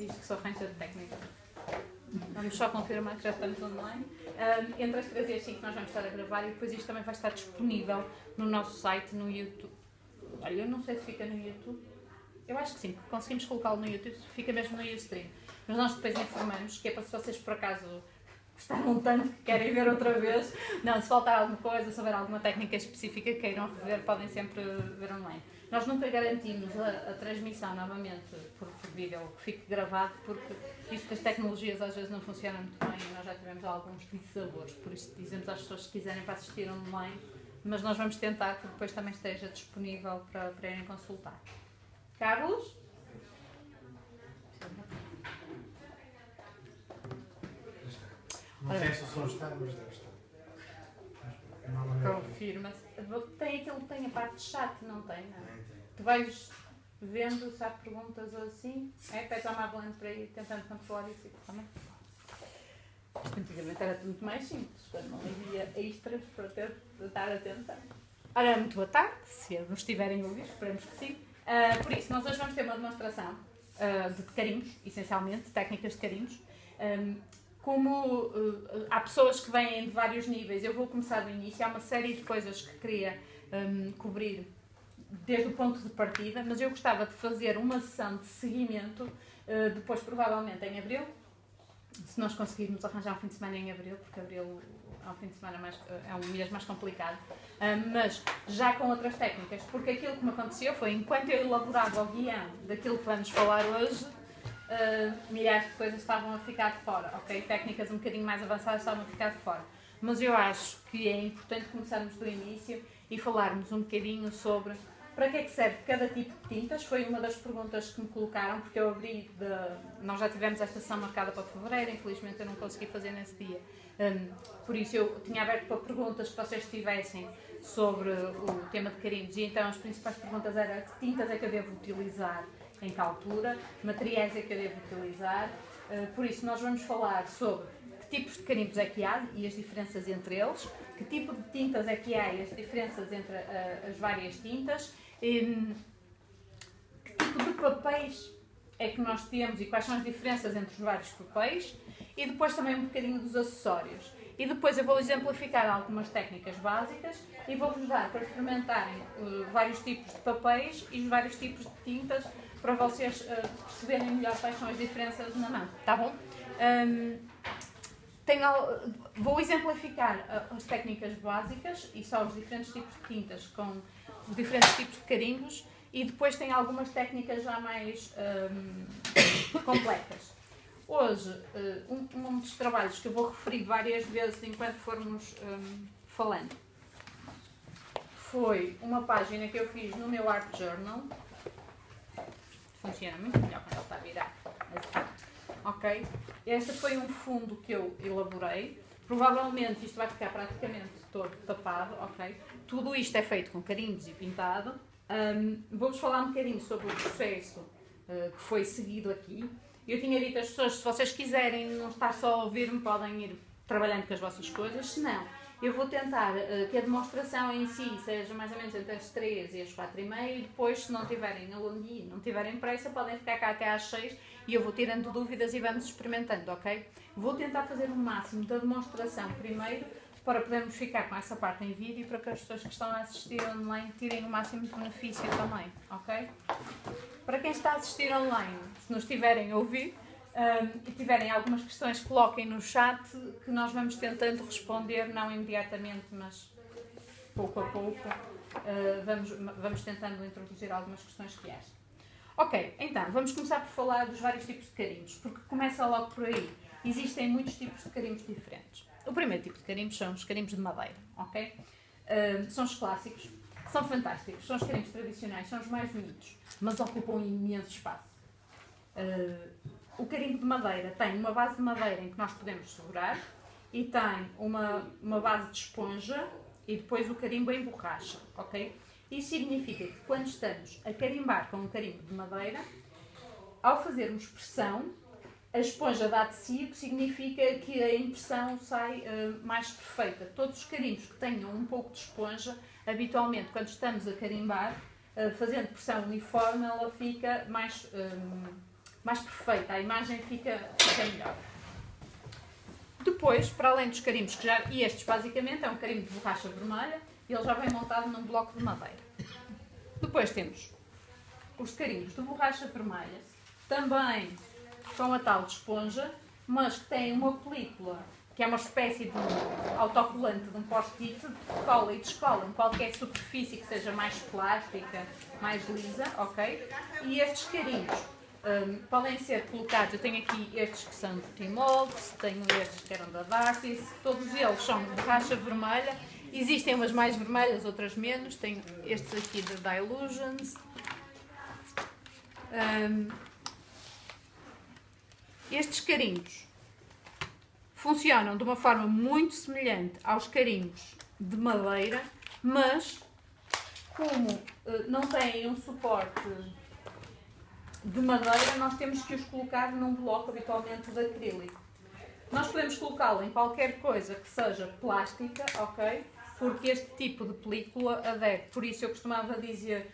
É isto que sou rancha de técnica. Vamos só confirmar que já estamos online. Entre as 3 e as 5 nós vamos estar a gravar e depois isto também vai estar disponível no nosso site, no YouTube. Olha, eu não sei se fica no YouTube. Eu acho que sim, conseguimos colocá-lo no YouTube, fica mesmo no Ustream. Mas nós depois informamos que é para se vocês por acaso gostaram tanto que querem ver outra vez. Não, se faltar alguma coisa, se houver alguma técnica específica que queiram rever, podem sempre ver online. Nós nunca garantimos a transmissão novamente por vídeo que fique gravado, porque isto que as tecnologias às vezes não funcionam muito bem e nós já tivemos alguns dissabores, por isso dizemos às pessoas que quiserem para assistir online, mas nós vamos tentar que depois também esteja disponível para irem consultar. Carlos? Não sei se o som está, mas deve estar. Confirma-se. Tem a parte de chat, não tem? Não. Tu vais vendo se há perguntas ou assim. Pede à Marlene para ir tentando controlar isso também. Isto antigamente era muito mais simples, quando não havia extras para dar atenção. Ora, muito boa tarde, se nos estiverem a ouvir, esperemos que sim. Por isso, nós hoje vamos ter uma demonstração de carimbos, essencialmente, técnicas de carimbos. Como há pessoas que vêm de vários níveis, eu vou começar do início, há uma série de coisas que queria cobrir desde o ponto de partida, mas eu gostava de fazer uma sessão de seguimento, depois provavelmente em abril, se nós conseguirmos arranjar um fim de semana em abril, porque abril é um fim de semana é um mês mais complicado, mas já com outras técnicas, porque aquilo que me aconteceu foi, enquanto eu elaborava o guião daquilo que vamos falar hoje, milhares de coisas estavam a ficar de fora, ok? Técnicas um bocadinho mais avançadas estavam a ficar de fora. Mas eu acho que é importante começarmos do início e falarmos um bocadinho sobre para que é que serve cada tipo de tintas. Foi uma das perguntas que me colocaram, porque eu abri nós já tivemos esta sessão marcada para fevereiro, infelizmente eu não consegui fazer nesse dia. Por isso eu tinha aberto para perguntas que vocês tivessem sobre o tema de carimbos, e então as principais perguntas eram: que tintas é que eu devo utilizar, em que altura, materiais é que eu devo utilizar. Por isso nós vamos falar sobre que tipos de carimbos é que há e as diferenças entre eles, que tipo de tintas é que há e as diferenças entre as várias tintas, que tipo de papéis é que nós temos e quais são as diferenças entre os vários papéis, e depois também um bocadinho dos acessórios. E depois eu vou exemplificar algumas técnicas básicas e vou-vos dar para experimentarem vários tipos de papéis e os vários tipos de tintas, para vocês perceberem melhor quais são as diferenças na mão, tá bom? Vou exemplificar as técnicas básicas e só os diferentes tipos de tintas com os diferentes tipos de carimbos, e depois tem algumas técnicas já mais completas. Hoje, um dos trabalhos que eu vou referir várias vezes enquanto formos falando foi uma página que eu fiz no meu Art Journal. Funciona muito melhor quando ele está virado. Ok? Este foi um fundo que eu elaborei. Provavelmente isto vai ficar praticamente todo tapado, ok? Tudo isto é feito com carimbos e pintado. Vou-vos falar um bocadinho sobre o processo que foi seguido aqui. Eu tinha dito às pessoas, se vocês quiserem não estar só a ouvir-me, podem ir trabalhando com as vossas coisas. Se não, eu vou tentar que a demonstração em si seja mais ou menos entre as 3 e as 4h30, e depois, se não tiverem aluno, não tiverem pressa, podem ficar cá até às 6 e eu vou tirando dúvidas e vamos experimentando, ok? Vou tentar fazer o máximo da demonstração primeiro, para podermos ficar com essa parte em vídeo, para que as pessoas que estão a assistir online tirem o máximo de benefício também, ok? Para quem está a assistir online, se nos estiverem a ouvir e tiverem algumas questões, coloquem no chat, que nós vamos tentando responder, não imediatamente, mas pouco a pouco, vamos tentando introduzir algumas questões que haja. Ok, então, vamos começar por falar dos vários tipos de carimbos, porque começa logo por aí. Existem muitos tipos de carimbos diferentes. O primeiro tipo de carimbos são os carimbos de madeira, ok? São os clássicos, são fantásticos, são os carimbos tradicionais, são os mais bonitos, mas ocupam imenso espaço. O carimbo de madeira tem uma base de madeira em que nós podemos segurar e tem uma base de esponja e depois o carimbo em borracha, ok? Isso significa que quando estamos a carimbar com um carimbo de madeira, ao fazermos pressão, a esponja dá tecido, significa que a impressão sai mais perfeita. Todos os carimbos que tenham um pouco de esponja, habitualmente, quando estamos a carimbar, fazendo pressão uniforme, ela fica mais mais perfeita, a imagem fica melhor. Depois, para além dos carimbos, e estes basicamente é um carimbo de borracha vermelha, e ele já vem montado num bloco de madeira. Depois temos os carimbos de borracha vermelha, também com a tal de esponja, mas que têm uma película, que é uma espécie de autocolante, de um post-it, que cola e descola em qualquer superfície que seja mais plástica, mais lisa, ok? E estes carimbos podem ser colocados, eu tenho aqui estes que são de T-Molds, tenho estes que eram da Darcy's, todos eles são de borracha vermelha, existem umas mais vermelhas, outras menos, tenho estes aqui da Dylusions. Estes carimbos funcionam de uma forma muito semelhante aos carimbos de madeira, mas como não têm um suporte de madeira, nós temos que os colocar num bloco habitualmente de acrílico. Nós podemos colocá-lo em qualquer coisa que seja plástica, ok? Porque este tipo de película adere. Por isso eu costumava dizer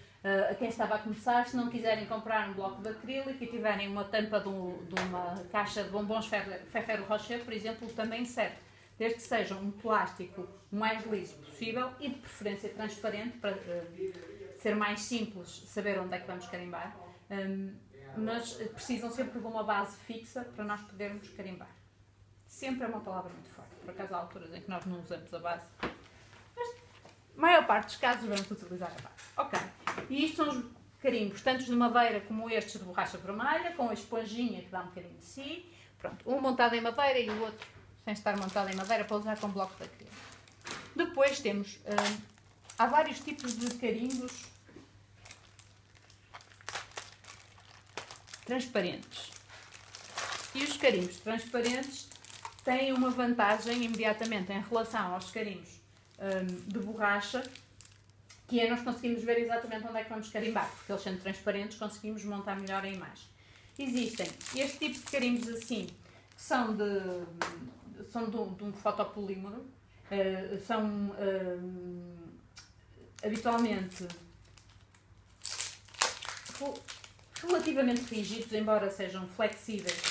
a quem estava a começar, se não quiserem comprar um bloco de acrílico e tiverem uma tampa de uma caixa de bombons Ferrero Rocher, por exemplo, também serve. Desde que seja um plástico o mais liso possível e de preferência transparente, para ser mais simples saber onde é que vamos carimbar. Mas precisam sempre de uma base fixa para nós podermos carimbar. Sempre é uma palavra muito forte. Por acaso há alturas em que nós não usamos a base. Mas, na maior parte dos casos, vamos utilizar a base. Ok. E isto são os carimbos, tanto de madeira como estes de borracha vermelha, com a esponjinha que dá um bocadinho de si. Pronto, um montado em madeira e o outro sem estar montado em madeira para usar com bloco de acrílico. Depois temos... há vários tipos de carimbos transparentes. E os carimbos transparentes têm uma vantagem imediatamente em relação aos carimbos de borracha, que é nós conseguimos ver exatamente onde é que vamos carimbar, porque eles sendo transparentes conseguimos montar melhor a imagem. Existem este tipo de carimbos assim, que são de um fotopolímero, são habitualmente relativamente rígidos, embora sejam flexíveis.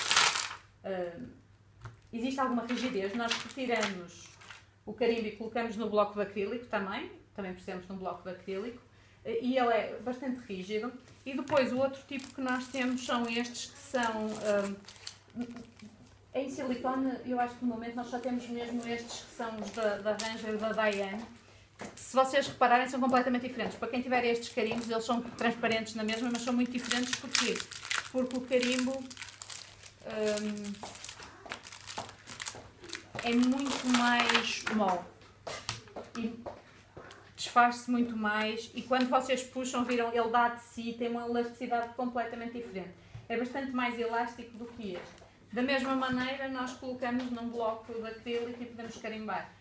Existe alguma rigidez, nós retiramos o carimbo e colocamos no bloco de acrílico também precisamos de um bloco de acrílico, e ele é bastante rígido. E depois o outro tipo que nós temos são estes que são em silicone. Eu acho que no momento nós só temos mesmo estes que são os da Ranger e da Diane. Se vocês repararem, são completamente diferentes. Para quem tiver estes carimbos, eles são transparentes na mesma, mas são muito diferentes. Porquê? Porque o carimbo é muito mais mole e desfaz-se muito mais, e quando vocês puxam, viram, ele dá de si, tem uma elasticidade completamente diferente. É bastante mais elástico do que este. Da mesma maneira, nós colocamos num bloco de acrílico e podemos carimbar.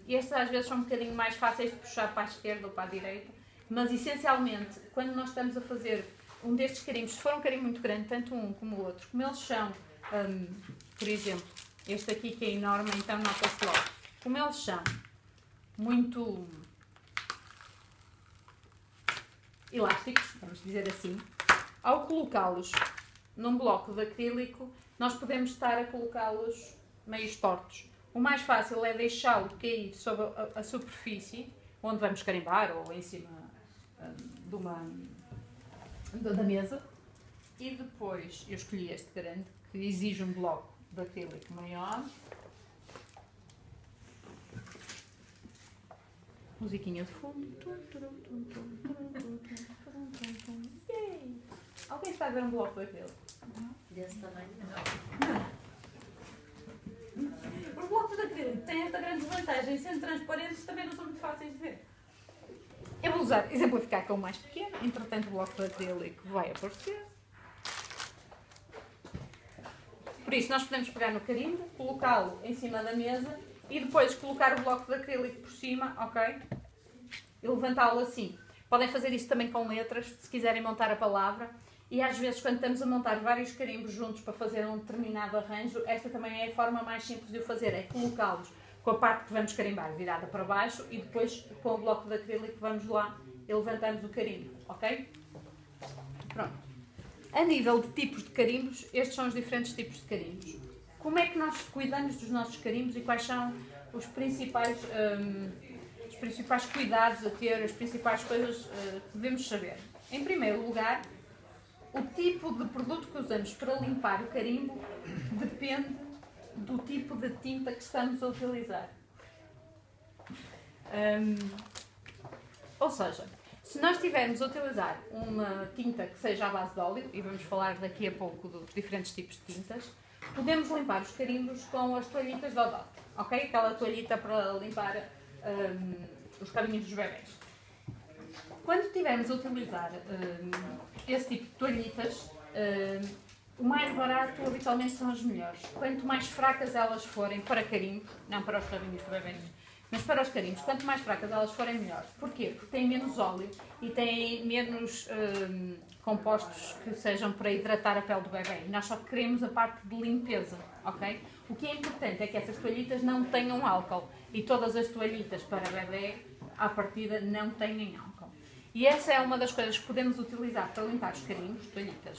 Estes às vezes são um bocadinho mais fáceis de puxar para a esquerda ou para a direita, mas essencialmente, quando nós estamos a fazer um destes carimbos, se for um carimbo muito grande, tanto um como o outro, como eles são, por exemplo, este aqui que é enorme, então nota-se logo, como eles são muito elásticos, vamos dizer assim, ao colocá-los num bloco de acrílico, nós podemos estar a colocá-los meio tortos. O mais fácil é deixá-lo cair sobre a superfície onde vamos carimbar ou em cima da mesa, e depois eu escolhi este grande que exige um bloco de acrílico maior. Musiquinha de fundo. Yay! Alguém está a ver um bloco de acrílico? Desse tamanho? Não. Os blocos de acrílico têm esta grande desvantagem, sendo transparentes também não são muito fáceis de ver. Eu vou exemplificar com o mais pequeno, entretanto o bloco de acrílico vai aparecer. Por isso nós podemos pegar no carimbo, colocá-lo em cima da mesa e depois colocar o bloco de acrílico por cima, ok? E levantá-lo assim. Podem fazer isso também com letras, se quiserem montar a palavra. E às vezes, quando estamos a montar vários carimbos juntos para fazer um determinado arranjo, esta também é a forma mais simples de o fazer, é colocá-los com a parte que vamos carimbar virada para baixo e depois com o bloco de acrílico vamos lá e levantamos o carimbo, ok? Pronto. A nível de tipos de carimbos, estes são os diferentes tipos de carimbos. Como é que nós cuidamos dos nossos carimbos e quais são os principais cuidados a ter, as principais coisas que devemos saber? Em primeiro lugar, o tipo de produto que usamos para limpar o carimbo depende do tipo de tinta que estamos a utilizar. Ou seja, se nós estivermos a utilizar uma tinta que seja à base de óleo, e vamos falar daqui a pouco dos diferentes tipos de tintas, podemos limpar os carimbos com as toalhitas de Odot, ok? Aquela toalhita para limpar os carinhos dos bebés. Quando estivermos a utilizar esse tipo de toalhitas, o mais barato habitualmente são as melhores. Quanto mais fracas elas forem para carimbos, não para os carinhos do bebê, mas para os carimbos, quanto mais fracas elas forem, melhor. Porquê? Porque têm menos óleo e têm menos compostos que sejam para hidratar a pele do bebê. Nós só queremos a parte de limpeza, ok? O que é importante é que essas toalhitas não tenham álcool. E todas as toalhitas para bebê, à partida, não têm álcool. E essa é uma das coisas que podemos utilizar para limpar os carimbos, toalhitas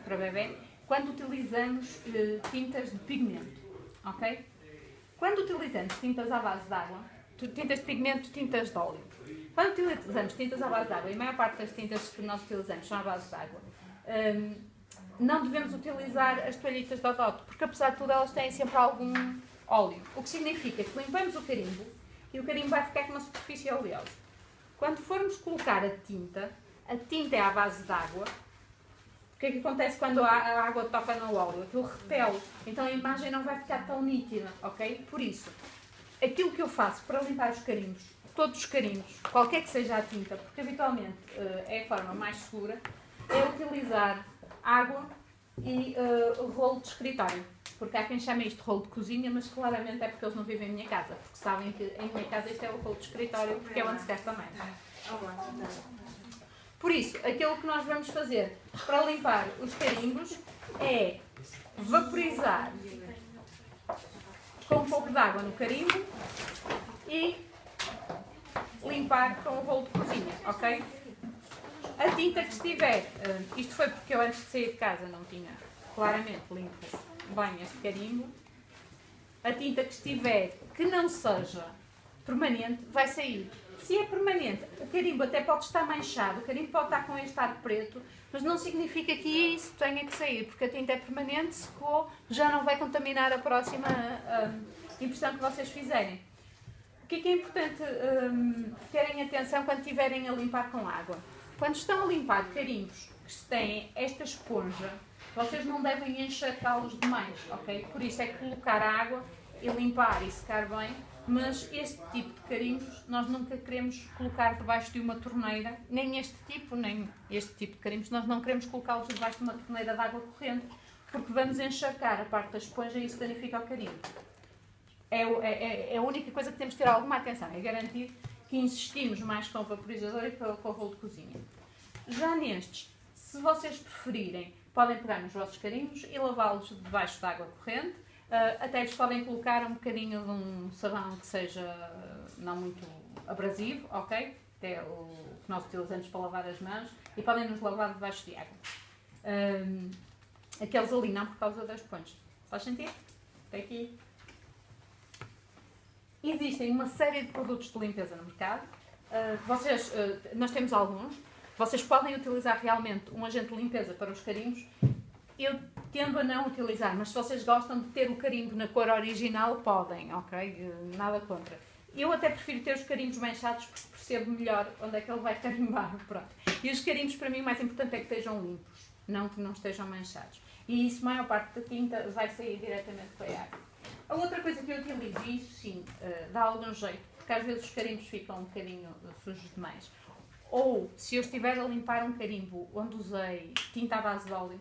para bebê, quando utilizamos tintas de pigmento, ok? Quando utilizamos tintas à base de água, tintas de pigmento, tintas de óleo. Quando utilizamos tintas à base de água, e a maior parte das tintas que nós utilizamos são à base de água, não devemos utilizar as toalhitas de Odot, porque apesar de tudo elas têm sempre algum óleo. O que significa que limpamos o carimbo e o carimbo vai ficar com uma superfície oleosa. Quando formos colocar a tinta é à base de água. O que é que acontece quando a água toca no óleo? Aquilo repele, então a imagem não vai ficar tão nítida, ok? Por isso, aquilo que eu faço para limpar os carimbos, todos os carimbos, qualquer que seja a tinta, porque habitualmente é a forma mais segura, é utilizar água e rolo de escritório. Porque há quem chame isto de rolo de cozinha, mas claramente é porque eles não vivem em minha casa, porque sabem que em minha casa isto é o rolo de escritório, porque é onde se gasta mais. Por isso, aquilo que nós vamos fazer para limpar os carimbos é vaporizar com um pouco de água no carimbo e limpar com o rolo de cozinha, ok? A tinta que estiver, isto foi porque eu antes de sair de casa não tinha claramente limpo bem este carimbo, a tinta que estiver, que não seja permanente, vai sair. Se é permanente, o carimbo até pode estar manchado, o carimbo pode estar com este ar preto, mas não significa que isso tenha que sair, porque a tinta é permanente, secou, já não vai contaminar a próxima impressão que vocês fizerem. O que é importante terem atenção quando estiverem a limpar com água? Quando estão a limpar carimbos que têm esta esponja, vocês não devem encharcá-los demais, ok? Por isso é colocar a água e limpar e secar bem, mas este tipo de carimbos nós nunca queremos colocar debaixo de uma torneira, nem este tipo, nem este tipo de carimbos, nós não queremos colocá-los debaixo de uma torneira de água corrente, porque vamos encharcar a parte da esponja e isso danifica o carimbo. É a única coisa que temos de ter alguma atenção, é garantir que insistimos mais com o vaporizador e com o rolo de cozinha. Já nestes, se vocês preferirem, podem pegar nos vossos carimbos e lavá-los debaixo de água corrente. Até lhes podem colocar um bocadinho de um sabão que seja não muito abrasivo, ok? Até o que nós utilizamos para lavar as mãos, e podem nos lavar debaixo de água. Aqueles ali não, por causa das pontes. Faz sentido? Até aqui. Existem uma série de produtos de limpeza no mercado. Nós temos alguns. Vocês podem utilizar realmente um agente de limpeza para os carimbos. Eu tendo a não utilizar, mas se vocês gostam de ter o carimbo na cor original, podem, ok? Nada contra. Eu até prefiro ter os carimbos manchados porque percebo melhor onde é que ele vai carimbar. Pronto. E os carimbos, para mim, o mais importante é que estejam limpos, não que não estejam manchados. E isso, a maior parte da tinta vai sair diretamente para a água. A outra coisa que eu utilizo, e isso sim, dá algum jeito, porque às vezes os carimbos ficam um bocadinho sujos demais. Ou, se eu estiver a limpar um carimbo onde usei tinta à base de óleo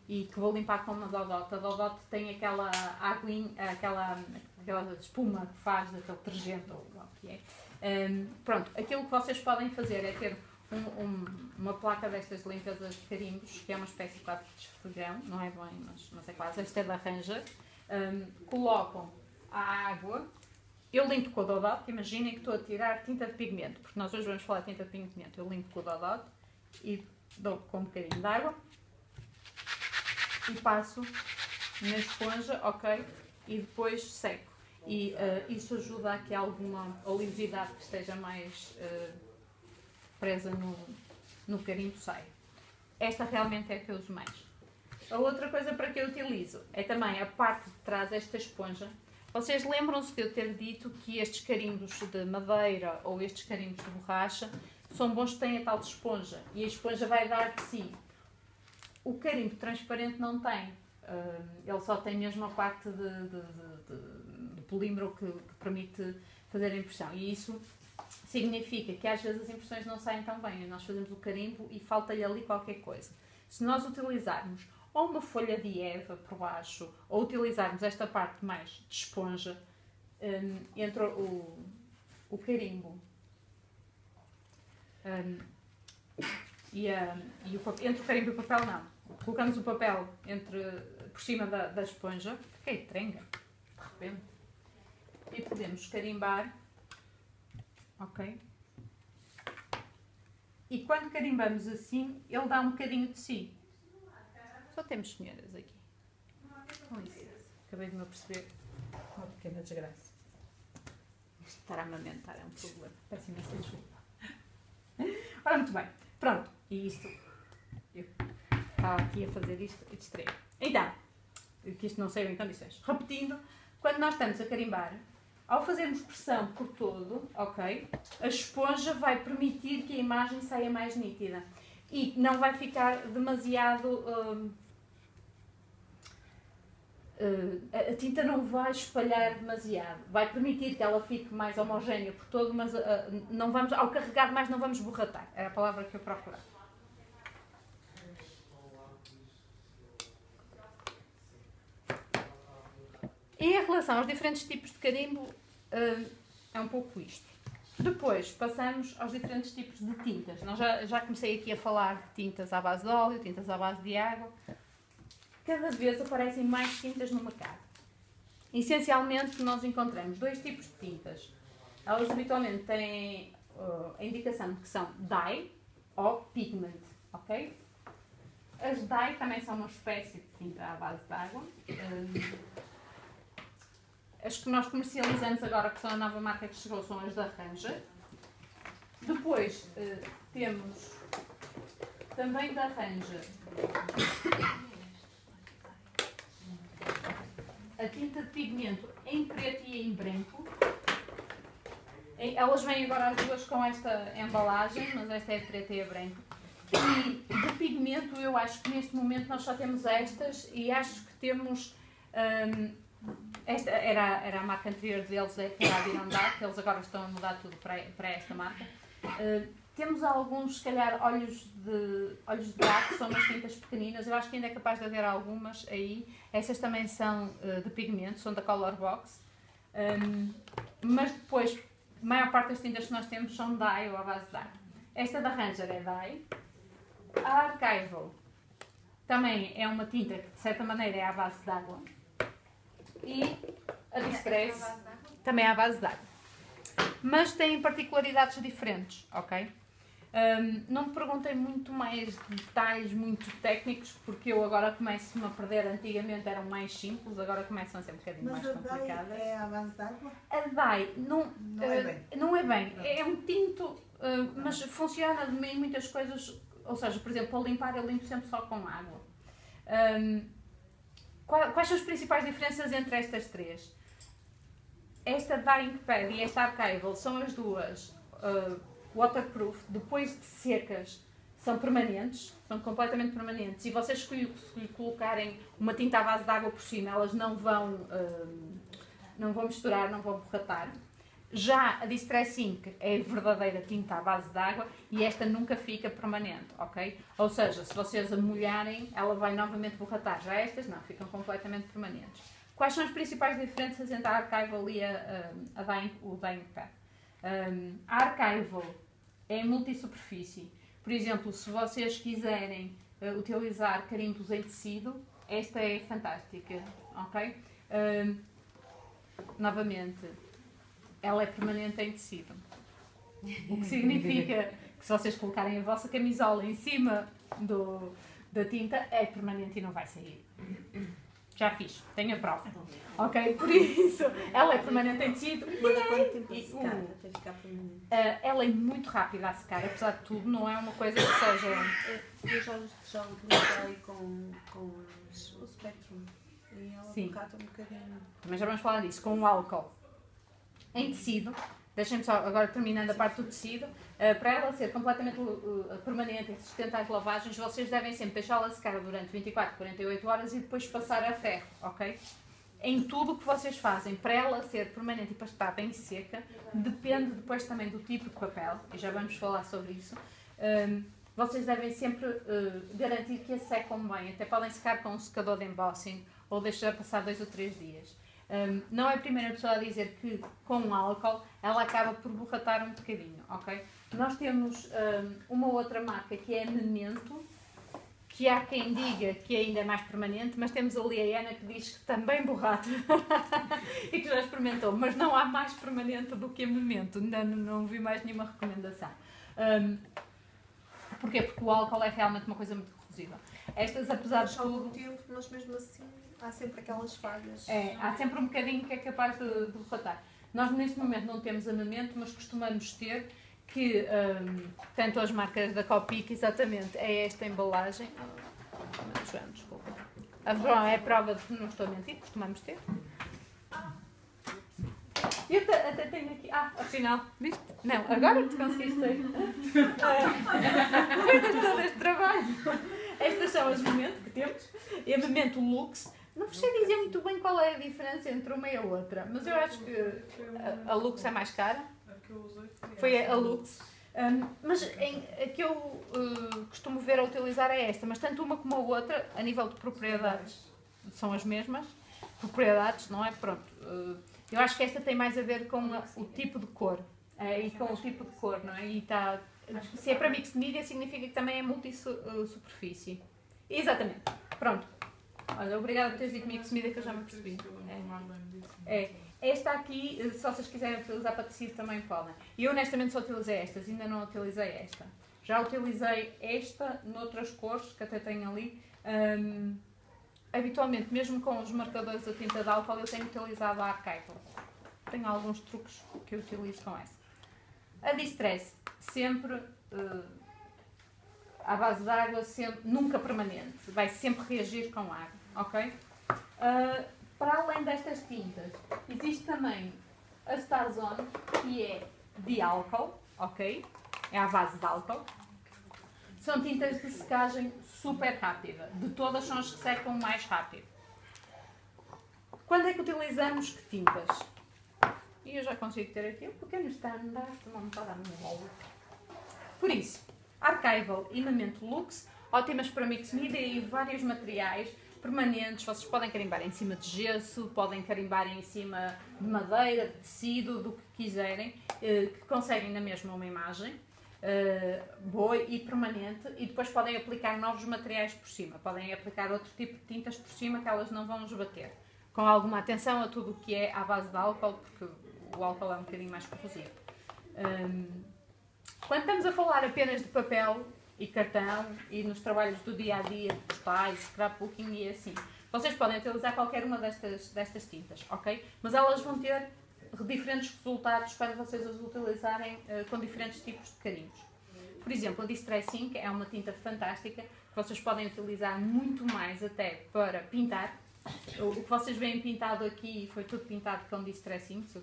e que vou limpar com uma Odot, a Odot tem aquela aguinha, aquela espuma que faz daquele detergente, ou o que é. Pronto, aquilo que vocês podem fazer é ter uma placa destas de limpeza de carimbos, que é uma espécie quase de esfregão, não é bem, mas é quase, esta é da Ranger. Colocam a água. Eu limpo com o Odot, imaginem que estou a tirar tinta de pigmento, porque nós hoje vamos falar de tinta de pigmento. Eu limpo com o Odot e dou com um bocadinho de água e passo na esponja, ok? E depois seco. E isso ajuda a que alguma oleosidade que esteja mais presa no carimbo saia. Esta realmente é a que eu uso mais. A outra coisa para que eu utilizo é também a parte de trás desta esponja. Vocês lembram-se de eu ter dito que estes carimbos de madeira ou estes carimbos de borracha são bons que têm a tal de esponja e a esponja vai dar de si. O carimbo transparente não tem. Ele só tem mesmo a parte de polímero que permite fazer a impressão. E isso significa que às vezes as impressões não saem tão bem. Nós fazemos o carimbo e falta-lhe ali qualquer coisa. Se nós utilizarmos ou uma folha de eva por baixo, ou utilizarmos esta parte mais de esponja, entre o carimbo entre o carimbo e o papel, não. Colocamos o papel por cima da esponja, fiquei trenga, de repente, e podemos carimbar, ok? E quando carimbamos assim, ele dá um bocadinho de si. Só temos senhoras aqui. Com licença. Acabei de me aperceber uma pequena desgraça. Estar a amamentar é um problema. Peço imensa desculpa. Ora, muito bem. Pronto. E isto... Eu estava aqui a fazer isto e distraí. Então, que isto não saiu em condições. Repetindo, quando nós estamos a carimbar, ao fazermos pressão por todo, ok, a esponja vai permitir que a imagem saia mais nítida. E não vai ficar demasiado... a tinta não vai espalhar demasiado. Vai permitir que ela fique mais homogénea por todo, mas não vamos, ao carregar mais não vamos borratar. Era a palavra que eu procurava. E em relação aos diferentes tipos de carimbo, é um pouco isto. Depois passamos aos diferentes tipos de tintas. Nós já comecei aqui a falar de tintas à base de óleo, tintas à base de água. Cada vez aparecem mais tintas no mercado. Essencialmente, nós encontramos dois tipos de tintas. Elas habitualmente têm a indicação de que são dye ou pigment, ok? As dye também são uma espécie de tinta à base de água. As que nós comercializamos agora, que são a nova marca que chegou, são as da Ranger. Depois temos também da Ranger a tinta de pigmento em preto e em branco. Elas vêm agora as duas com esta embalagem, mas esta é preta e a branco. E de pigmento eu acho que neste momento nós só temos estas e acho que temos... esta era a marca anterior deles, que era a Adirondack, que eles agora estão a mudar tudo para esta marca. Temos alguns, se calhar, olhos de gato, que são umas tintas pequeninas. Eu acho que ainda é capaz de haver algumas aí. Essas também são de pigmento, são da Color Box. Mas depois, a maior parte das tintas que nós temos são dye ou à base de dye. Esta da Ranger é dye. A Archival também é uma tinta que, de certa maneira, é à base de água. E a Distress também é à base de água. Mas têm particularidades diferentes, ok? Não me perguntem muito mais detalhes, muito técnicos, porque eu agora começo-me a perder. Antigamente eram mais simples, agora começam a ser um bocadinho mais complicadas. Mas a dye é à base de água? A dye não é bem. É um tinto, mas funciona em muitas coisas. Ou seja, por exemplo, para limpar eu limpo sempre só com água. Quais são as principais diferenças entre estas três? Esta Dyeing Pad e esta Archival são as duas waterproof, depois de secas, são permanentes, são completamente permanentes. E vocês, se lhe colocarem uma tinta à base de água por cima, elas não vão misturar, não vão borratar. Já a Distress Ink é verdadeira tinta à base de água e esta nunca fica permanente, ok? Ou seja, se vocês a molharem, ela vai novamente borratar. Já estas não, ficam completamente permanentes. Quais são as principais diferenças entre a Archival e o Dyeing Pad? A Archival é multissuperfície. Por exemplo, se vocês quiserem utilizar carimbos em tecido, esta é fantástica, ok? Novamente, ela é permanente em tecido. O que significa que se vocês colocarem a vossa camisola em cima da tinta é permanente e não vai sair. Já fiz, tenho a prova. Ok? Por isso, ela é permanente em tecido. Demora quanto tempo a secar até ficar permanente? Ela é muito rápida a secar, apesar de tudo, não é uma coisa que seja... Eu já utilizei com o Spectrum e ela decata um bocadinho. Mas já vamos falar disso, com o álcool em tecido. Deixem-me só, agora terminando a parte do tecido, para ela ser completamente permanente e resistente às lavagens, vocês devem sempre deixá-la secar durante 24, 48 horas e depois passar a ferro, ok? Em tudo o que vocês fazem, para ela ser permanente e para estar bem seca, depende depois também do tipo de papel, e já vamos falar sobre isso. Vocês devem sempre garantir que a secam bem, até podem secar com um secador de embossing ou deixar passar 2 ou 3 dias. Não é a primeira pessoa a dizer que com álcool ela acaba por borratar um bocadinho, ok? Nós temos uma outra marca que é a Memento, que há quem diga que ainda é mais permanente, mas temos ali a Ana que diz que também borrata e que já experimentou, mas não há mais permanente do que a Memento, não vi mais nenhuma recomendação. Porquê? Porque o álcool é realmente uma coisa muito corrosiva. Estas, apesar de tudo... tempo, mas mesmo assim há sempre aquelas falhas. Há sempre um bocadinho que é capaz de borratar. Nós neste momento não temos Memento, mas costumamos ter que, tanto as marcas da Copic, exatamente, é esta embalagem. João, desculpa. A João é a prova de que não estou a mentir, costumamos ter. Eu até tenho aqui. Afinal, viste? Não, agora te conseguiste ter. Depois de todo este trabalho. Estas são as Memento que temos. E a Memento Lux. Não sei dizer muito bem qual é a diferença entre uma e a outra, mas eu acho que a Lux é mais cara. Foi a Lux. Mas a que eu costumo ver a utilizar é esta, mas tanto uma como a outra, a nível de propriedades, são as mesmas. Propriedades, não é? Pronto. Eu acho que esta tem mais a ver com o tipo de cor. E com o tipo de cor, não é? E está... Se é para mixed media, significa que também é multi-superfície. Exatamente. Pronto. Olha, obrigada por teres dito mixed media, que eu já me percebi. Esta aqui, se vocês quiserem utilizar para tecido, também podem. Eu honestamente só utilizei estas, ainda não utilizei esta. Já utilizei esta noutras cores, que até tenho ali. Habitualmente, mesmo com os marcadores da tinta de álcool, eu tenho utilizado a Archival. Tenho alguns truques que eu utilizo com essa. A Distress, sempre à base de água, nunca permanente. Vai sempre reagir com água, ok? Para além destas tintas, existe também a Starzone, que é de álcool, ok? É à base de álcool. São tintas de secagem super rápida. De todas são as que secam mais rápido. Quando é que utilizamos que tintas? E eu já consigo ter aqui um pequeno standard, não está a dar no bolo. Por isso, Archival e Memento Lux, ótimas para mixed media e vários materiais permanentes. Vocês podem carimbar em cima de gesso, podem carimbar em cima de madeira, de tecido, do que quiserem, que conseguem na mesma uma imagem boa e permanente, e depois podem aplicar novos materiais por cima. Podem aplicar outro tipo de tintas por cima que elas não vão esbater. Com alguma atenção a tudo o que é à base de álcool, porque o álcool é um bocadinho mais corrosivo. Quando estamos a falar apenas de papel e cartão e nos trabalhos do dia-a-dia, postais, scrapbooking e assim, vocês podem utilizar qualquer uma destas tintas, ok? Mas elas vão ter diferentes resultados quando vocês as utilizarem com diferentes tipos de carimbos. Por exemplo, a Distress Ink é uma tinta fantástica que vocês podem utilizar muito mais até para pintar. O que vocês veem pintado aqui foi tudo pintado com Distress Ink.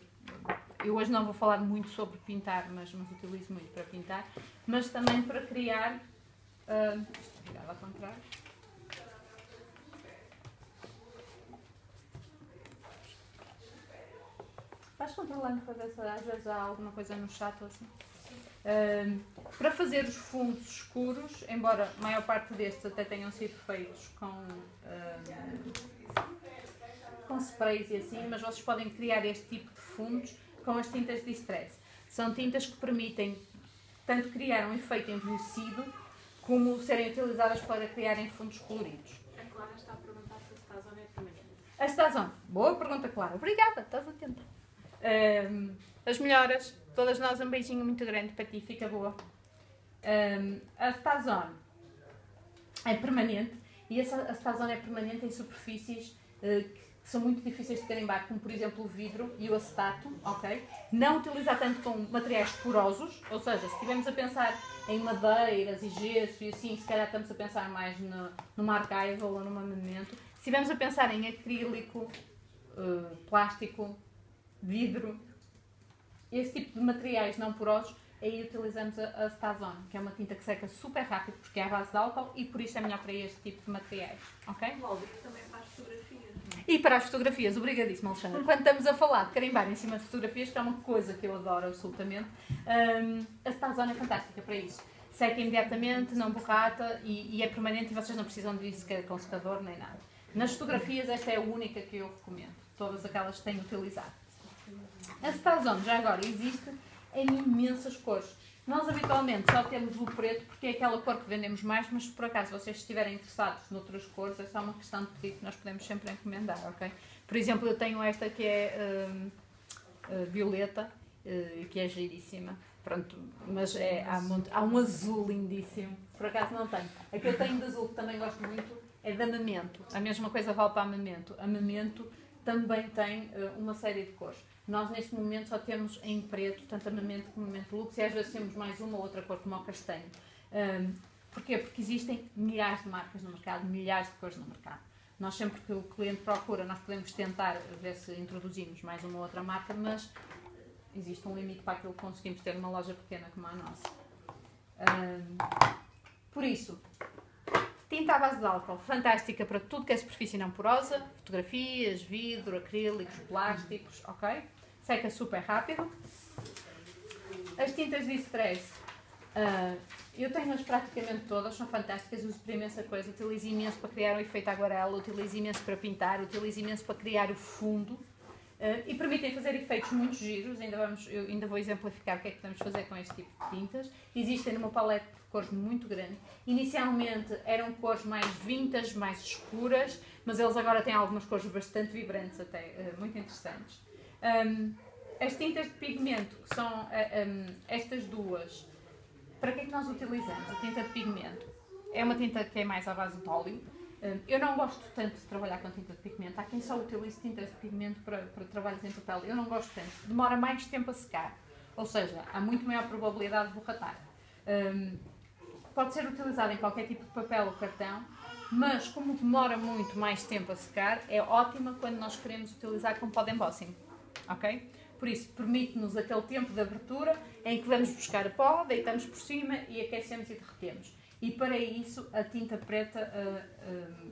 Eu hoje não vou falar muito sobre pintar, mas utilizo muito para pintar. Mas também para criar... virado ao contrário. Vais controlando para ver se às vezes há alguma coisa no chat ou assim. Para fazer os fundos escuros, embora a maior parte destes até tenham sido feitos com sprays e assim, mas vocês podem criar este tipo de fundos com as tintas Distress. São tintas que permitem tanto criar um efeito envelhecido como serem utilizadas para criarem fundos coloridos. A Clara está a perguntar se a Starzone é permanente. A Starzone, boa pergunta, Clara. Obrigada, estás atenta. As melhoras, todas nós, um beijinho muito grande para ti, fica boa. A Starzone é permanente e essa acetazona é permanente em superfícies que são muito difíceis de carimbar, como por exemplo o vidro e o acetato, ok? Não utilizar tanto com materiais porosos, ou seja, se estivermos a pensar em madeiras e gesso e assim, se calhar estamos a pensar mais numa archival ou num armamento. Se estivermos a pensar em acrílico, plástico, vidro, esse tipo de materiais não porosos, aí utilizamos a acetazona, que é uma tinta que seca super rápido, porque é à base de álcool e por isso é melhor para este tipo de materiais, ok? O óleo também faz fotografias. E para as fotografias, obrigadíssimo, Alexandre. Quando estamos a falar de carimbar em cima de fotografias, que é uma coisa que eu adoro absolutamente, a acetazona é fantástica para isso. Seca imediatamente, não borrata e é permanente e vocês não precisam de sequer com secador nem nada. Nas fotografias esta é a única que eu recomendo, todas aquelas que tenho utilizado. A acetazona já agora existe em imensas cores. Nós habitualmente só temos o preto porque é aquela cor que vendemos mais, mas se por acaso vocês estiverem interessados noutras cores, é só uma questão de pedido que nós podemos sempre encomendar, ok? Por exemplo, eu tenho esta que é violeta, que é giríssima, pronto, mas há um azul lindíssimo, por acaso não tenho. A que eu tenho de azul que também gosto muito é da Memento, a mesma coisa vale para a Memento. A Memento também tem uma série de cores. Nós neste momento só temos em preto, tanto a Memento como a Memento Lux, e às vezes temos mais uma ou outra cor como o castanho. Porquê? Porque existem milhares de marcas no mercado, milhares de cores no mercado. Nós sempre que o cliente procura, nós podemos tentar ver se introduzimos mais uma ou outra marca, mas existe um limite para aquilo que conseguimos ter numa loja pequena como a nossa. Por isso, tinta à base de álcool, fantástica para tudo que é superfície não porosa, fotografias, vidro, acrílicos, plásticos, ok? Seca super rápido. As tintas de stress, eu tenho-as praticamente todas, são fantásticas, uso para imensa coisa, utilizo imenso para criar um efeito aguarela, utilizo imenso para pintar, utilizo imenso para criar o fundo e permitem fazer efeitos muito giros, eu ainda vou exemplificar o que é que podemos fazer com este tipo de tintas. Existem numa paleta de cores muito grande. Inicialmente eram cores mais vintage, mais escuras, mas eles agora têm algumas cores bastante vibrantes até, muito interessantes. As tintas de pigmento, que são estas duas, para que é que nós utilizamos? A tinta de pigmento é uma tinta que é mais à base de óleo. Eu não gosto tanto de trabalhar com tinta de pigmento. Há quem só utilize tintas de pigmento para trabalhos em papel. Eu não gosto tanto. Demora mais tempo a secar. Ou seja, há muito maior probabilidade de borratar. Pode ser utilizado em qualquer tipo de papel ou cartão, mas como demora muito mais tempo a secar, é ótima quando nós queremos utilizar com pó de embossing. Ok? Por isso, permite-nos aquele tempo de abertura em que vamos buscar a pó, deitamos por cima e aquecemos e derretemos. E para isso a tinta preta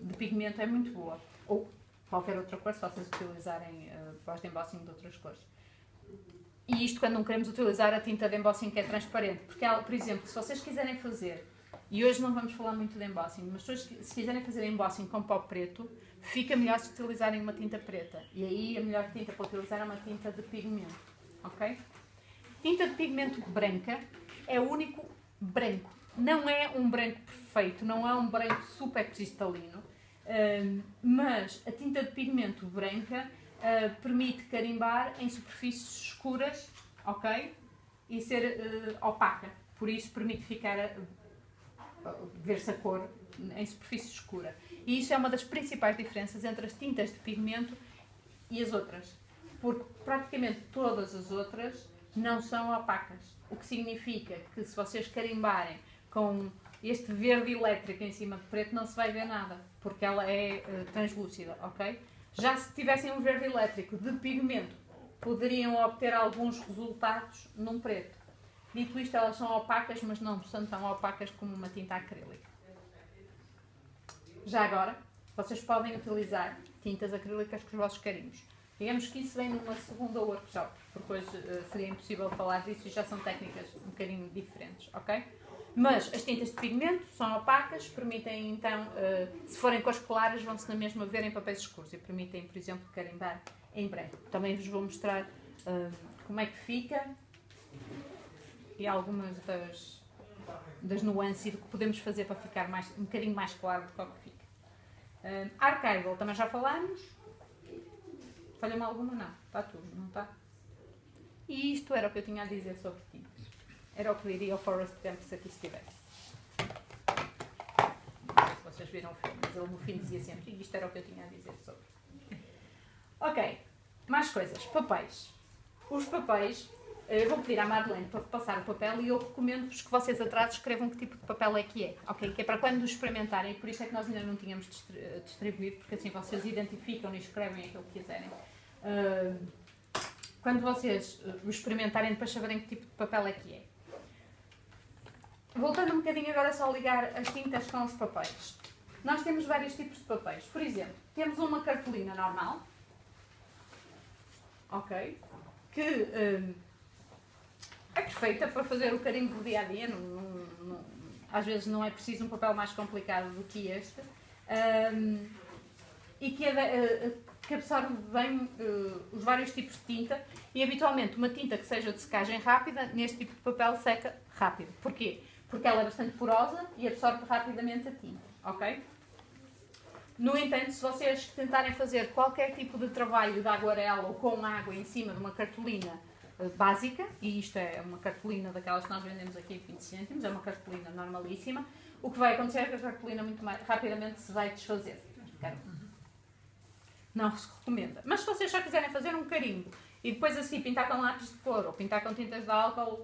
de pigmento é muito boa. Ou qualquer outra cor, se vocês utilizarem pós de embossing de outras cores. E isto quando não queremos utilizar a tinta de embossing que é transparente. Porque, por exemplo, se vocês quiserem fazer, e hoje não vamos falar muito de embossing, mas se quiserem fazer embossing com pó preto, fica melhor se utilizarem uma tinta preta. E aí a melhor tinta para utilizar é uma tinta de pigmento. Ok? Tinta de pigmento branca é o único branco. Não é um branco perfeito, não é um branco super cristalino, mas a tinta de pigmento branca permite carimbar em superfícies escuras, ok? E ser opaca. Por isso permite ficar ver-se a cor em superfície escura. E isso é uma das principais diferenças entre as tintas de pigmento e as outras. Porque praticamente todas as outras não são opacas. O que significa que se vocês carimbarem com este verde elétrico em cima de preto não se vai ver nada, porque ela é translúcida, ok? Já se tivessem um verde elétrico de pigmento, poderiam obter alguns resultados num preto. Dito isto, elas são opacas, mas não são tão opacas como uma tinta acrílica. Já agora, vocês podem utilizar tintas acrílicas com os vossos carimbos. Digamos que isso vem numa segunda workshop, porque hoje seria impossível falar disso e já são técnicas um bocadinho diferentes, ok? Mas as tintas de pigmento são opacas, permitem então, se forem cores claras, vão-se na mesma ver em papéis escuros e permitem, por exemplo, carimbar em branco. Também vos vou mostrar como é que fica e algumas das nuances e do que podemos fazer para ficar um bocadinho mais claro do que fica. Archival, também já falámos. Falha-me alguma? Não. Está tudo, não está? E isto era o que eu tinha a dizer sobre tintas. Era o que diria o Forrest Gump se aqui estivesse. vocês viram o filme, mas ele no fim dizia sempre, e isto era o que eu tinha a dizer sobre. Ok, mais coisas. Papéis. Os papéis, eu vou pedir à Marlene para passar o papel e eu recomendo-vos que vocês atrás escrevam que tipo de papel é que é, ok? Que é para quando os experimentarem, por isso é que nós ainda não tínhamos distribuído, porque assim vocês identificam e escrevem aquilo que quiserem. Quando vocês o experimentarem, depois saberem que tipo de papel é que é. Voltando um bocadinho agora só a ligar as tintas com os papéis. Nós temos vários tipos de papéis. Por exemplo, temos uma cartolina normal, ok? Que é perfeita para fazer o carimbo do dia a dia. Às vezes não é preciso um papel mais complicado do que este. E que absorve bem os vários tipos de tinta. E habitualmente uma tinta que seja de secagem rápida, neste tipo de papel seca rápido. Porquê? Porque ela é bastante porosa e absorve rapidamente a tinta, ok? No entanto, se vocês tentarem fazer qualquer tipo de trabalho de aguarela ou com água em cima de uma cartolina básica, e isto é uma cartolina daquelas que nós vendemos aqui de 20 cêntimos, é uma cartolina normalíssima, o que vai acontecer é que a cartolina muito mais rapidamente se vai desfazer. Não se recomenda. Mas se vocês só quiserem fazer um carimbo e depois assim pintar com lápis de cor ou pintar com tintas de álcool,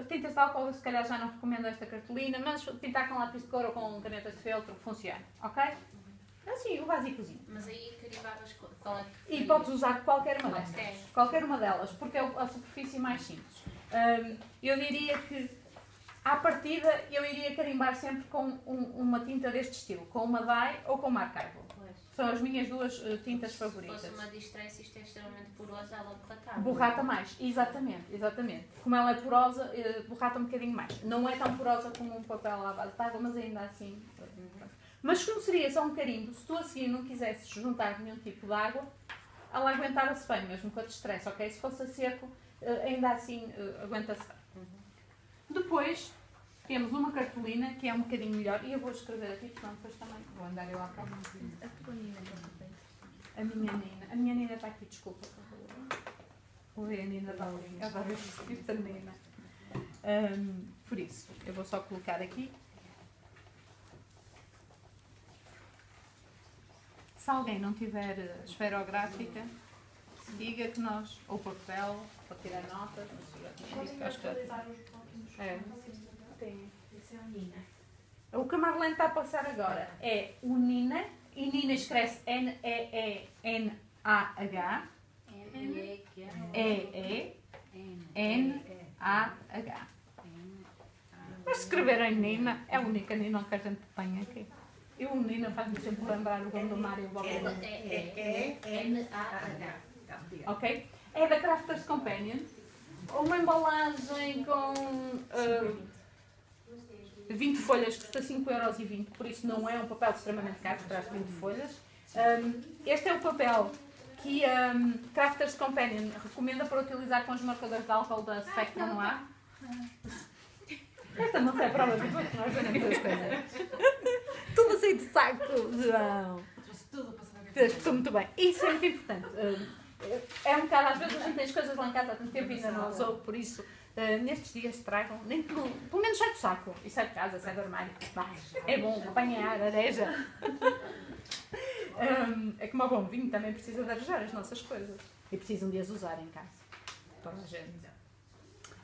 tintas de álcool se calhar já não recomendo esta cartolina, mas pintar com lápis de cor ou com canetas de feltro funciona, ok? Assim, o básicozinho. Mas aí carimbavas qual é que... E podes usar qualquer uma delas. Qualquer uma delas, porque é a superfície mais simples. Eu diria que, à partida, eu iria carimbar sempre com uma tinta deste estilo, com uma dye ou com uma archival. São as minhas duas tintas favoritas. Se fosse uma distress, isto é extremamente porosa, ela borratava. Borrata mais, exatamente, exatamente. Como ela é porosa, borrata um bocadinho mais. Não é tão porosa como um papel à base de água, mas ainda assim... Mas como seria só um carimbo, se tu a seguir não quisesses juntar nenhum tipo de água, ela aguentava-se bem, mesmo com a distress, ok? Se fosse a seco, ainda assim aguenta-se bem. Depois, temos uma cartolina que é um bocadinho melhor, e eu vou escrever aqui, senão depois também vou andar eu à casa. A tua Nina A minha Nina está aqui, desculpa. Oi, a Nina está ali. Eu adoro este tipo de Nina. Por isso, eu vou só colocar aqui. Se alguém não tiver esferográfica, diga que nós, ou papel, para tirar notas, acho que é. Esse é o Nina. O que a Marlene está a passar agora é o Nina, e Nina escreve N-E-E-N-A-H. E-E-N-A-H. Mas se escreverem Nina, é a única Nina que a gente tem aqui. E o Nina faz-me sempre lembrar o Gondomar e o Bob. E-E-N-A-H. Ok? É da Crafters Companion. Uma embalagem com 20 folhas, custa 5,20€, por isso não é um papel extremamente caro, traz 20 folhas. Este é o papel que a Crafters Companion recomenda para utilizar com os marcadores de álcool da Spectrum Noir. Esta não sei a prova de tudo, nós vendemos as coisas. Tudo assim de saco, João. Trouxe tudo para saber o que Estou muito bem. Isso é muito importante. É um bocado, às vezes a gente tem as coisas lá em casa há tanto tempo e ainda não usou, por isso, nestes dias tragam, nem pelo menos sai do saco. E sai de casa, sai do armário. É bom, apanha ar, areja. É como o bom vinho, também precisa de arejar as nossas coisas. E precisam de as usar em casa. Toda a gente.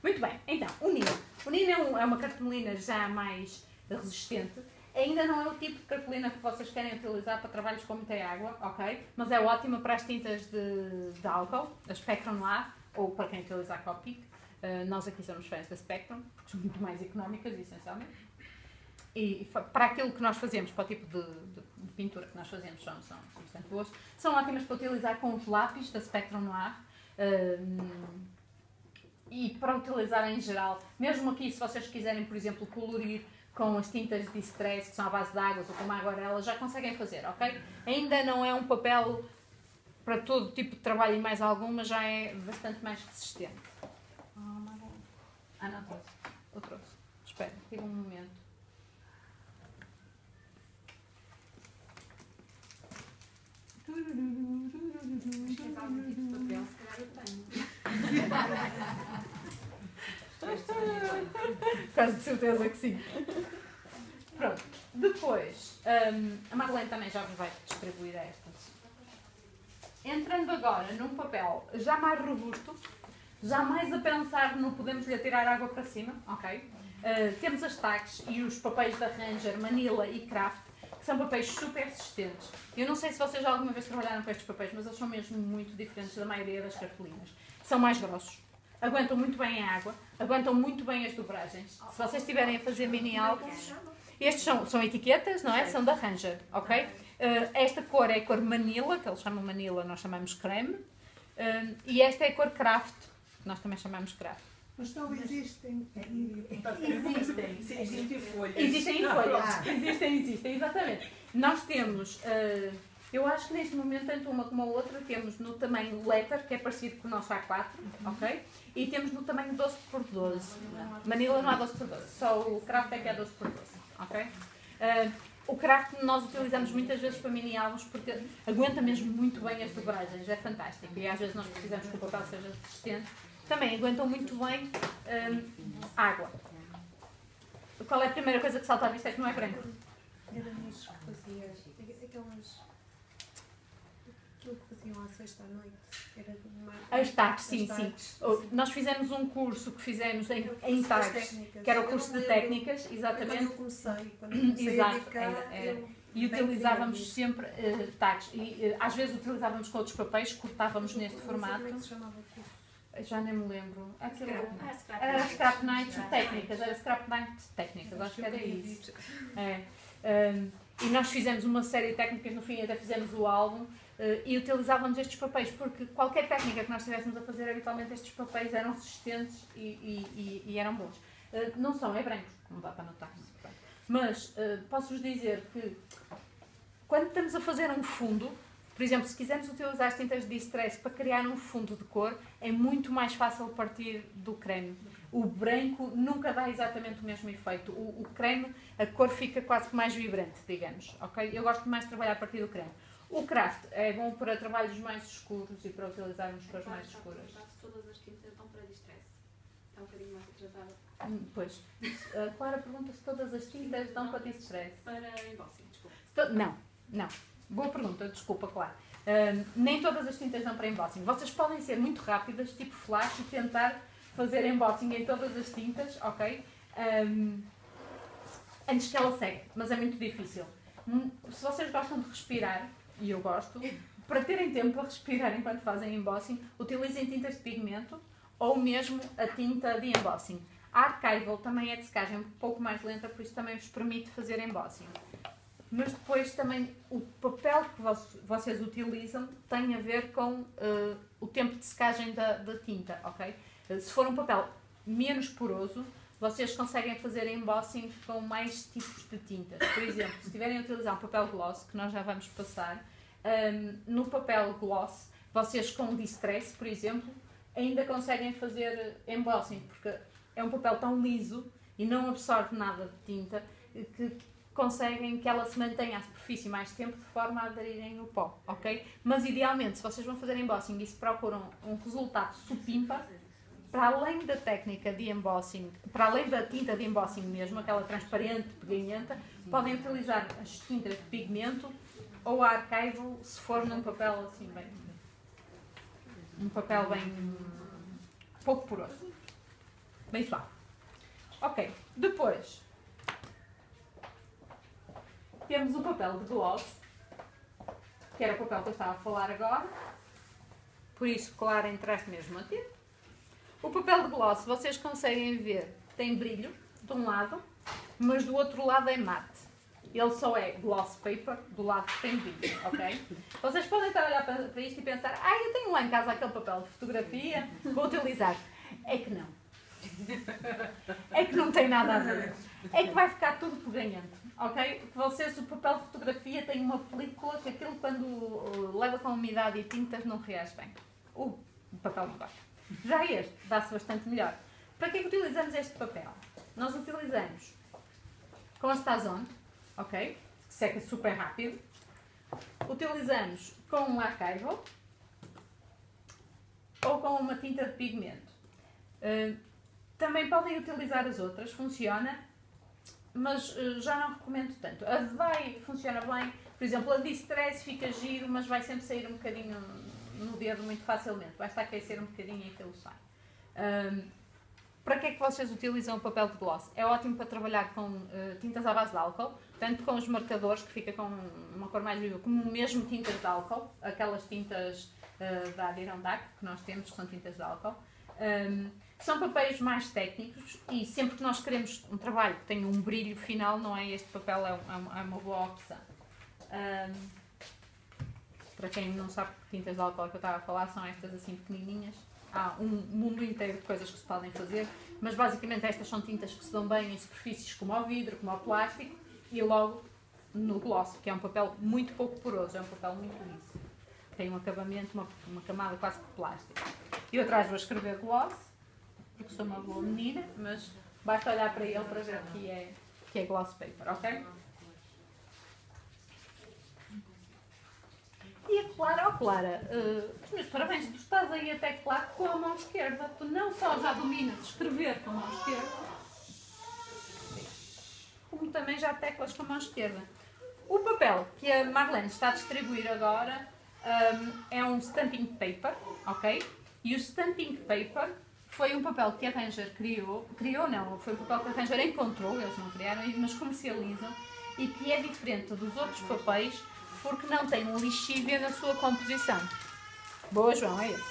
Muito bem, então, o Nina. O Nina é uma cartolina já mais resistente. Ainda não é o tipo de cartolina que vocês querem utilizar para trabalhos com muita água, ok? Mas é ótima para as tintas de álcool, a Spectrum Noir, ou para quem utiliza a Copic. Nós aqui somos fãs da Spectrum, porque são muito mais económicas, essencialmente. E para aquilo que nós fazemos, para o tipo de pintura que nós fazemos, são bastante boas. São ótimas para utilizar com os lápis da Spectrum Noir. E para utilizar em geral, mesmo aqui, se vocês quiserem, por exemplo, colorir com as tintas de distress, que são à base de águas ou com uma aguarela, já conseguem fazer, ok? Ainda não é um papel para todo tipo de trabalho e mais algum, mas já é bastante mais resistente. Não trouxe. Eu trouxe. Espera, tive um momento. Tens algum tipo de papel? Se calhar eu tenho. Quase de certeza que sim. Pronto. Depois, a Marlene também já vos vai distribuir estas. Entrando agora num papel já mais robusto, já mais a pensar no podemos-lhe atirar água para cima, ok? Temos as tags e os papéis da Ranger, Manila e Craft, que são papéis super resistentes. Eu não sei se vocês já alguma vez trabalharam com estes papéis, mas eles são mesmo muito diferentes da maioria das cartolinas. São mais grossos, aguentam muito bem a água, aguentam muito bem as dobragens. Se vocês estiverem a fazer mini álbuns, estes são etiquetas, não é? São da Ranger, ok? Esta cor é a cor Manila, que eles chamam Manila, nós chamamos creme. E esta é a cor Craft, que nós também chamamos Craft. Mas não existem. Existem em folhas. Existem, exatamente. Nós temos, eu acho que neste momento, tanto uma como a outra, temos no tamanho letter, que é parecido com o nosso A4, ok? E temos no tamanho 12x12. Manila não há 12x12, só o Craft é que é 12x12, ok? O Craft nós utilizamos muitas vezes para mini álbuns porque aguenta mesmo muito bem as dobragens, é fantástico. E às vezes nós precisamos que o papel seja resistente. Também aguentam muito bem água. Qual é a primeira coisa que salta à vista? É que não é branco. Era nisso que fazia aquilo que faziam à sexta à noite. Era de uma... As tags, sim. Nós fizemos um curso que fizemos em tags, que era o curso de técnicas, exatamente. Quando eu comecei a dedicar, e utilizávamos sempre tags. E às vezes utilizávamos com outros papéis, cortávamos neste formato. Como é que se chamava o curso? Já nem me lembro. Era Scrap Night Técnicas, era Scrap Night Técnicas, acho que era isso. E nós fizemos uma série de técnicas, no fim até fizemos o álbum e utilizávamos estes papéis, porque qualquer técnica que nós estivéssemos a fazer, habitualmente estes papéis eram resistentes e eram bons. Não são, é branco, não dá para notar. Mas posso-vos dizer que quando estamos a fazer um fundo, por exemplo, se quisermos utilizar as tintas de distress para criar um fundo de cor, é muito mais fácil partir do creme. O branco nunca dá exatamente o mesmo efeito. O creme, a cor fica quase que mais vibrante, digamos. Okay? Eu gosto mais de trabalhar a partir do creme. O Craft é bom para trabalhos mais escuros e para utilizarmos cores mais escuras. Todas as tintas dão para distress. É um bocadinho mais agradável. Pois. A Clara pergunta se todas as tintas dão para distress. Para embossing, desculpa. Não. Boa pergunta, desculpa, claro. Nem todas as tintas dão para embossing. Vocês podem ser muito rápidas, tipo flash, e tentar fazer embossing em todas as tintas, ok? Antes que ela seque, mas é muito difícil. Se vocês gostam de respirar, e eu gosto, para terem tempo para respirar enquanto fazem embossing, utilizem tintas de pigmento ou mesmo a tinta de embossing. A Archival também é de secagem um pouco mais lenta, por isso também vos permite fazer embossing. Mas depois também o papel que vocês utilizam tem a ver com o tempo de secagem da tinta, ok? Se for um papel menos poroso, vocês conseguem fazer embossing com mais tipos de tintas. Por exemplo, se estiverem a utilizar um papel gloss, que nós já vamos passar, no papel gloss, vocês com distress, por exemplo, ainda conseguem fazer embossing, porque é um papel tão liso e não absorve nada de tinta que conseguem que ela se mantenha à superfície mais tempo de forma a aderirem no pó, ok? Mas idealmente, se vocês vão fazer embossing e se procuram um resultado supimpa, para além da técnica de embossing, para além da tinta de embossing mesmo, aquela transparente, peganhenta, podem utilizar as tintas de pigmento ou a Archival, se for num papel assim bem... um papel bem... pouco poroso. Bem suave. Ok, depois... temos o papel de gloss, que era o papel que eu estava a falar agora. Por isso, Clara, entraste mesmo aqui. O papel de gloss, vocês conseguem ver, tem brilho de um lado, mas do outro lado é mate. Ele só é gloss paper do lado que tem brilho, ok? Vocês podem estar a olhar para isto e pensar, eu tenho lá em casa aquele papel de fotografia, vou utilizar. É que não. É que não tem nada a ver. É que vai ficar tudo peganhento, ok? Vocês, o papel de fotografia tem uma película que aquilo quando leva com umidade e tintas não reage bem. O papel de baixo. Já este dá-se bastante melhor. Para que é que utilizamos este papel? Nós utilizamos com a Stazone, ok? Que seca super rápido. Utilizamos com um Archival ou com uma tinta de pigmento. Também podem utilizar as outras, funciona, mas já não recomendo tanto. A Vai funciona bem, por exemplo, a Distress fica giro, mas vai sempre sair um bocadinho no dedo muito facilmente. Basta aquecer um bocadinho e aquilo sai. Para que é que vocês utilizam o papel de gloss? É ótimo para trabalhar com tintas à base de álcool, tanto com os marcadores, que fica com uma cor mais viva, como mesmo tintas de álcool, aquelas tintas da Adirondack que nós temos, que são tintas de álcool. São papéis mais técnicos e sempre que nós queremos um trabalho que tenha um brilho final, não é? Este papel é uma boa opção. Para quem não sabe que tintas de álcool que eu estava a falar, são estas assim pequenininhas. Há um mundo inteiro de coisas que se podem fazer, mas basicamente estas são tintas que se dão bem em superfícies como o vidro, como o plástico e logo no gloss, que é um papel muito pouco poroso, é um papel muito liso. Tem um acabamento, uma camada quase que plástico. Eu atrás vou escrever gloss, porque sou uma boa menina, mas basta olhar para ele para ver que é gloss paper, ok? E a Clara, Clara, os meus parabéns, tu estás aí a teclar com a mão esquerda. Tu não só já dominas escrever com a mão esquerda, como também já teclas com a mão esquerda. O papel que a Marlene está a distribuir agora é um stamping paper, ok? E o stamping paper foi um papel que a Ranger criou não, foi um papel que a Ranger encontrou, eles não criaram, mas comercializam, e que é diferente dos outros papéis, porque não tem um lixívia na sua composição. Boa, João, é esse.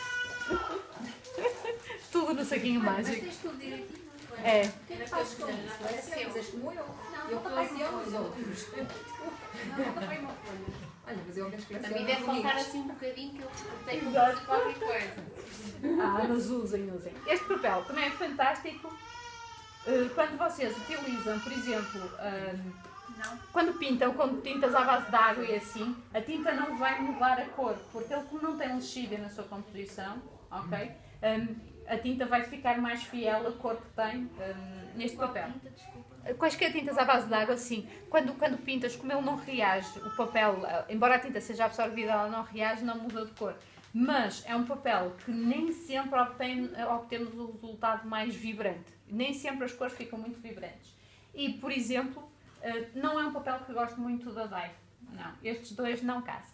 Tudo no saquinho mágico. Mas tens tudo direitinho. É. O que é que fazes com isso? Fazes como eu. Não, Eu não vai fazia uma os folha. outros. Não, não vai uma folha. Olha, mas eu que escrevi. A mim deve faltar assim um bocadinho que eu tenho que Exato. fazer qualquer coisa. Mas usem. Este papel também é fantástico quando vocês utilizam, por exemplo, quando pintam com tintas à base de água e assim, a tinta não vai mudar a cor, porque ele, como não tem lexívia na sua composição, ok? A tinta vai ficar mais fiel à cor que tem neste papel. Quaisquer tintas à base de água, sim. Quando pintas, como ele não reage, o papel, embora a tinta seja absorvida, ela não reage, não muda de cor. Mas é um papel que nem sempre obtemos o resultado mais vibrante. Nem sempre as cores ficam muito vibrantes. E, por exemplo, não é um papel que eu gosto muito da Dye. Não, estes dois não casam.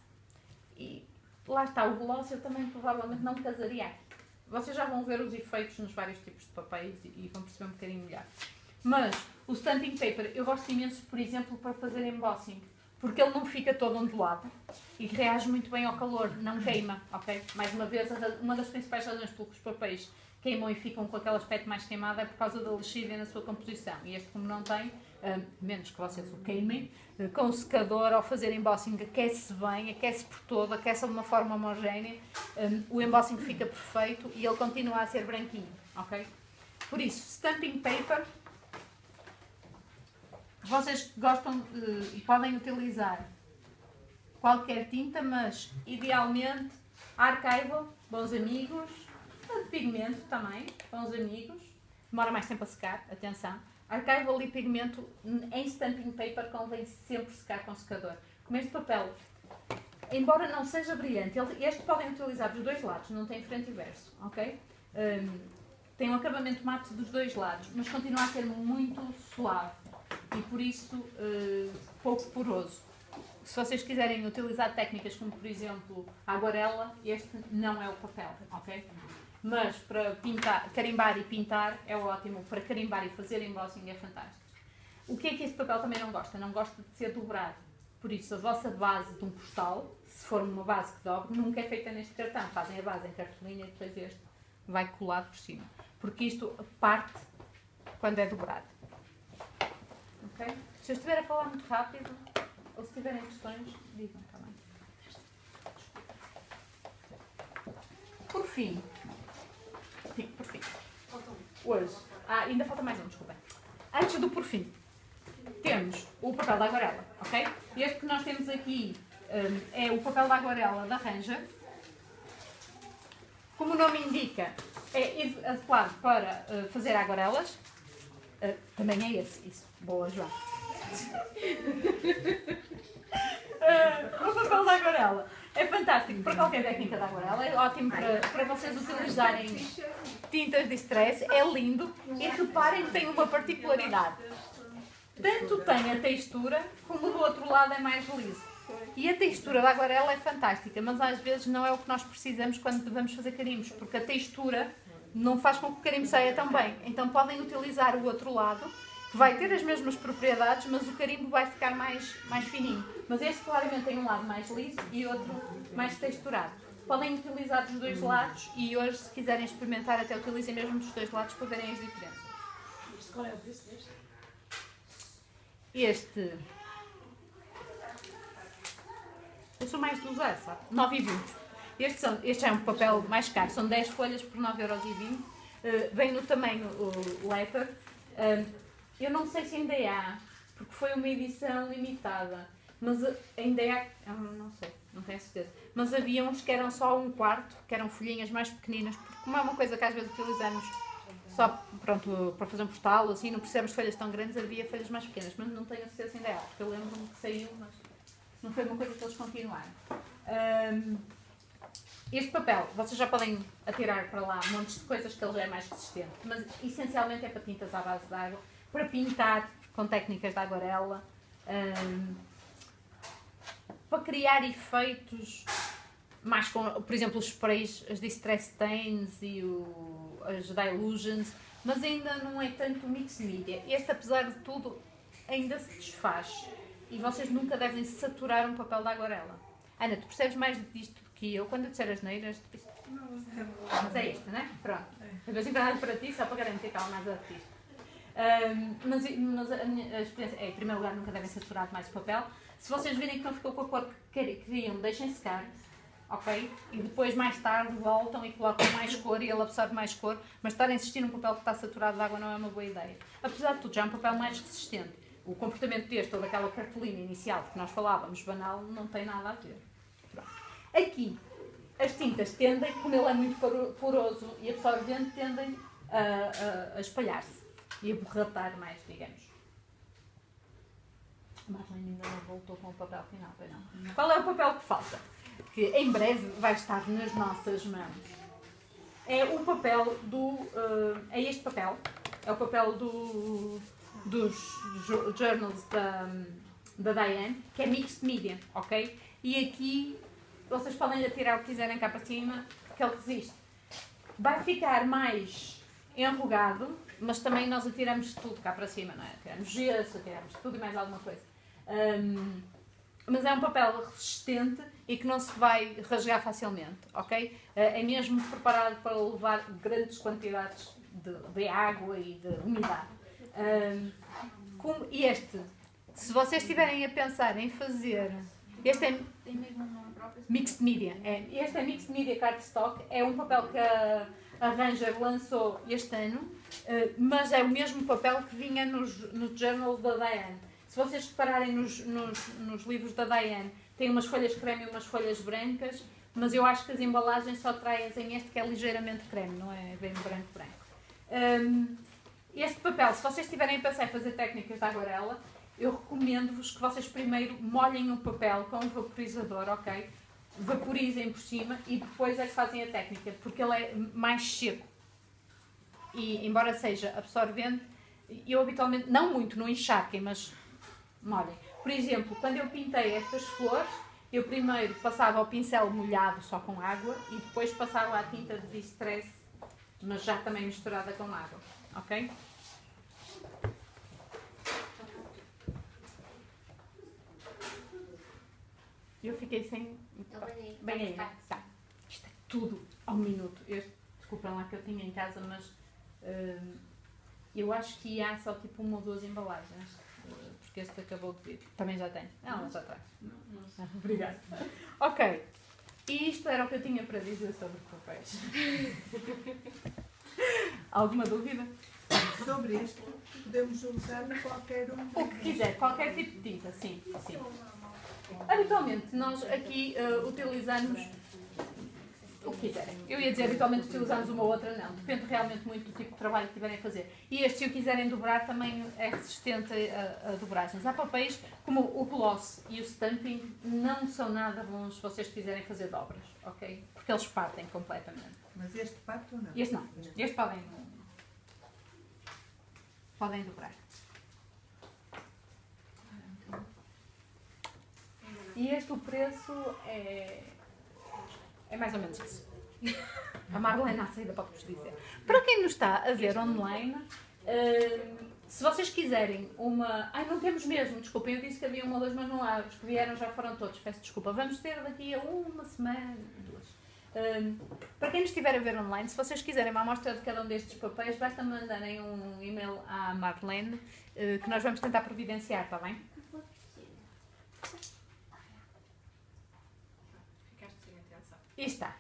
E lá está, o gloss eu também provavelmente não casaria aqui. Vocês já vão ver os efeitos nos vários tipos de papéis e vão perceber um bocadinho melhor. Mas o stamping paper eu gosto imenso, por exemplo, para fazer embossing. Porque ele não fica todo ondulado e reage muito bem ao calor, não queima, ok? Mais uma vez, uma das principais razões pelas que os papéis queimam e ficam com aquele aspecto mais queimado é por causa da lexívia na sua composição. E este, como não tem, menos que vocês o queimem, com o secador ao fazer embossing aquece bem, aquece por todo, aquece de uma forma homogénea, o embossing fica perfeito e ele continua a ser branquinho, ok? Por isso, stamping paper, vocês gostam e podem utilizar qualquer tinta, mas idealmente Archival, bons amigos, de pigmento também, bons amigos, demora mais tempo a secar, atenção. Archival e pigmento em stamping paper convém sempre secar com secador. Como este papel, embora não seja brilhante, este podem utilizar dos dois lados, não tem frente e verso, ok? Tem um acabamento mate dos dois lados, mas continua a ser muito suave e por isso pouco poroso. Se vocês quiserem utilizar técnicas como, por exemplo, a aguarela, este não é o papel, ok? Mas para pintar, carimbar e pintar é ótimo, para carimbar e fazer embossing é fantástico. O que é que este papel também não gosta? Não gosta de ser dobrado. Por isso, a vossa base de um postal, se for uma base que dobre, nunca é feita neste cartão. Fazem a base em cartolina e depois este vai colado por cima. Porque isto parte quando é dobrado. Ok? Se eu estiver a falar muito rápido, ou se tiverem questões, digam também. Por fim, hoje, ainda falta mais um, desculpem. Antes do por fim, temos o papel da aguarela, ok? Este que nós temos aqui é o papel da aguarela da Ranger. Como o nome indica, é adequado para fazer aguarelas. Também é esse, isso. Boa, João. O papel da aguarela é fantástico para qualquer técnica da aguarela, é ótimo para vocês utilizarem tintas de stress, é lindo e reparem que tem uma particularidade. tanto tem a textura, como do outro lado é mais liso. E a textura da aguarela é fantástica, mas às vezes não é o que nós precisamos quando vamos fazer carimbos, porque a textura não faz com que o carimbo saia tão bem. Então podem utilizar o outro lado, que vai ter as mesmas propriedades, mas o carimbo vai ficar mais fininho. Mas este claramente tem um lado mais liso e outro mais texturado. Podem utilizar dos dois lados e hoje, se quiserem experimentar, até utilizem mesmo dos dois lados para verem as diferenças. Qual é o preço deste? Este... Eu sou mais de usar, sabe? 9,20. Este é um papel mais caro. São 10 folhas por 9,20€. Vem no tamanho letter. Eu não sei se ainda há, porque foi uma edição limitada. Mas ainda há... Eu não sei, não tenho certeza. Mas havia uns que eram só 1/4, que eram folhinhas mais pequeninas. Porque como é uma coisa que às vezes utilizamos só pronto, para fazer um postal, assim, não precisamos de folhas tão grandes, havia folhas mais pequenas. Mas não tenho certeza se ainda há, porque eu lembro-me que saiu, mas... não foi uma coisa que eles continuaram. Este papel, vocês já podem atirar para lá montes de coisas que ele já é mais resistente, mas essencialmente é para tintas à base de água, para pintar com técnicas de aguarela, para criar efeitos mais com, por exemplo, os sprays, as Distress Stains e as Dilutions, mas ainda não é tanto mixed media. Este, apesar de tudo, ainda se desfaz. E vocês nunca devem saturar um papel de aguarela. Ana, tu percebes mais disto do que eu. Quando eu disser as neiras, tu dizes, mas é este, não é? Pronto. Eu vou sempre para ti, só para garantir que ela é mais artista. Mas a minha experiência é, em primeiro lugar, nunca devem saturar mais o papel. Se vocês virem que não ficou com a cor que queriam, deixem secar. Ok? E depois, mais tarde, voltam e colocam mais cor e ele absorve mais cor. Mas estar a insistir num papel que está saturado de água não é uma boa ideia. Apesar de tudo, já é um papel mais resistente. O comportamento deste ou daquela cartolina inicial que nós falávamos, banal, não tem nada a ver. Pronto. Aqui, as tintas tendem, como ele é muito poroso e absorvente, tendem a espalhar-se e a borratar mais, digamos. A Marlene ainda não voltou com o papel final, pois não? Qual é o papel que falta? Que em breve vai estar nas nossas mãos. É o papel do... é este papel. É o papel dos journals da Diane, que é mixed media, ok? E aqui vocês podem atirar o que quiserem cá para cima, que ele resiste. Vai ficar mais enrugado, mas também nós atiramos tudo cá para cima, não é? Atiramos gesso, atiramos tudo e mais alguma coisa. Mas é um papel resistente e que não se vai rasgar facilmente, ok? É mesmo preparado para levar grandes quantidades de água e de umidade. Como este, se vocês estiverem a pensar em fazer, este é Mixed Media, este é Mixed Media Cardstock, é um papel que a Ranger lançou este ano, mas é o mesmo papel que vinha no journal da Diane. Se vocês repararem nos livros da Diane, tem umas folhas creme e umas folhas brancas, mas eu acho que as embalagens só trazem este que é ligeiramente creme, não é bem branco. Este papel, se vocês estiverem a pensar em fazer técnicas de aguarela, eu recomendo-vos que vocês primeiro molhem o papel com um vaporizador, ok? Vaporizem por cima e depois é que fazem a técnica, porque ele é mais seco. E embora seja absorvente, eu habitualmente, não muito, não encharquem, mas molhem. Por exemplo, quando eu pintei estas flores, eu primeiro passava o pincel molhado só com água e depois passava a tinta de Distress, mas já também misturada com água. Ok? Eu fiquei sem... Bem aí, né? Tá. Isto é tudo ao minuto. Desculpem lá que eu tinha em casa, mas eu acho que há só tipo 1 ou 2 embalagens. Porque este acabou de vir. Também já tem. Não, já traz. Obrigada. Ok. E isto era o que eu tinha para dizer sobre papéis. Alguma dúvida? Sobre isto, podemos usar qualquer um. O que quiser, qualquer tipo de tinta, sim. Habitualmente, nós aqui utilizamos o que quiserem. Eu ia dizer habitualmente utilizamos uma ou outra, não. Depende realmente muito do tipo de trabalho que tiverem a fazer. E este, se o quiserem dobrar, também é resistente a dobragens. Há papéis como o gloss e o stamping não são nada bons se vocês quiserem fazer dobras, ok? Porque eles partem completamente. Mas este parte ou não? Este não. Este podem dobrar. E este, o preço é mais ou menos isso. A Marlene à saída pode vos dizer. Para quem nos está a ver online, se vocês quiserem uma... Ai, não temos mesmo, desculpem, eu disse que havia uma ou duas, mas não há. Os que vieram já foram todos, peço desculpa. Vamos ter daqui a uma semana, duas. Para quem nos estiver a ver online, se vocês quiserem uma amostra de cada um destes papéis, basta mandarem um e-mail à Marlene, que nós vamos tentar providenciar, está bem? Ficaste sem atenção. E está.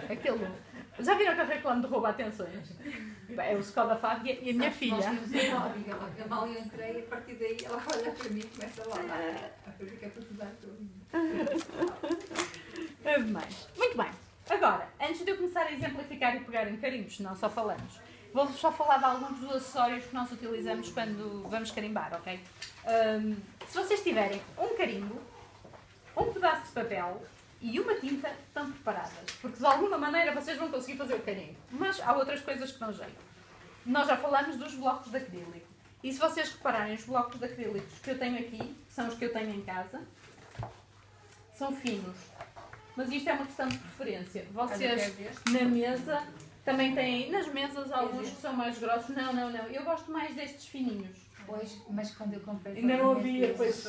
Aquilo. Já viram que eu reclamo de roubo atenções? É o Skoda Fábia e a minha filha. Nós temos uma amiga, eu mal entrei, a partir daí ela olha para mim e começa lá a fazer que é para te dar tudo. Muito bem. Agora, antes de eu começar a exemplificar e pegar em carimbos, não só falamos, vou-vos só falar de alguns dos acessórios que nós utilizamos quando vamos carimbar, ok? Se vocês tiverem um carimbo, um pedaço de papel e uma tinta, estão preparadas. Porque de alguma maneira vocês vão conseguir fazer o carimbo. Mas há outras coisas que dão jeito. Nós já falamos dos blocos de acrílico. E se vocês repararem, os blocos de acrílico que eu tenho aqui, que são os que eu tenho em casa, são finos. Mas isto é uma questão de preferência. Vocês, na mesa, também têm... Nas mesas, alguns que são mais grossos. Não. Eu gosto mais destes fininhos. Pois, mas quando eu comprei... Ainda não havia, pois.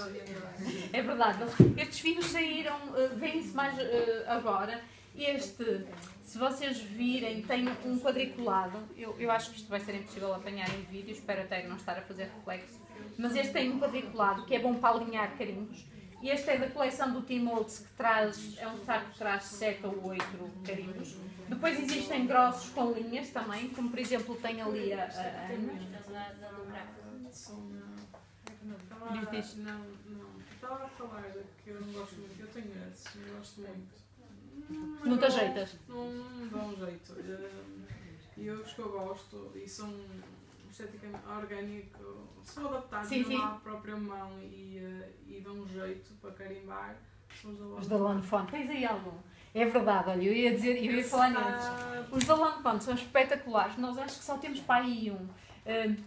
É verdade. Estes finos saíram, vêm-se mais agora. Este, se vocês virem, tem um quadriculado. Eu acho que isto vai ser impossível apanhar em vídeo, espero até não estar a fazer reflexo. Mas este tem um quadriculado que é bom para alinhar carimbos. E este é da coleção do T-Molds, que traz, é um saco que traz 7 ou 8 carimbos. Depois existem grossos com linhas também, como por exemplo tem ali a Ana. Estava a falar que eu não gosto muito, eu tenho esses, não gosto muito. Não te ajeitas? Não me dão jeito. E os que eu gosto, e são esteticamente orgânicos, são adaptados à própria mão e dão um jeito para carimbar, são os da Lawn Fawn. Tens aí algum? É verdade, olha, eu ia falar neles. Os da Lawn Fawn são espetaculares, nós acho que só temos para aí um.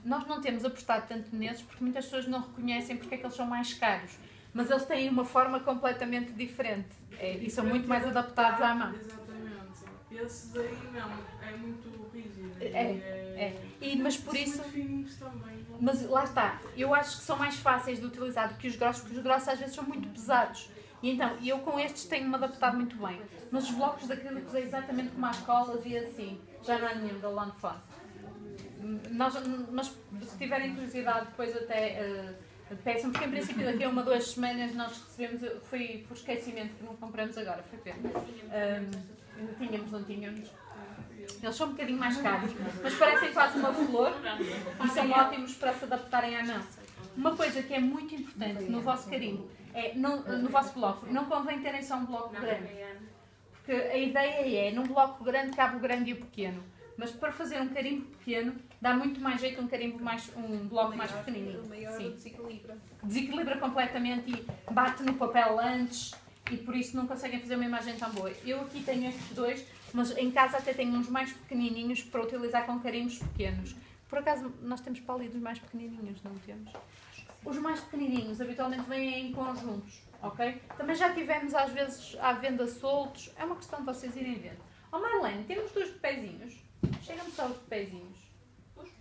Nós não temos apostado tanto nesses porque muitas pessoas não reconhecem porque é que eles são mais caros. Mas eles têm uma forma completamente diferente e são muito mais adaptados à mão. Exatamente. Esses aí não, é muito rígido. Mas por isso... Muito fininhos também. Mas lá está, eu acho que são mais fáceis de utilizar do que os grossos, porque os grossos às vezes são muito pesados. E então, eu com estes tenho-me adaptado muito bem. Mas os blocos de acrílicos é exatamente como as colas e assim. Já não há nenhum da Lawn Fawn. Nós, se tiverem curiosidade, depois até peçam, porque em princípio daqui a 1 ou 2 semanas nós recebemos, foi por esquecimento que não compramos agora, foi ver. Não tínhamos. Eles são um bocadinho mais caros, mas parecem quase uma flor e são ótimos para se adaptarem à mão. Uma coisa que é muito importante no vosso carimbo, no vosso bloco, não convém terem só um bloco grande. Porque a ideia num bloco grande cabe o grande e o pequeno. Mas para fazer um carimbo pequeno, dá muito mais jeito um bloco mais pequenininho. O maior desequilibra. Desequilibra completamente e bate no papel antes e por isso não conseguem fazer uma imagem tão boa. Eu aqui tenho estes dois, mas em casa até tenho uns mais pequenininhos para utilizar com carimbos pequenos. Por acaso, nós temos para ali dos mais pequenininhos, não temos? Os mais pequenininhos habitualmente vêm em conjuntos, ok? Também já tivemos às vezes à venda soltos. É uma questão de vocês irem vendo. Marlene, temos 2 de pezinhos. Chegam-me só os de pezinhos.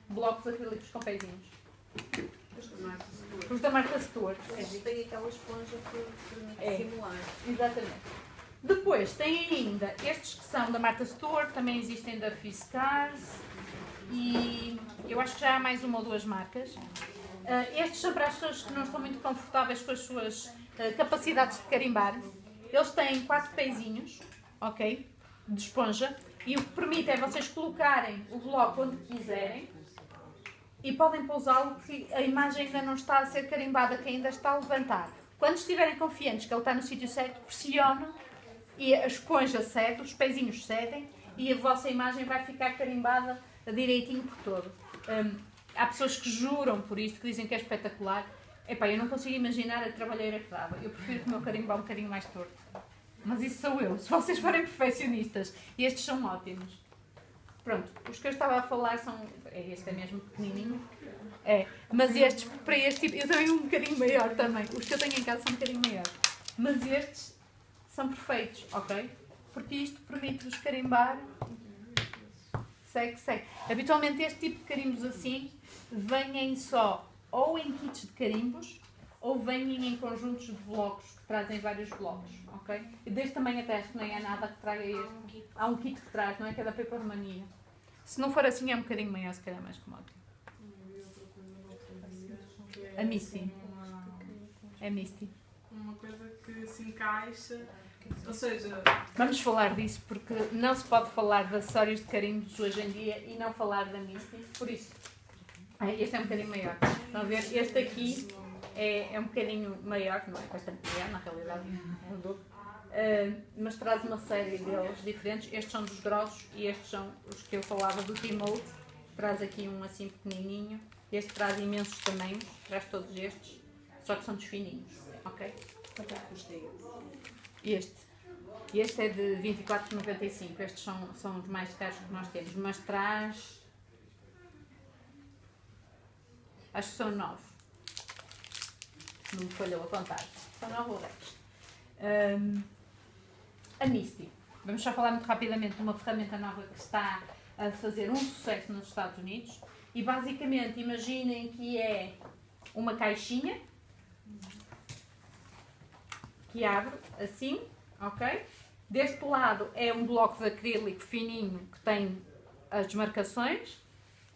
Blocos acrílicos com pezinhos. Os da marca Stuart. Tem aquela esponja que permite simular. Exatamente. Depois tem ainda estes que são da marca Stuart, também existem da Fiskars e eu acho que já há mais 1 ou 2 marcas. Estes são para as pessoas que não estão muito confortáveis com as suas capacidades de carimbar. Eles têm 4 pezinhos, ok? De esponja. E o que permite é vocês colocarem o bloco onde quiserem e podem pousá-lo porque a imagem ainda não está a ser carimbada, que ainda está a levantar. Quando estiverem confiantes que ele está no sítio certo, pressionam e a esponja cede, os pezinhos cedem e a vossa imagem vai ficar carimbada direitinho por todo. Há pessoas que juram por isto, que dizem que é espetacular. Epá, eu não consigo imaginar a trabalheira que dava. Eu prefiro que o meu carimbo vá um bocadinho mais torto. Mas isso sou eu. Se vocês forem perfeccionistas, estes são ótimos. Pronto, os que eu estava a falar são... Este é mesmo pequenininho. Mas estes, para este tipo... Eu tenho um bocadinho maior também. Os que eu tenho em casa são um bocadinho maiores. Mas estes são perfeitos, ok? Porque isto permite-vos carimbar. Segue. Habitualmente este tipo de carimbos assim vêm só ou em kits de carimbos ou vêm em conjuntos de blocos que trazem vários blocos, ok? E deste tamanho até acho que nem é nada que traga este. Há um kit que traz, não é? Que é da Paper Mania. Se não for assim é um bocadinho maior, se calhar mais cómodo. A Misty. É Misty. Uma coisa que se encaixa, ou seja... Vamos falar disso porque não se pode falar de acessórios de carimbos hoje em dia e não falar da Misty, por isso. Este é um bocadinho maior. Estão a ver? Este aqui é um bocadinho maior, não é bastante maior na realidade, é um dobro. Mas traz uma série deles diferentes. Estes são dos grossos e estes são os que eu falava do T-Mode. Traz aqui um assim pequenininho. Este traz imensos tamanhos, traz todos estes, só que são dos fininhos, ok? Quanto é que custa Este é de 24,95. Estes são os mais caros que nós temos, mas traz... Acho que são 9. Não me falhou a contagem. São 9 ou 10. A Misty. Vamos só falar muito rapidamente de uma ferramenta nova que está a fazer um sucesso nos Estados Unidos. E basicamente imaginem que é uma caixinha que abre assim, ok? Deste lado é um bloco de acrílico fininho que tem as marcações.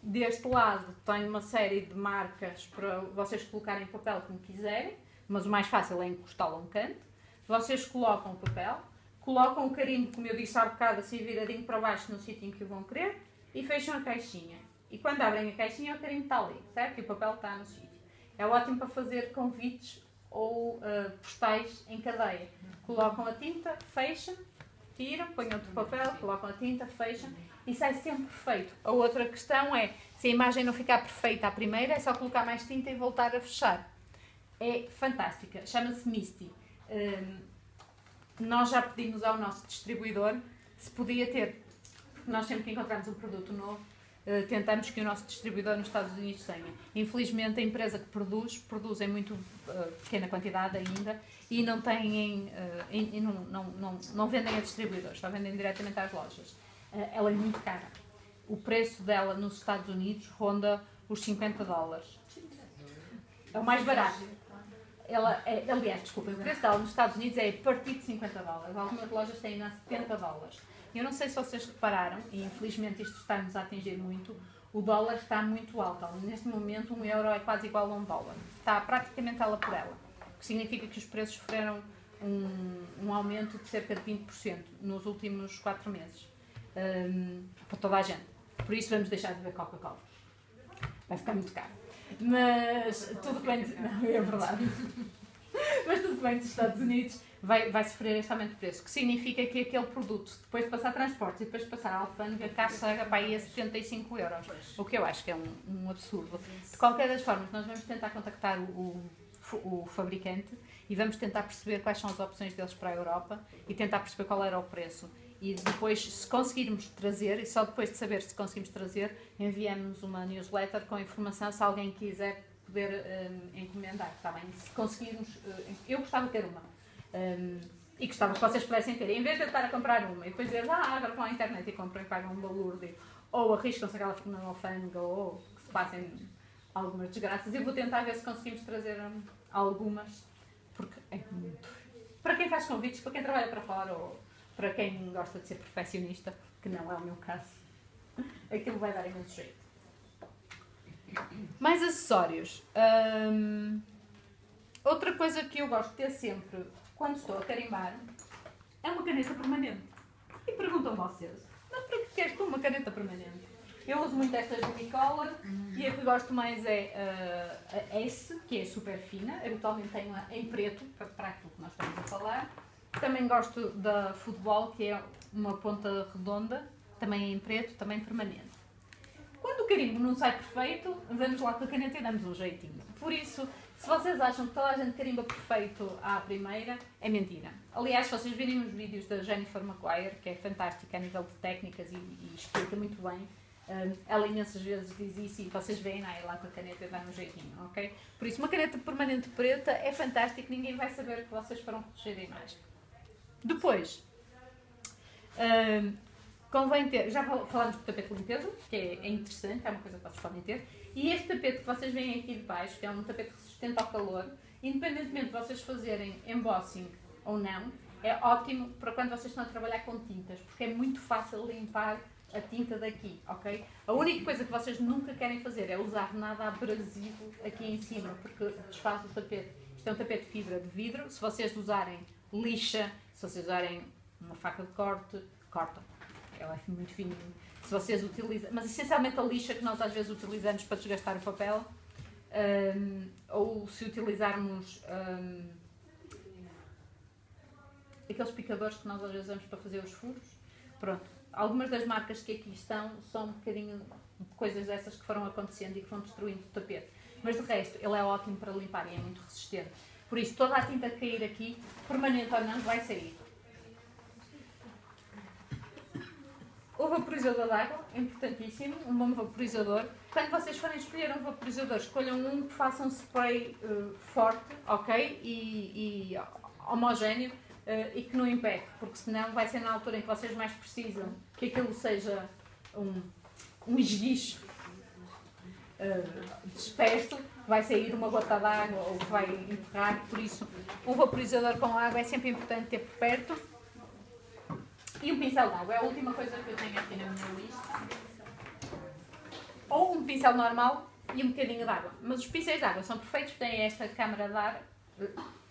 Deste lado tem uma série de marcas para vocês colocarem papel como quiserem, mas o mais fácil é encostá-lo a um canto. Vocês colocam o papel, colocam o carimbo, como eu disse há bocado, assim viradinho para baixo no sítio em que o vão querer e fecham a caixinha. E quando abrem a caixinha o carimbo está ali, certo? E o papel está no sítio. É ótimo para fazer convites ou postais em cadeia. Colocam a tinta, fecham, tiram, põem outro papel, colocam a tinta, fecham e sai sempre perfeito. A outra questão é, se a imagem não ficar perfeita à primeira, é só colocar mais tinta e voltar a fechar. É fantástica, chama-se Misty. Nós já pedimos ao nosso distribuidor se podia ter, porque nós sempre que encontramos um produto novo, tentamos que o nosso distribuidor nos Estados Unidos tenha. Infelizmente a empresa que produz em muito pequena quantidade ainda e não têm, não vendem a distribuidores, só vendem diretamente às lojas. Ela é muito cara. O preço dela nos Estados Unidos ronda os $50. É o mais barato. Aliás, desculpa, o preço dela nos Estados Unidos é a partir de $50. Algumas lojas têm a $70. Eu não sei se vocês repararam, e infelizmente isto está-nos a atingir muito, o dólar está muito alto. Neste momento, €1 é quase igual a $1. Está praticamente ela por ela. O que significa que os preços sofreram um aumento de cerca de 20% nos últimos 4 meses. Para toda a gente. Por isso vamos deixar de beber Coca-Cola. Vai ficar muito caro. Mas tudo que vem... Não, é verdade. Mas tudo que vem dos Estados Unidos vai sofrer este aumento de preço, que significa que aquele produto, depois de passar transportes e depois de passar a alfândega, cá chega para aí a €75, o que eu acho que é um absurdo. De qualquer das formas, nós vamos tentar contactar o fabricante e vamos tentar perceber quais são as opções deles para a Europa e tentar perceber qual era o preço. E depois, se conseguirmos trazer, e só depois de saber se conseguimos trazer, enviamos uma newsletter com informação se alguém quiser poder encomendar, está bem? Se conseguirmos, eu gostava de ter uma. E gostava que vocês pudessem ter. Em vez de eu estar a comprar uma e depois dizer, agora vão à internet e compram e pagam um balúrdio, ou arriscam-se aquela fica na alfândega, ou que se passem algumas desgraças, eu vou tentar ver se conseguimos trazer algumas, porque é muito... Para quem faz convites, para quem trabalha para fora, ou para quem gosta de ser perfeccionista, que não é o meu caso, aquilo vai dar imenso jeito. Mais acessórios. Outra coisa que eu gosto de ter sempre, quando estou a carimbar, é uma caneta permanente. E perguntam vocês, mas para que queres tu uma caneta permanente? Eu uso muito estas Unicolor e a que gosto mais é a S, que é super fina. Habitualmente tenho-a em preto, para aquilo que nós estamos a falar. Também gosto da Futebol, que é uma ponta redonda, também em preto, também permanente. Quando o carimbo não sai perfeito, vamos lá com a caneta e damos um jeitinho. Por isso, se vocês acham que toda a gente carimba perfeito à primeira, é mentira. Aliás, se vocês virem os vídeos da Jennifer Maguire, que é fantástica a nível de técnicas e explica muito bem, ela imensas vezes diz isso e vocês veem lá com a caneta e dá um jeitinho, ok? Por isso, uma caneta permanente preta é fantástica, ninguém vai saber o que vocês foram proteger a imagem. Depois, convém ter, já falámos do tapete de limpeza, que é interessante, é uma coisa que vocês podem ter. E este tapete que vocês veem aqui de baixo, que é um tapete resistente ao calor, independentemente de vocês fazerem embossing ou não, é ótimo para quando vocês estão a trabalhar com tintas, porque é muito fácil limpar a tinta daqui, ok? A única coisa que vocês nunca querem fazer é usar nada abrasivo aqui em cima, porque desfaz o tapete. Isto é um tapete de fibra de vidro, se vocês usarem lixa, se vocês usarem uma faca de corte, cortam. Ela é muito fininho. Se vocês utilizam, mas essencialmente a lixa que nós às vezes utilizamos para desgastar o papel, ou se utilizarmos aqueles picadores que nós às vezes usamos para fazer os furos. Pronto, algumas das marcas que aqui estão são um bocadinho de coisas dessas que foram acontecendo e que foram destruindo o tapete. Mas de resto, ele é ótimo para limpar e é muito resistente. Por isso, toda a tinta que cair aqui, permanente ou não, vai sair. O vaporizador de água, importantíssimo, um bom vaporizador. Quando vocês forem escolher um vaporizador, escolham um que faça um spray forte, ok? E homogéneo e que não impeque, porque senão vai ser na altura em que vocês mais precisam que aquilo seja um esguicho disperso, vai sair uma gota de água ou vai enterrar, por isso um vaporizador com água é sempre importante ter por perto. E um pincel de água é a última coisa que eu tenho aqui na minha lista. Ou um pincel normal e um bocadinho de água. Mas os pincéis de água são perfeitos, têm esta câmara de ar,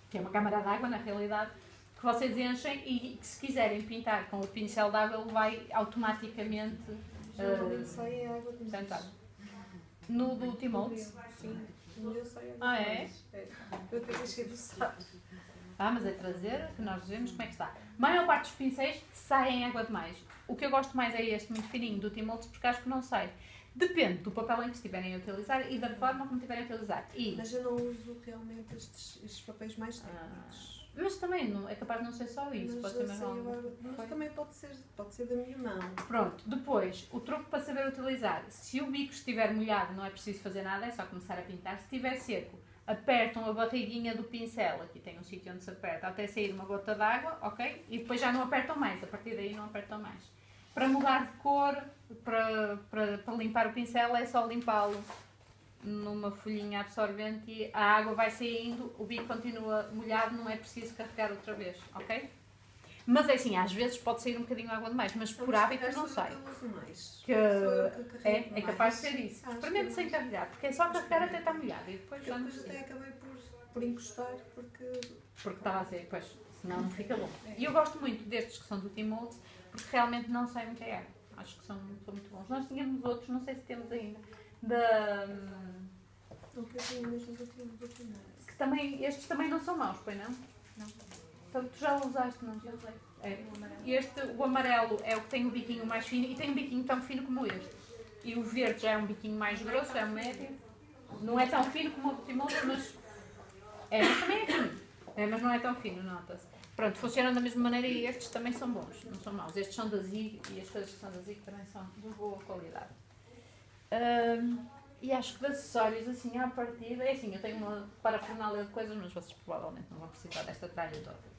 que é uma câmara de água na realidade, que vocês enchem e que se quiserem pintar com o pincel de água ele vai automaticamente sai a água de água. No do Timolds? Sim, no meu sai a água. Ah, é? Eu até deixei de usar. Mas é traseira, que nós vemos como é que está. A maior parte dos pincéis saem água demais. O que eu gosto mais é este muito fininho do Timolds, porque acho que não sai. Depende do papel em que estiverem a utilizar e da forma como estiverem a utilizar. Mas eu não uso realmente estes papéis mais técnicos. Mas também não, é capaz de não ser só isso, pode ser mas também pode ser da minha mão. Pronto, depois, o truque para saber utilizar. Se o bico estiver molhado não é preciso fazer nada, é só começar a pintar. Se estiver seco, apertam a barriguinha do pincel, aqui tem um sítio onde se aperta, até sair uma gota de água, ok? E depois já não apertam mais, a partir daí não apertam mais. Para mudar de cor, para limpar o pincel, é só limpá-lo numa folhinha absorvente e a água vai saindo, o bico continua molhado, não é preciso carregar outra vez, ok? Mas é assim, às vezes pode sair um bocadinho de água demais, mas por hábito não sai. É capaz de ser isso. Experimente sem carregar, porque é só carregar até estar molhado e depois já não precisa. Até acabei por encostar porque estava a ser, pois, senão não fica bom. E eu gosto muito destes que são do Timolds, porque realmente não sai muita água. Acho que são muito bons. Nós tínhamos outros, não sei se temos ainda, que também, estes também não são maus, pois não? Não. Então, tu já usaste, não? Já usei. É. O amarelo é o que tem o biquinho mais fino e tem um biquinho tão fino como este. E o verde já é um biquinho mais grosso, é um médio. Não é tão fino como o Timolds, mas também é fino. Mas não é tão fino, nota-se. Pronto, funcionam da mesma maneira e estes também são bons, não são maus. Estes são da Zig e as coisas que são da Zig também são de boa qualidade. E acho que de acessórios, assim, à partida, é assim, eu tenho uma parafernália de coisas, mas vocês provavelmente não vão precisar desta tralha toda.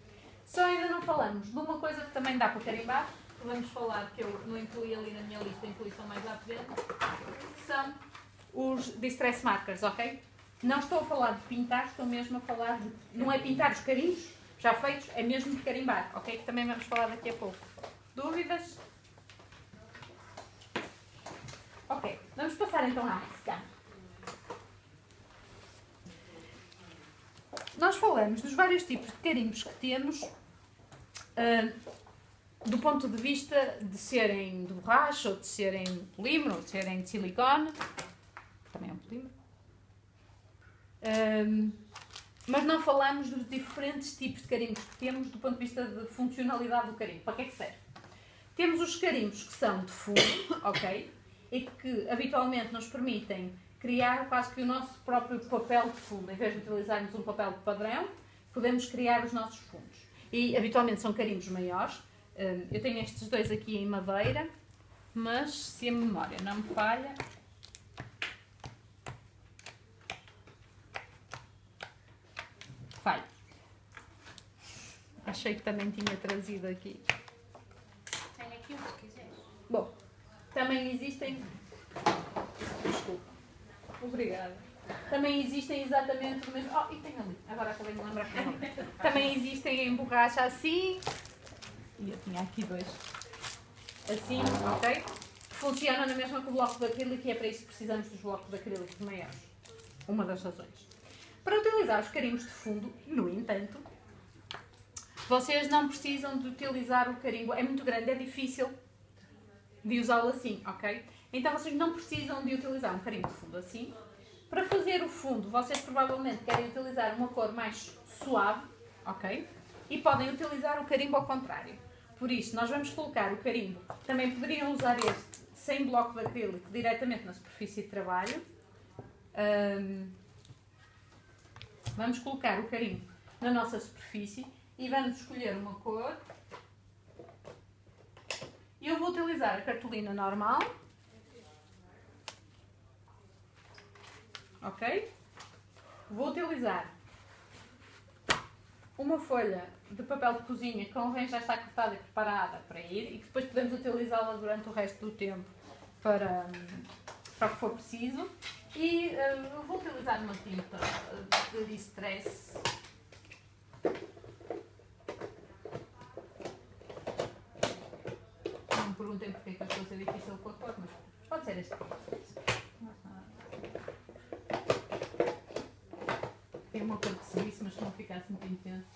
Só ainda não falamos de uma coisa que também dá para carimbar, que vamos falar, que eu não incluí ali na minha lista, incluí só mais à frente, que são os Distress Markers, ok? Não estou a falar de pintar, estou mesmo a falar de... Não é pintar os carimbos já feitos, é mesmo de carimbar, ok? Que também vamos falar daqui a pouco. Dúvidas? Ok, vamos passar então à questão. Nós falamos dos vários tipos de carimbos que temos do ponto de vista de serem de borracha, ou de serem de polímero, ou de serem de silicone. Também é um polímero. Mas não falamos dos diferentes tipos de carimbos que temos do ponto de vista de funcionalidade do carimbo. Para que é que serve? Temos os carimbos que são de fundo, ok? e que habitualmente nos permitem criar quase que o nosso próprio papel de fundo. Em vez de utilizarmos um papel de padrão, podemos criar os nossos fundos. E habitualmente são carimbos maiores. Eu tenho estes dois aqui em madeira, mas se a memória não me falha, achei que também tinha trazido aqui. Tenho aqui um se quiseres. Bom, também existem... Desculpa. Obrigada. Também existem exatamente o mesmo... Oh, e tem ali. Agora acabei de me lembrar que tem ali. Também existem em borracha assim. E eu tinha aqui dois. Assim, ok? Funcionam na mesma que o bloco de acrílico e é para isso que precisamos dos blocos de acrílico maiores. Uma das razões. Para utilizar os carimbos de fundo, no entanto, vocês não precisam de utilizar o carimbo. É muito grande, é difícil de usá-lo assim, ok? Então vocês não precisam de utilizar um carimbo de fundo assim. Para fazer o fundo, vocês provavelmente querem utilizar uma cor mais suave, ok? E podem utilizar o carimbo ao contrário. Por isso, nós vamos colocar o carimbo. Também poderiam usar este sem bloco de acrílico diretamente na superfície de trabalho. Vamos colocar o carimbo na nossa superfície e vamos escolher uma cor. Eu vou utilizar a cartolina normal. Ok? Vou utilizar uma folha de papel de cozinha que convém já está cortada e preparada para ir e que depois podemos utilizá-la durante o resto do tempo para o que for preciso. E vou utilizar uma tinta de distress. Não me perguntem porque é que eu estou a ser difícil com a cor, mas pode ser este. Tem uma cor de serviço, mas que não ficasse muito intenso.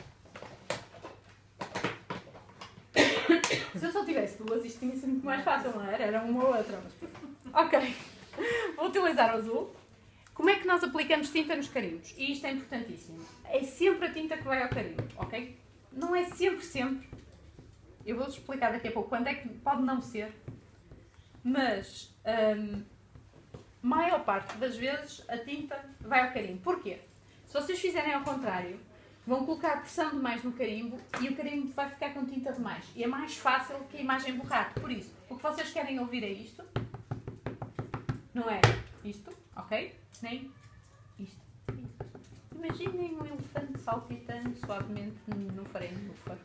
Se eu só tivesse duas, isto tinha sido muito mais fácil, não era? Era uma ou outra. Ok. Vou utilizar o azul. Como é que nós aplicamos tinta nos carimbos? E isto é importantíssimo. É sempre a tinta que vai ao carimbo, ok? Não é sempre. Eu vou-vos explicar daqui a pouco quando é que pode não ser. Mas, maior parte das vezes, a tinta vai ao carimbo. Porquê? Se vocês fizerem ao contrário, vão colocar pressão demais no carimbo e o carimbo vai ficar com tinta demais. E é mais fácil que a imagem borrar. Por isso, o que vocês querem ouvir é isto. Não é isto, ok? Nem isto. Imaginem um elefante saltitando suavemente no farelo de lufa.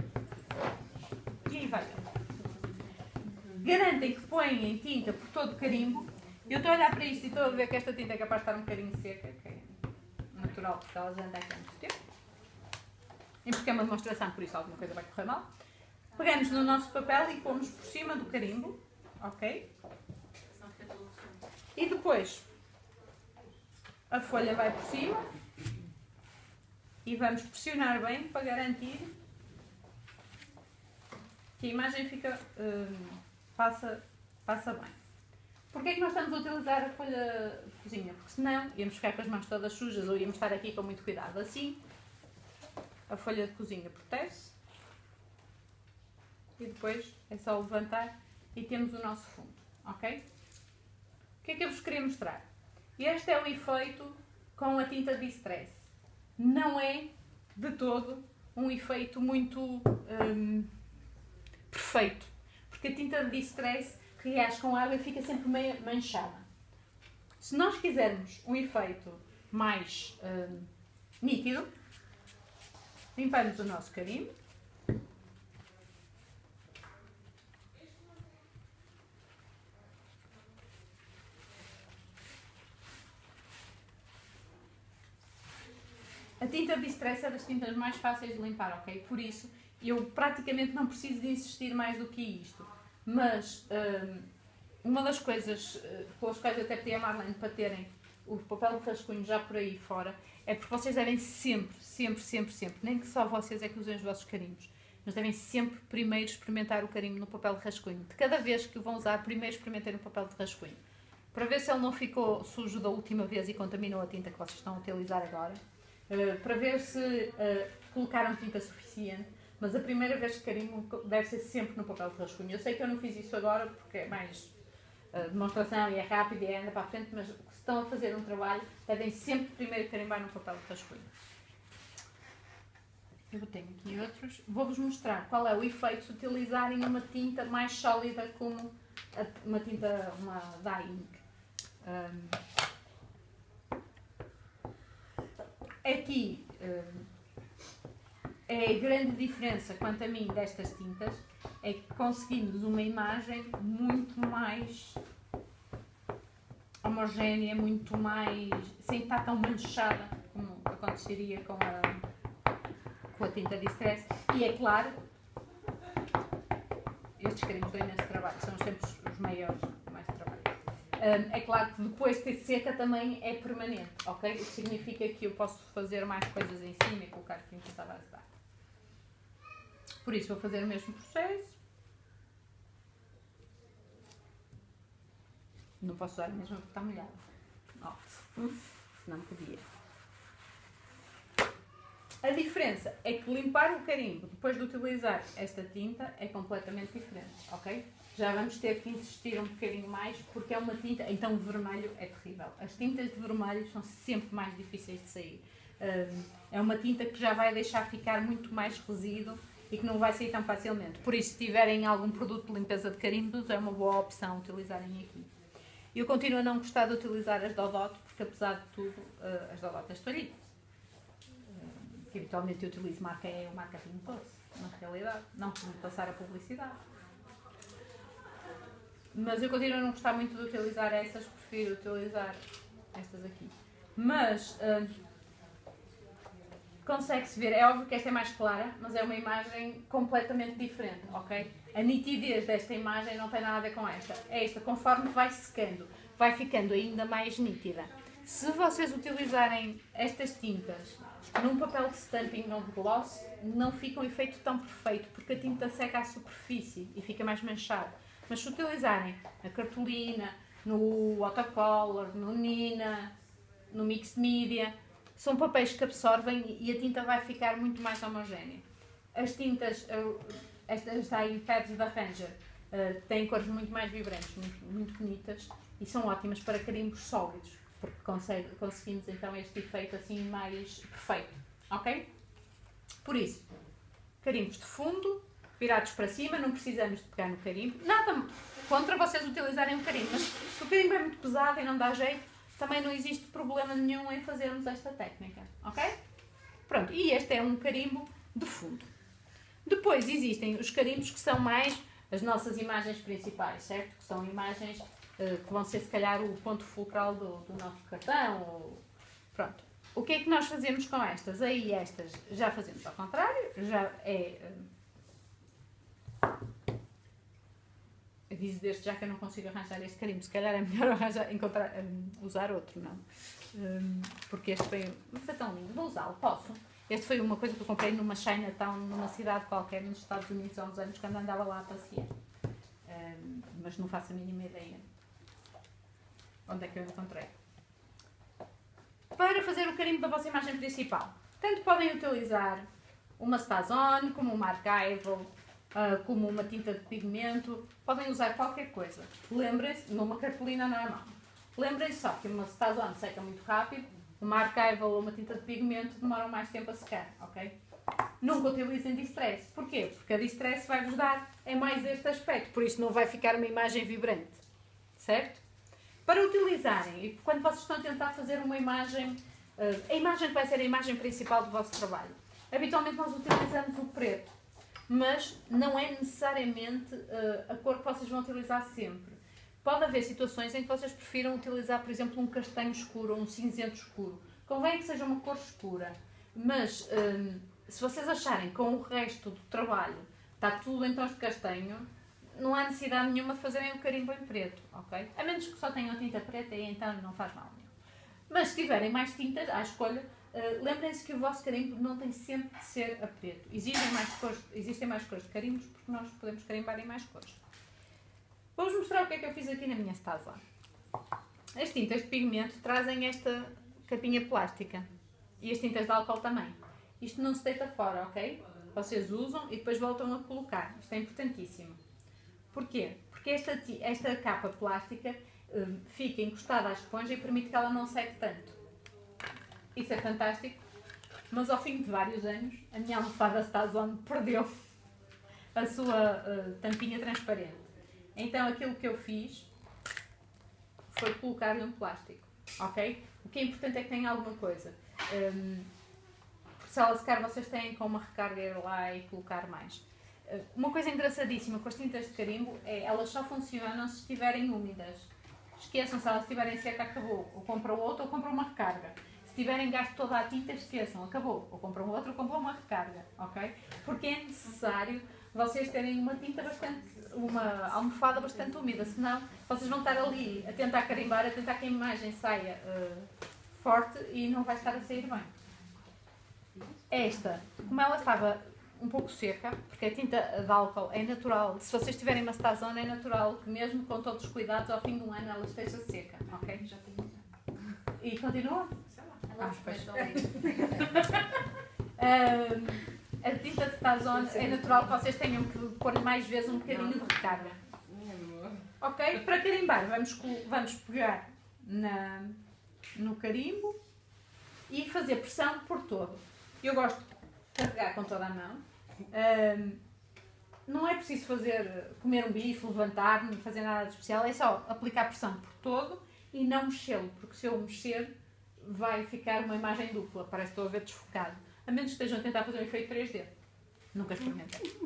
E aí vai. Garantem que põem tinta por todo o carimbo. Eu estou a olhar para isto e estou a ver que esta tinta é capaz de estar um bocadinho seca, que é natural porque ela já anda aqui há muito tempo. E porque é uma demonstração, por isso alguma coisa vai correr mal. Pegamos no nosso papel e pomos por cima do carimbo, ok? E depois a folha vai por cima e vamos pressionar bem para garantir que a imagem fica, passa bem. Porquê é que nós estamos a utilizar a folha de cozinha? Porque senão íamos ficar com as mãos todas sujas ou íamos estar aqui com muito cuidado. Assim, a folha de cozinha protege-se e depois é só levantar e temos o nosso fundo, ok? O que é que eu vos queria mostrar? Este é o efeito com a tinta de distress. Não é de todo um efeito muito perfeito, porque a tinta de distress reage com água e fica sempre meio manchada. Se nós quisermos um efeito mais nítido, limpamos o nosso carimbo. A tinta de distress é das tintas mais fáceis de limpar, ok? Por isso, eu praticamente não preciso de insistir mais do que isto. Mas, uma das coisas pelas quais eu até pedi a Marlene para terem o papel de rascunho já por aí fora, é porque vocês devem sempre, nem que só vocês é que usem os vossos carimbos, mas devem sempre primeiro experimentar o carimbo no papel de rascunho. De cada vez que o vão usar, primeiro experimentem no papel de rascunho. Para ver se ele não ficou sujo da última vez e contaminou a tinta que vocês estão a utilizar agora. Para ver se colocaram tinta suficiente, mas a primeira vez que carimbo deve ser sempre no papel de rascunho. Eu sei que eu não fiz isso agora porque é mais demonstração e é rápido e anda para a frente, mas se estão a fazer um trabalho, devem sempre primeiro carimbar no papel de rascunho. Eu tenho aqui outros. Vou-vos mostrar qual é o efeito de utilizarem uma tinta mais sólida como uma dye ink. Aqui é a grande diferença, quanto a mim, destas tintas, é que conseguimos uma imagem muito mais homogénea, muito mais, sem estar tão manchada como aconteceria com a tinta Distress. E é claro, estes carimbos dão imenso trabalho, são sempre os maiores, mais trabalho. É claro que depois de ter seca também é permanente, ok? Isso significa que eu posso fazer mais coisas em cima e colocar tinta à base de água. Por isso vou fazer o mesmo processo. Não posso usar a mesma porque está molhada. Senão podia. A diferença é que limpar o carimbo depois de utilizar esta tinta é completamente diferente, ok? Já vamos ter que insistir um bocadinho mais porque é uma tinta, então o vermelho é terrível. As tintas de vermelho são sempre mais difíceis de sair. É uma tinta que já vai deixar ficar muito mais resíduo e que não vai sair tão facilmente. Por isso, se tiverem algum produto de limpeza de carimbos, é uma boa opção utilizarem aqui. Eu continuo a não gostar de utilizar as Dodot, porque apesar de tudo, as Dodot as toalhitas, que habitualmente eu utilizo marca E ou marca Pintos, na realidade, não por me passar a publicidade. Mas eu continuo a não gostar muito de utilizar essas, prefiro utilizar estas aqui. Mas consegue-se ver, é óbvio que esta é mais clara, mas é uma imagem completamente diferente, ok? A nitidez desta imagem não tem nada a ver com esta. Esta, conforme vai secando, vai ficando ainda mais nítida. Se vocês utilizarem estas tintas num papel de stamping ou de gloss, não fica um efeito tão perfeito, porque a tinta seca à superfície e fica mais manchada. Mas se utilizarem na cartolina, no watercolor, no Nina, no Mixed Media, são papéis que absorvem e a tinta vai ficar muito mais homogénea. As tintas, estas dye pads da Ranger, têm cores muito mais vibrantes, muito bonitas e são ótimas para carimbos sólidos, porque conseguimos então este efeito assim mais perfeito, ok? Por isso, carimbos de fundo, virados para cima, não precisamos de pegar no carimbo. Nada contra vocês utilizarem um carimbo, mas se o carimbo é muito pesado e não dá jeito, também não existe problema nenhum em fazermos esta técnica, ok? Pronto, e este é um carimbo de fundo. Depois existem os carimbos que são mais as nossas imagens principais, certo? Que são imagens que vão ser se calhar o ponto fulcral do nosso cartão. Pronto. O que é que nós fazemos com estas? Aí estas já fazemos ao contrário, já é... Aviso desde já que eu não consigo arranjar este carimbo, se calhar é melhor usar outro, não? Porque este foi tão lindo, vou usá-lo, posso? Este foi uma coisa que eu comprei numa Chinatown, numa cidade qualquer nos Estados Unidos há uns anos, quando andava lá a passear. Mas não faço a mínima ideia onde é que eu encontrei. Para fazer o carimbo da vossa imagem principal, tanto podem utilizar uma Stazone, como uma Archival, como uma tinta de pigmento, podem usar qualquer coisa. Lembrem-se, numa cartolina normal. Lembrem-se só que uma Stazone seca muito rápido, uma Archival ou uma tinta de pigmento demoram mais tempo a secar, ok? Nunca utilizem Distress. Porquê? Porque a Distress vai-vos dar mais este aspecto, por isso não vai ficar uma imagem vibrante, certo? Para utilizarem, e quando vocês estão a tentar fazer uma imagem, a imagem que vai ser a imagem principal do vosso trabalho, habitualmente nós utilizamos o preto, mas não é necessariamente a cor que vocês vão utilizar sempre. Pode haver situações em que vocês prefiram utilizar, por exemplo, um castanho escuro ou um cinzento escuro. Convém que seja uma cor escura, mas se vocês acharem que com o resto do trabalho está tudo em tons de castanho, não há necessidade nenhuma de fazerem o carimbo em preto, ok? A menos que só tenham tinta preta e então não faz mal nenhum. Mas se tiverem mais tintas à escolha, lembrem-se que o vosso carimbo não tem sempre de ser a preto. Existem mais cores de carimbos porque nós podemos carimbar em mais cores. Vou-vos mostrar o que é que eu fiz aqui na minha Stazone. As tintas de pigmento trazem esta capinha plástica e as tintas de álcool também. Isto não se deita fora, ok? Vocês usam e depois voltam a colocar. Isto é importantíssimo. Porquê? Porque esta capa plástica fica encostada à esponja e permite que ela não seque tanto. Isso é fantástico, mas ao fim de vários anos, a minha almofada Stazone perdeu a sua tampinha transparente. Então aquilo que eu fiz foi colocar-lhe um plástico, ok? O que é importante é que tenha alguma coisa. Se ela secar, vocês têm como recarga ir lá e colocar mais. Uma coisa engraçadíssima com as tintas de carimbo é elas só funcionam se estiverem úmidas. Esqueçam, se elas estiverem seca, acabou. Ou compram outra ou compram uma recarga. Se tiverem gasto toda a tinta, esqueçam, acabou. Ou compram outra ou compram uma recarga, ok? Porque é necessário vocês terem uma almofada bastante úmida, senão vocês vão estar ali a tentar carimbar, a tentar que a imagem saia forte e não vai estar a sair bem. Esta, como ela estava um pouco seca, porque a tinta de álcool é natural, se vocês tiverem uma Stazone é natural que mesmo com todos os cuidados, ao fim de um ano ela esteja seca, ok? Já tenho. E continua? Sei lá. A tinta de Stazone é natural que vocês tenham que pôr mais vezes um bocadinho de recarga. Ok? Para carimbar, vamos pegar no carimbo e fazer pressão por todo. Eu gosto de carregar com toda a mão. Não é preciso comer um bife, levantar, não fazer nada de especial. É só aplicar pressão por todo e não mexê-lo, porque se eu mexer vai ficar uma imagem dupla. Parece que estou a ver desfocado. A menos que estejam a tentar fazer um efeito 3D. Nunca experimentei.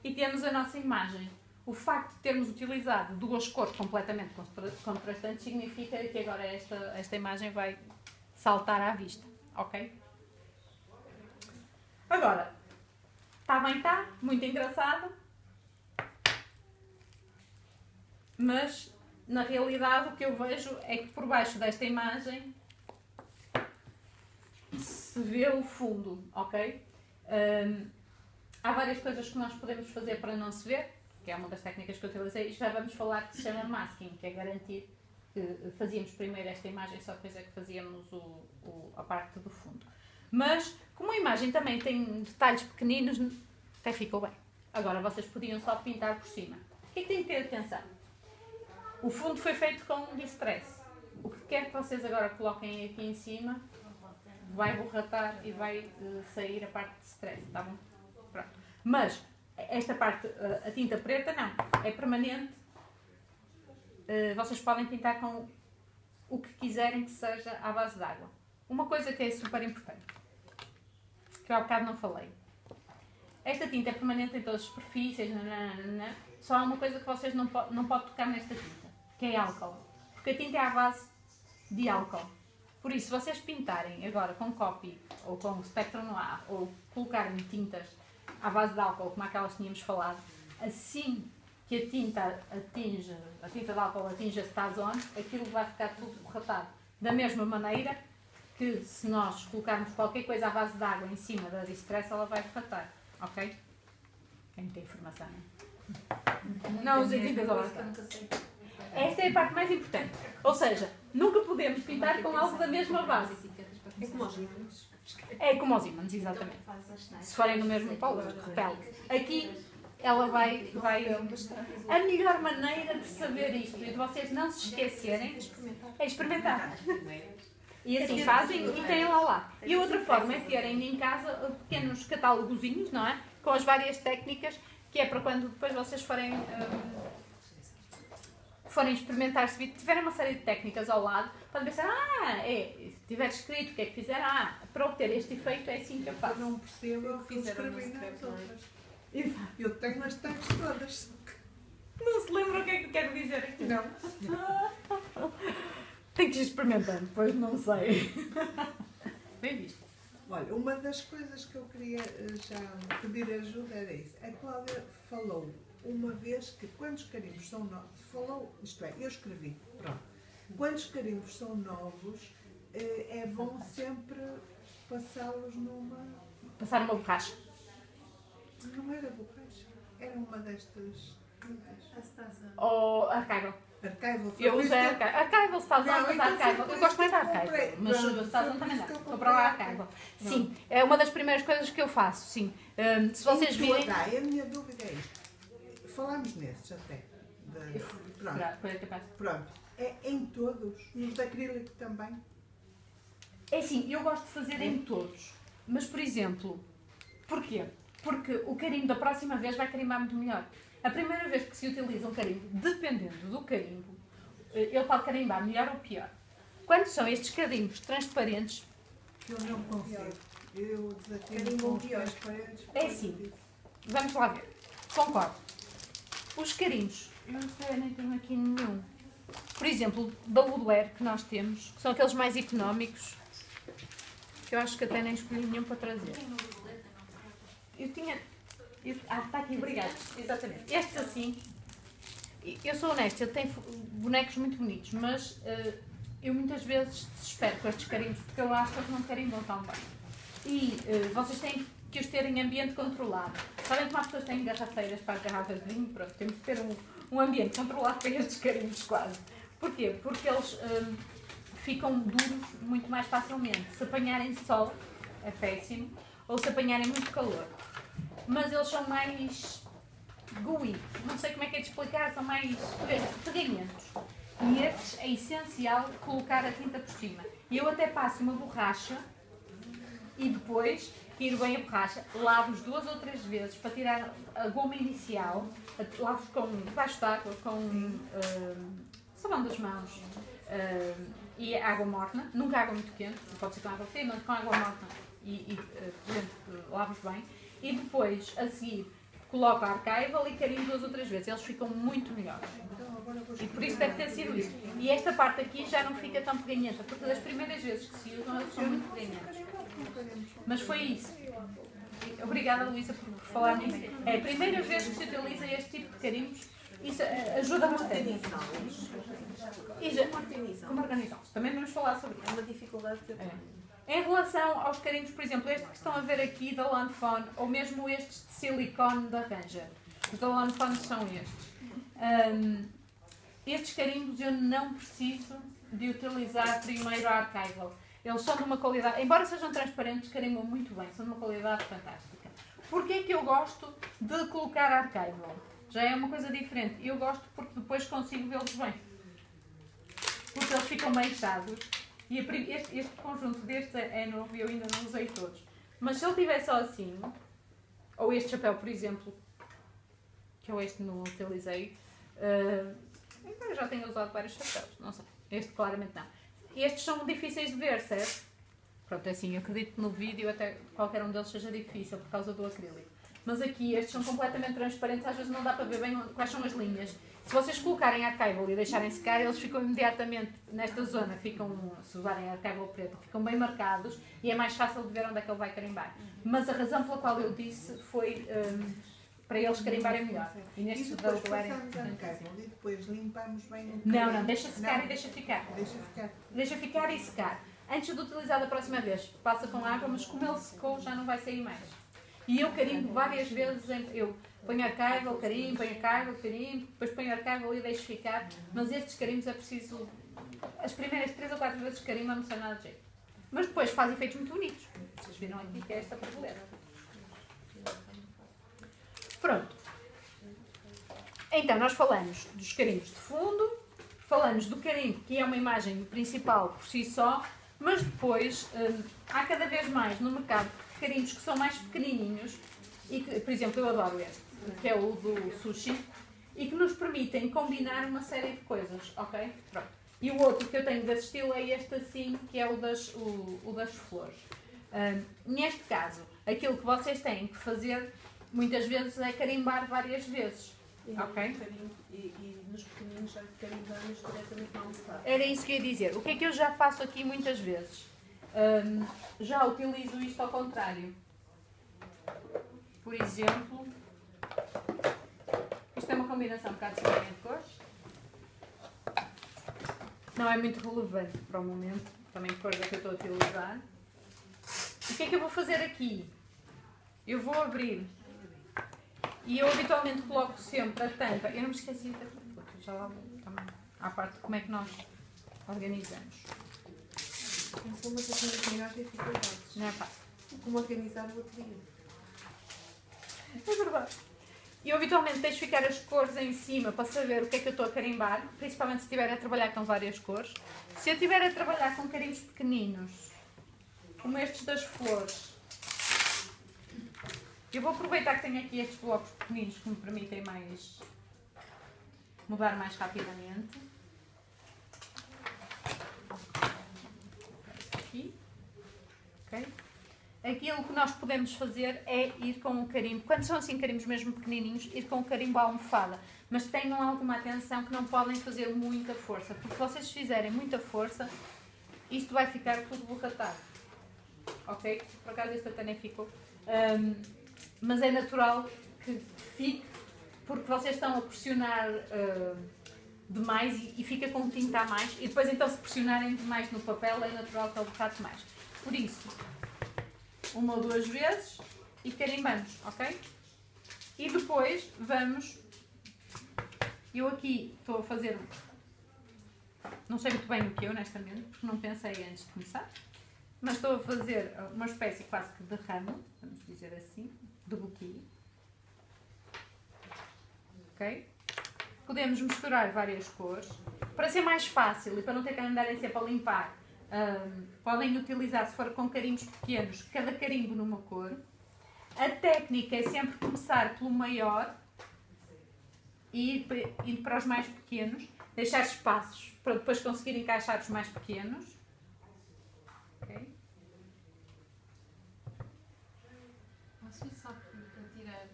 E temos a nossa imagem. O facto de termos utilizado duas cores completamente contrastantes significa que agora esta imagem vai saltar à vista. Ok? Agora, está bem, está. Muito engraçado. Mas, na realidade, o que eu vejo é que por baixo desta imagem se vê o fundo, ok? Há várias coisas que nós podemos fazer para não se ver, que é uma das técnicas que eu utilizei, e já vamos falar que se chama masking, que é garantir que fazíamos primeiro esta imagem, só depois é que fazíamos a parte do fundo. Mas, como a imagem também tem detalhes pequeninos, até ficou bem. Agora, vocês podiam só pintar por cima. O que é que tem que ter atenção? O fundo foi feito com distress. O que quer que vocês agora coloquem aqui em cima vai borratar e vai sair a parte de stress, tá bom? Pronto. Mas esta parte, a tinta preta, não. É permanente. Vocês podem pintar com o que quiserem que seja à base de água. Uma coisa que é super importante, que eu há bocado não falei. Esta tinta é permanente em todas as superfícies, só há uma coisa que vocês não podem tocar nesta tinta, que é álcool. Porque a tinta é à base de álcool. Por isso, se vocês pintarem agora com copy ou com Spectrum Noir ou colocarem tintas à base de álcool, como aquelas que tínhamos falado, assim que a tinta de álcool atinge a Stazone, aquilo vai ficar tudo borratado. Da mesma maneira que se nós colocarmos qualquer coisa à base de água em cima da distress, ela vai borratar. Ok? Quem tem informação? Não usei tintas ao álcool. Esta é a parte mais importante. Ou seja, nunca podemos pintar com algo da mesma base. É como os ímãs. É como os ímãs, exatamente. Se forem no mesmo polo, repele. Aqui, ela vai... A melhor maneira de saber isto e de vocês não se esquecerem é experimentar. E assim fazem e têm lá. E a outra forma é terem em casa pequenos catálogozinhos, não é? Com as várias técnicas, que é para quando depois vocês forem experimentar, se tiverem uma série de técnicas ao lado, podem pensar, se tiver escrito o que é que fizer, para obter este efeito é assim que eu faço. Eu não percebo o que escrevi nas outras. Eu tenho as tags todas. Não se lembra o que é que quero dizer aqui? Não. Tenho que ir experimentando, depois não sei. Bem visto. Olha, uma das coisas que eu queria já pedir ajuda era isso. A Cláudia falou uma vez que quando os carimbos são novos, isto é, eu escrevi, pronto. Quando os carimbos são novos, é bom sempre passá-los Passar uma borracha. Não era borracha, era uma destas Ou archival. Archival. Eu uso Archival, Stazone, mas Archival. Eu gosto mais da Archival, mas o Stazone também dá. Vou para o Archival. Sim, é uma das primeiras coisas que eu faço, sim. Se vocês virem... A minha dúvida é isto. falámos nesses até. Pronto. Foi capaz. Pronto. É em todos. Nos de acrílico também. É assim, eu gosto de fazer em todos. Mas, por exemplo, porquê? Porque o carimbo da próxima vez vai carimbar muito melhor. A primeira vez que se utiliza um carimbo, dependendo do carimbo, ele pode carimbar melhor ou pior. Quando são estes carimbos transparentes, Eu não consigo. Eu desafio Carimbo pior. é assim. Vamos lá ver. Concordo. Os carimbos, eu não sei, nem tenho aqui nenhum. Por exemplo, da Woodware que nós temos, que são aqueles mais económicos, que eu acho que até nem escolhi nenhum para trazer. Eu tinha... está aqui, obrigada. Exatamente. Estes assim, eu sou honesta, eu tenho bonecos muito bonitos, mas eu muitas vezes desespero com estes carimbos, porque eu acho que eles não carimbam tão bem. E vocês têm que os ter em ambiente controlado. Sabem como as pessoas têm garrafeiras para as garrafas de vinho? Pronto, temos que ter um ambiente controlado para estes carimbos quase. Porquê? Porque eles ficam duros muito mais facilmente. Se apanharem sol, é péssimo, ou se apanharem muito calor. Mas eles são mais gooey, não sei como é que é de explicar, são mais peganhentos. E estes é essencial colocar a tinta por cima. E eu até passo uma borracha e depois tiro bem a borracha, lavo-os 2 ou 3 vezes para tirar a goma inicial, lavo-os com debaixo d'água, com sabão das mãos e água morna, nunca água muito quente, pode ser com água fria, mas com água morna e lavo-os bem. E depois, a seguir, coloco a archival e carimbo 2 ou 3 vezes. Eles ficam muito melhores. E por isso deve ter sido isso. E esta parte aqui já não fica tão peganhenta, porque das primeiras vezes que se usam, eles são muito peganhentos. Mas foi isso. Obrigada, Luísa, por falar nisso. É a primeira vez que se utiliza este tipo de carimbos. Isso ajuda bastante. Como organizá-los. Também vamos falar sobre isso. É uma dificuldade que eu tenho. Em relação aos carimbos, por exemplo, estes que estão a ver aqui da Lancôme, ou mesmo estes de silicone da Ranger. Os da Lancôme são estes. Estes carimbos eu não preciso de utilizar primeiro a archival. Eles são de uma qualidade, embora sejam transparentes, carimbam muito bem, são de uma qualidade fantástica. Porquê é que eu gosto de colocar a archival? Já é uma coisa diferente. Eu gosto porque depois consigo vê-los bem. Porque eles ficam bem inchados. E este conjunto destes é novo e eu ainda não usei todos. Mas se ele tiver só assim, ou este chapéu, por exemplo, que eu este não utilizei, eu já tenho usado vários chapéus, não sei. Este claramente não. Estes são difíceis de ver, certo? Pronto, é assim, eu acredito que no vídeo até qualquer um deles seja difícil por causa do acrílico. Mas aqui estes são completamente transparentes, às vezes não dá para ver bem quais são as linhas. Se vocês colocarem archival e deixarem secar, eles ficam imediatamente nesta zona, se usarem archival preto, ficam bem marcados e é mais fácil de ver onde é que ele vai carimbar. Mas a razão pela qual eu disse foi para eles carimbarem melhor. E nestes E depois da passamos a archival e depois limpamos bem o Não, deixa secar e deixa ficar. Deixa ficar. Deixa ficar e secar. Antes de utilizar da próxima vez, passa com água, mas como ele secou, já não vai sair mais. E eu carimbo várias vezes, eu ponho archival, carimbo, ponho archival, carimbo, depois ponho archival e deixo ficar. Mas estes carimbos é preciso... As primeiras 3 ou 4 vezes carimbo não sai nada de jeito. Mas depois faz efeitos muito bonitos. Vocês viram aqui que é esta borboleta. Pronto. Então, nós falamos dos carimbos de fundo, falamos do carimbo, que é uma imagem principal por si só, mas depois há cada vez mais no mercado carimbos que são mais pequenininhos e que, por exemplo, eu adoro este, que é o do sushi, e que nos permitem combinar uma série de coisas, ok? Pronto. E o outro que eu tenho desse estilo é este assim, que é o das flores. Neste caso, aquilo que vocês têm que fazer muitas vezes é carimbar várias vezes, ok? E nos pequeninos já carimbamos diretamente na almofada. Era isso que eu ia dizer. O que é que eu já faço aqui muitas vezes? Já utilizo isto ao contrário. Por exemplo, isto é uma combinação um bocado diferente de cores. Não é muito relevante para o momento, também que cores é que eu estou a utilizar. O que é que eu vou fazer aqui? Eu vou abrir e eu habitualmente coloco sempre a tampa. Eu não me esqueci da tampa, já lá vou também à parte de como é que nós organizamos. Essa é uma das minhas maiores dificuldades. Não é fácil. Como organizar o outro dia. É verdade. Eu habitualmente deixo ficar as cores em cima para saber o que é que eu estou a carimbar, principalmente se estiver a trabalhar com várias cores. Se eu estiver a trabalhar com carimbos pequeninos, como estes das flores, eu vou aproveitar que tenho aqui estes blocos pequeninos que me permitem mudar mais rapidamente. Aqui. Ok? Aquilo que nós podemos fazer é ir com o carimbo, quando são assim carimbos mesmo pequenininhos, ir com o carimbo à almofada. Mas tenham alguma atenção que não podem fazer muita força, porque se vocês fizerem muita força, isto vai ficar tudo borratado. Ok? Por acaso este até nem ficou. Mas é natural que fique, porque vocês estão a pressionar demais e fica com tinta a mais. E depois então se pressionarem demais no papel é natural que ele borrate mais. Por isso, 1 ou 2 vezes e carimbamos, ok? E depois vamos... Eu aqui estou a fazer... Não sei muito bem o que é, honestamente, porque não pensei antes de começar. Mas estou a fazer uma espécie quase que de ramo, vamos dizer assim, de buquê. Ok? Podemos misturar várias cores. Para ser mais fácil e para não ter que andarem sempre a limpar, podem utilizar, se for com carimbos pequenos, cada carimbo numa cor. A técnica é sempre começar pelo maior e ir para os mais pequenos, deixar espaços para depois conseguir encaixar os mais pequenos. Okay. Posso só para tirar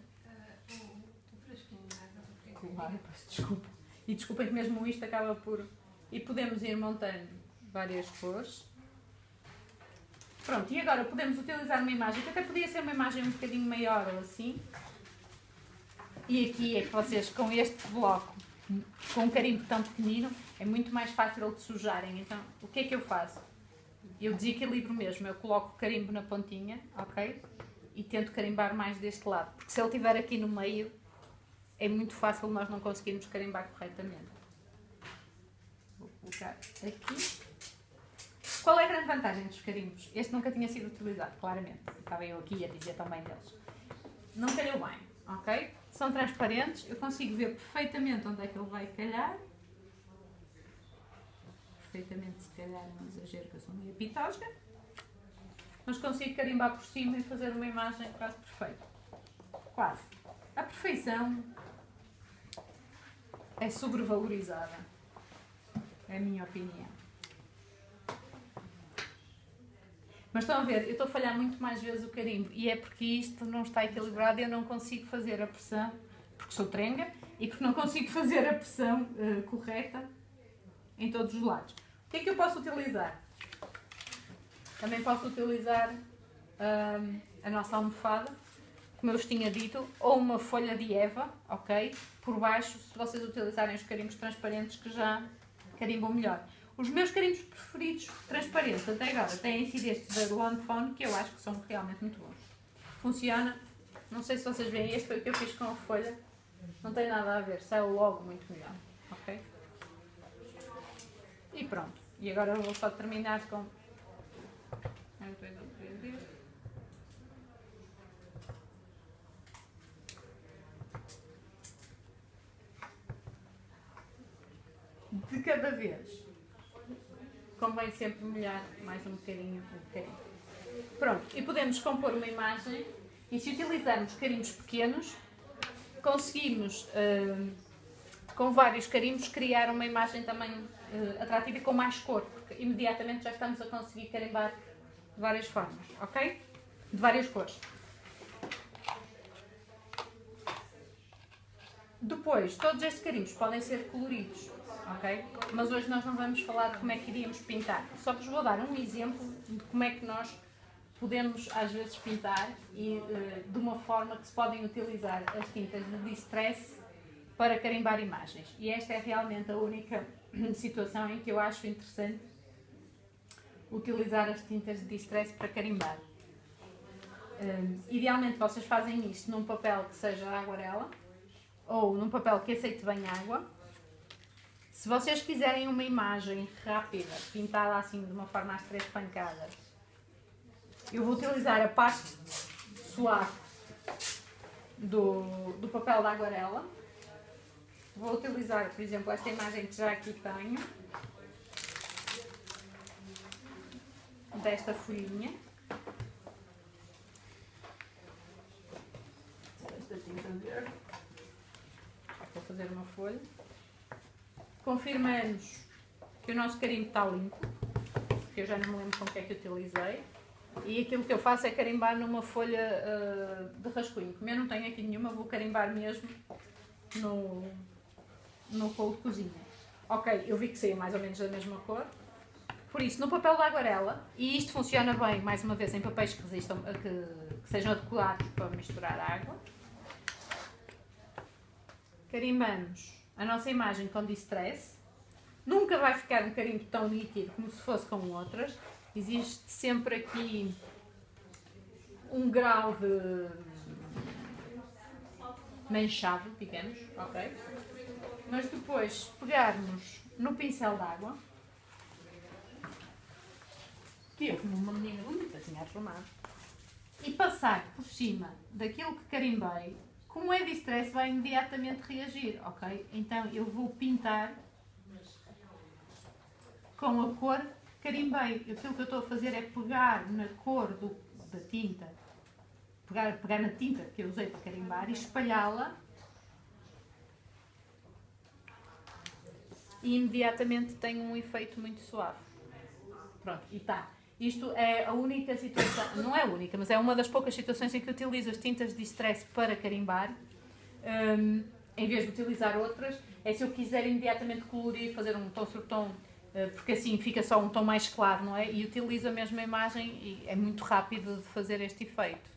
o frasquinho de água? Claro, peço desculpa. E desculpem que mesmo isto acaba por... E podemos ir montando várias cores. Pronto, e agora podemos utilizar uma imagem, que até podia ser uma imagem um bocadinho maior ou assim. E aqui é que vocês, com este bloco, com um carimbo tão pequenino, é muito mais fácil de sujarem. Então, o que é que eu faço? Eu desequilibro mesmo, eu coloco o carimbo na pontinha, ok? E tento carimbar mais deste lado. Porque se ele estiver aqui no meio, é muito fácil nós não conseguirmos carimbar corretamente. Vou colocar aqui. Qual é a grande vantagem dos carimbos? Este nunca tinha sido utilizado, claramente. Estava eu aqui a dizer também deles. Não calhou bem, ok? São transparentes, eu consigo ver perfeitamente onde é que ele vai calhar. Perfeitamente, se calhar, não exagero que eu sou meio pitosga. Mas consigo carimbar por cima e fazer uma imagem quase perfeita. Quase. A perfeição é sobrevalorizada. É a minha opinião. Mas estão a ver, eu estou a falhar muito mais vezes o carimbo e é porque isto não está equilibrado e eu não consigo fazer a pressão, porque sou trenga, e porque não consigo fazer a pressão correta em todos os lados. O que é que eu posso utilizar? Também posso utilizar a nossa almofada, como eu vos tinha dito, ou uma folha de Eva, ok? Por baixo, se vocês utilizarem os carimbos transparentes que já carimbam melhor. Os meus carimbos preferidos transparentes até agora têm sido estes da Lancôme, que eu acho que são realmente muito bons. Funciona. Não sei se vocês veem, este foi o que eu fiz com a folha. Não tem nada a ver, saiu logo muito melhor. Ok? E pronto. E agora eu vou só terminar com... De cada vez. Convém sempre molhar mais um bocadinho. Pronto, e podemos compor uma imagem e se utilizarmos carimbos pequenos, conseguimos, com vários carimbos, criar uma imagem também atrativa e com mais cor, porque imediatamente já estamos a conseguir carimbar de várias formas, ok? De várias cores. Depois, todos estes carimbos podem ser coloridos. Ok? Mas hoje nós não vamos falar de como é que iríamos pintar. Só vos vou dar um exemplo de como é que nós podemos às vezes pintar e de uma forma que se podem utilizar as tintas de distress para carimbar imagens. E esta é realmente a única situação em que eu acho interessante utilizar as tintas de distress para carimbar. Idealmente vocês fazem isto num papel que seja aguarela ou num papel que aceite bem água. Se vocês quiserem uma imagem rápida, pintada assim de uma forma às 3 pancadas, eu vou utilizar a parte suave do papel da aguarela. Vou utilizar, por exemplo, esta imagem que já aqui tenho, desta folhinha. Esta tinta verde. Vou fazer uma folha. Confirmamos que o nosso carimbo está limpo, porque eu já não me lembro com o que é que utilizei. E aquilo que eu faço é carimbar numa folha de rascunho. Como eu não tenho aqui nenhuma, vou carimbar mesmo no rolo de cozinha. Ok, eu vi que saiu mais ou menos da mesma cor. Por isso, no papel da aguarela, e isto funciona bem, mais uma vez, em papéis que resistam, que sejam adequados para misturar água. Carimbamos a nossa imagem com distress. Nunca vai ficar um carimbo tão nítido como se fosse com outras. Existe sempre aqui um grau de manchado, digamos, ok? Mas depois pegarmos no pincel d'água, que eu, como uma menina bonita, tinha arrumado, e passar por cima daquilo que carimbei, como é distress, vai imediatamente reagir, ok? Então eu vou pintar com a cor que carimbei. Aquilo que eu estou a fazer é pegar na cor da tinta, pegar na tinta que eu usei para carimbar e espalhá-la, e imediatamente tem um efeito muito suave. Pronto, e está. Isto é a única situação, não é a única, mas é uma das poucas situações em que utilizo as tintas de distress para carimbar, em vez de utilizar outras. É se eu quiser imediatamente colorir, fazer um tom sobre tom, porque assim fica só um tom mais claro, não é? E utilizo a mesma imagem e é muito rápido de fazer este efeito,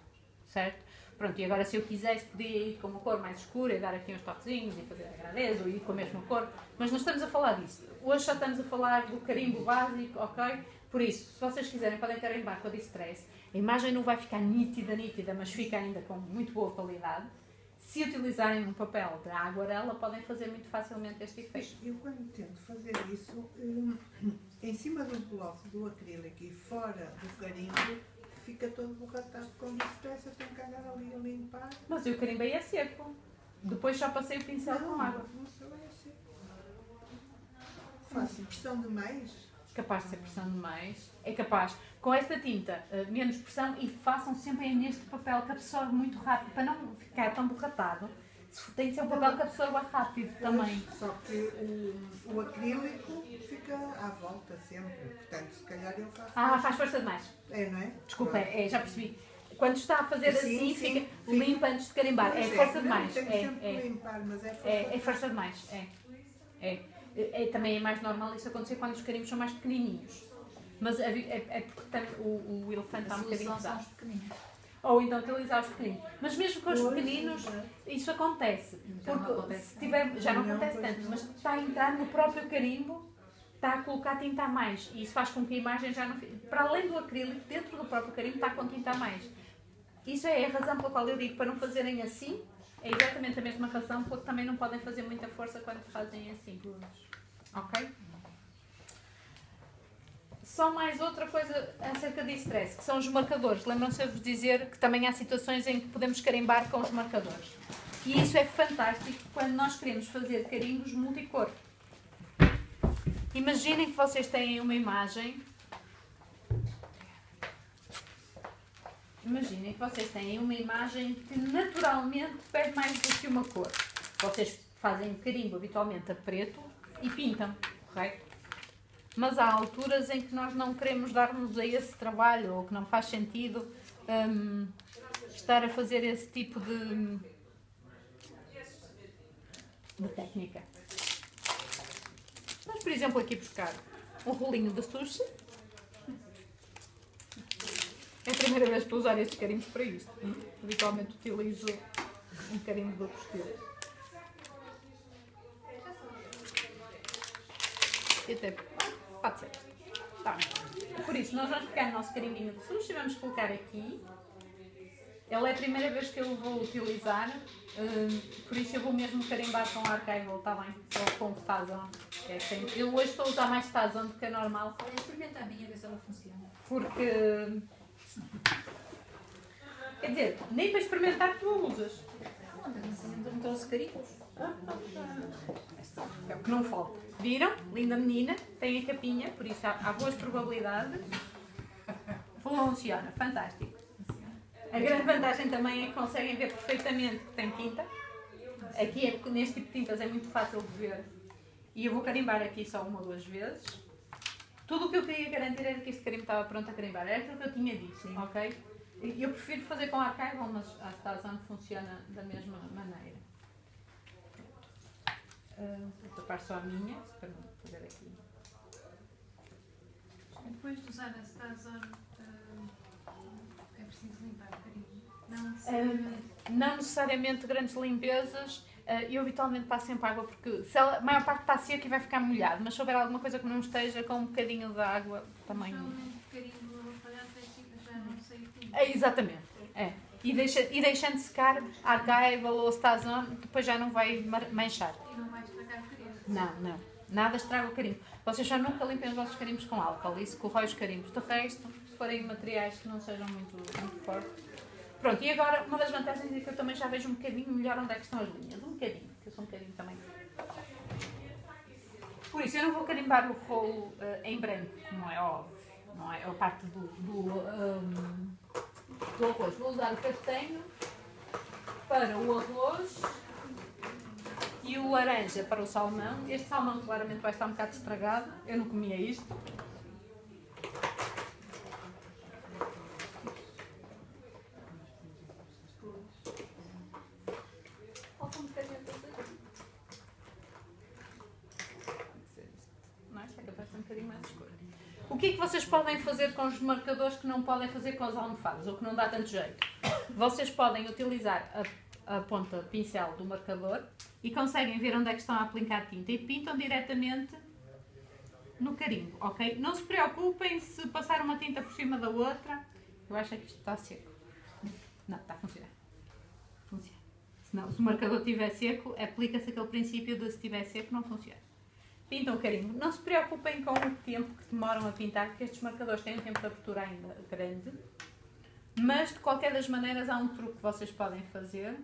certo? Pronto, e agora se eu quisesse podia ir com uma cor mais escura e dar aqui uns toquezinhos e fazer agradez ou ir com a mesma cor, mas não estamos a falar disso. Hoje só estamos a falar do carimbo básico, ok? Por isso, se vocês quiserem podem carimbar com a distress. A imagem não vai ficar nítida, mas fica ainda com muito boa qualidade. Se utilizarem um papel de aguarela, podem fazer muito facilmente este efeito. Eu quando tento fazer isso, em cima do bloco do acrílico e fora do carimbo, fica todo borratado com distress, eu tenho que andar ali a limpar. Mas o carimbei é seco. Depois só passei o pincel com água. Não sei bem assim. Faço pressão demais. Capaz de ser pressão demais. É capaz. Com esta tinta, menos pressão, e façam sempre neste papel que absorve muito rápido, para não ficar tão borratado. Tem de ser um papel que absorva rápido também. Só que o acrílico fica à volta sempre. Portanto, se calhar eu faço. Faz força demais. É, não é? Desculpa, já percebi. Quando está a fazer assim, fica limpa antes de carimbar. É força demais. Tenho sempre que limpar, mas é força demais. Também é mais normal isso acontecer quando os carimbos são mais pequenininhos. Mas é porque o elefante está um bocadinho pesado. Ou então utilizar os pequeninos. Mas mesmo com os pequeninos, isso acontece. Porque se tiver, já não acontece tanto, mas está a entrar no próprio carimbo, está a colocar tinta a mais. E isso faz com que a imagem já não fique. Para além do acrílico, dentro do próprio carimbo está com tinta a mais. Isso é a razão pela qual eu digo para não fazerem assim. É exatamente a mesma razão, porque também não podem fazer muita força quando fazem assim. Ok? Só mais outra coisa acerca de stress, que são os marcadores. Lembram-se de vos dizer que também há situações em que podemos carimbar com os marcadores. E isso é fantástico quando nós queremos fazer carimbos multicor. Imaginem que vocês têm uma imagem. Imaginem que vocês têm uma imagem que naturalmente pede mais do que uma cor. Vocês fazem carimbo habitualmente a preto e pintam, correto? Mas há alturas em que nós não queremos dar-nos a esse trabalho, ou que não faz sentido estar a fazer esse tipo de técnica. Vamos, por exemplo, aqui buscar um rolinho de sushi. É a primeira vez que estou a usar estes carimbos para isto. Habitualmente utilizo um carimbo de outro estilo. E até pode ser. Tá. Por isso, nós vamos pegar o nosso carimbinho de sushi e vamos colocar aqui. Ele é a primeira vez que eu o vou utilizar, por isso eu vou mesmo carimbar com Archival, está bem? Ou com Tazon. Eu hoje estou a usar mais Tazon do que é normal. Olha, experimenta a minha, ver se ela funciona. Porque Quer dizer, nem para experimentar tu a usas. Ainda me trouxe carimbos. É o que não falta. Viram? Linda menina, tem a capinha, por isso há boas probabilidades. Funciona, fantástico. A grande vantagem também é que conseguem ver perfeitamente que tem tinta. Aqui, neste tipo de tintas, é muito fácil de ver. E eu vou carimbar aqui só uma ou duas vezes. Tudo o que eu queria garantir era que este carimbo estava pronto a carimbar. Era aquilo que eu tinha dito, sim. Ok? Eu prefiro fazer com Archival, mas a Stazon funciona da mesma maneira. Vou tapar só a minha, para não fazer aqui. Depois de usar a Stazon, é preciso limpar o carimbo? Não necessariamente grandes limpezas. Eu habitualmente passo sempre água porque a maior parte está seca e vai ficar molhado, mas se houver alguma coisa que não esteja, com um bocadinho de água também. Normalmente o carimbo falhado já não sei o que. Exatamente. É. E deixando secar Archival ou Stazon, depois já não vai manchar. E não vai estragar o carimbo? Não. Nada estraga o carimbo. Vocês já nunca limpem os vossos carimbos com álcool, isso corrói os carimbos. De resto, se forem materiais que não sejam muito fortes. Pronto, e agora uma das vantagens é que eu também já vejo um bocadinho melhor onde é que estão as linhas. Um bocadinho, que eu sou um bocadinho também. Por isso, eu não vou carimbar o rolo em branco, como é óbvio. Não é a parte do arroz. Vou usar o castanho para o arroz e o laranja para o salmão. Este salmão claramente vai estar um bocado estragado. Eu não comia isto. O que é que vocês podem fazer com os marcadores que não podem fazer com as almofadas ou que não dá tanto jeito? Vocês podem utilizar a ponta pincel do marcador e conseguem ver onde é que estão a aplicar tinta e pintam diretamente no carimbo, ok? Não se preocupem se passar uma tinta por cima da outra. Eu acho que isto está seco. Não, está a funcionar. Funciona. Se o marcador estiver seco, aplica-se aquele princípio de se estiver seco não funciona. Pintam o carimbo. Não se preocupem com o tempo que demoram a pintar, porque estes marcadores têm um tempo de abertura ainda grande. Mas, de qualquer das maneiras, há um truque que vocês podem fazer,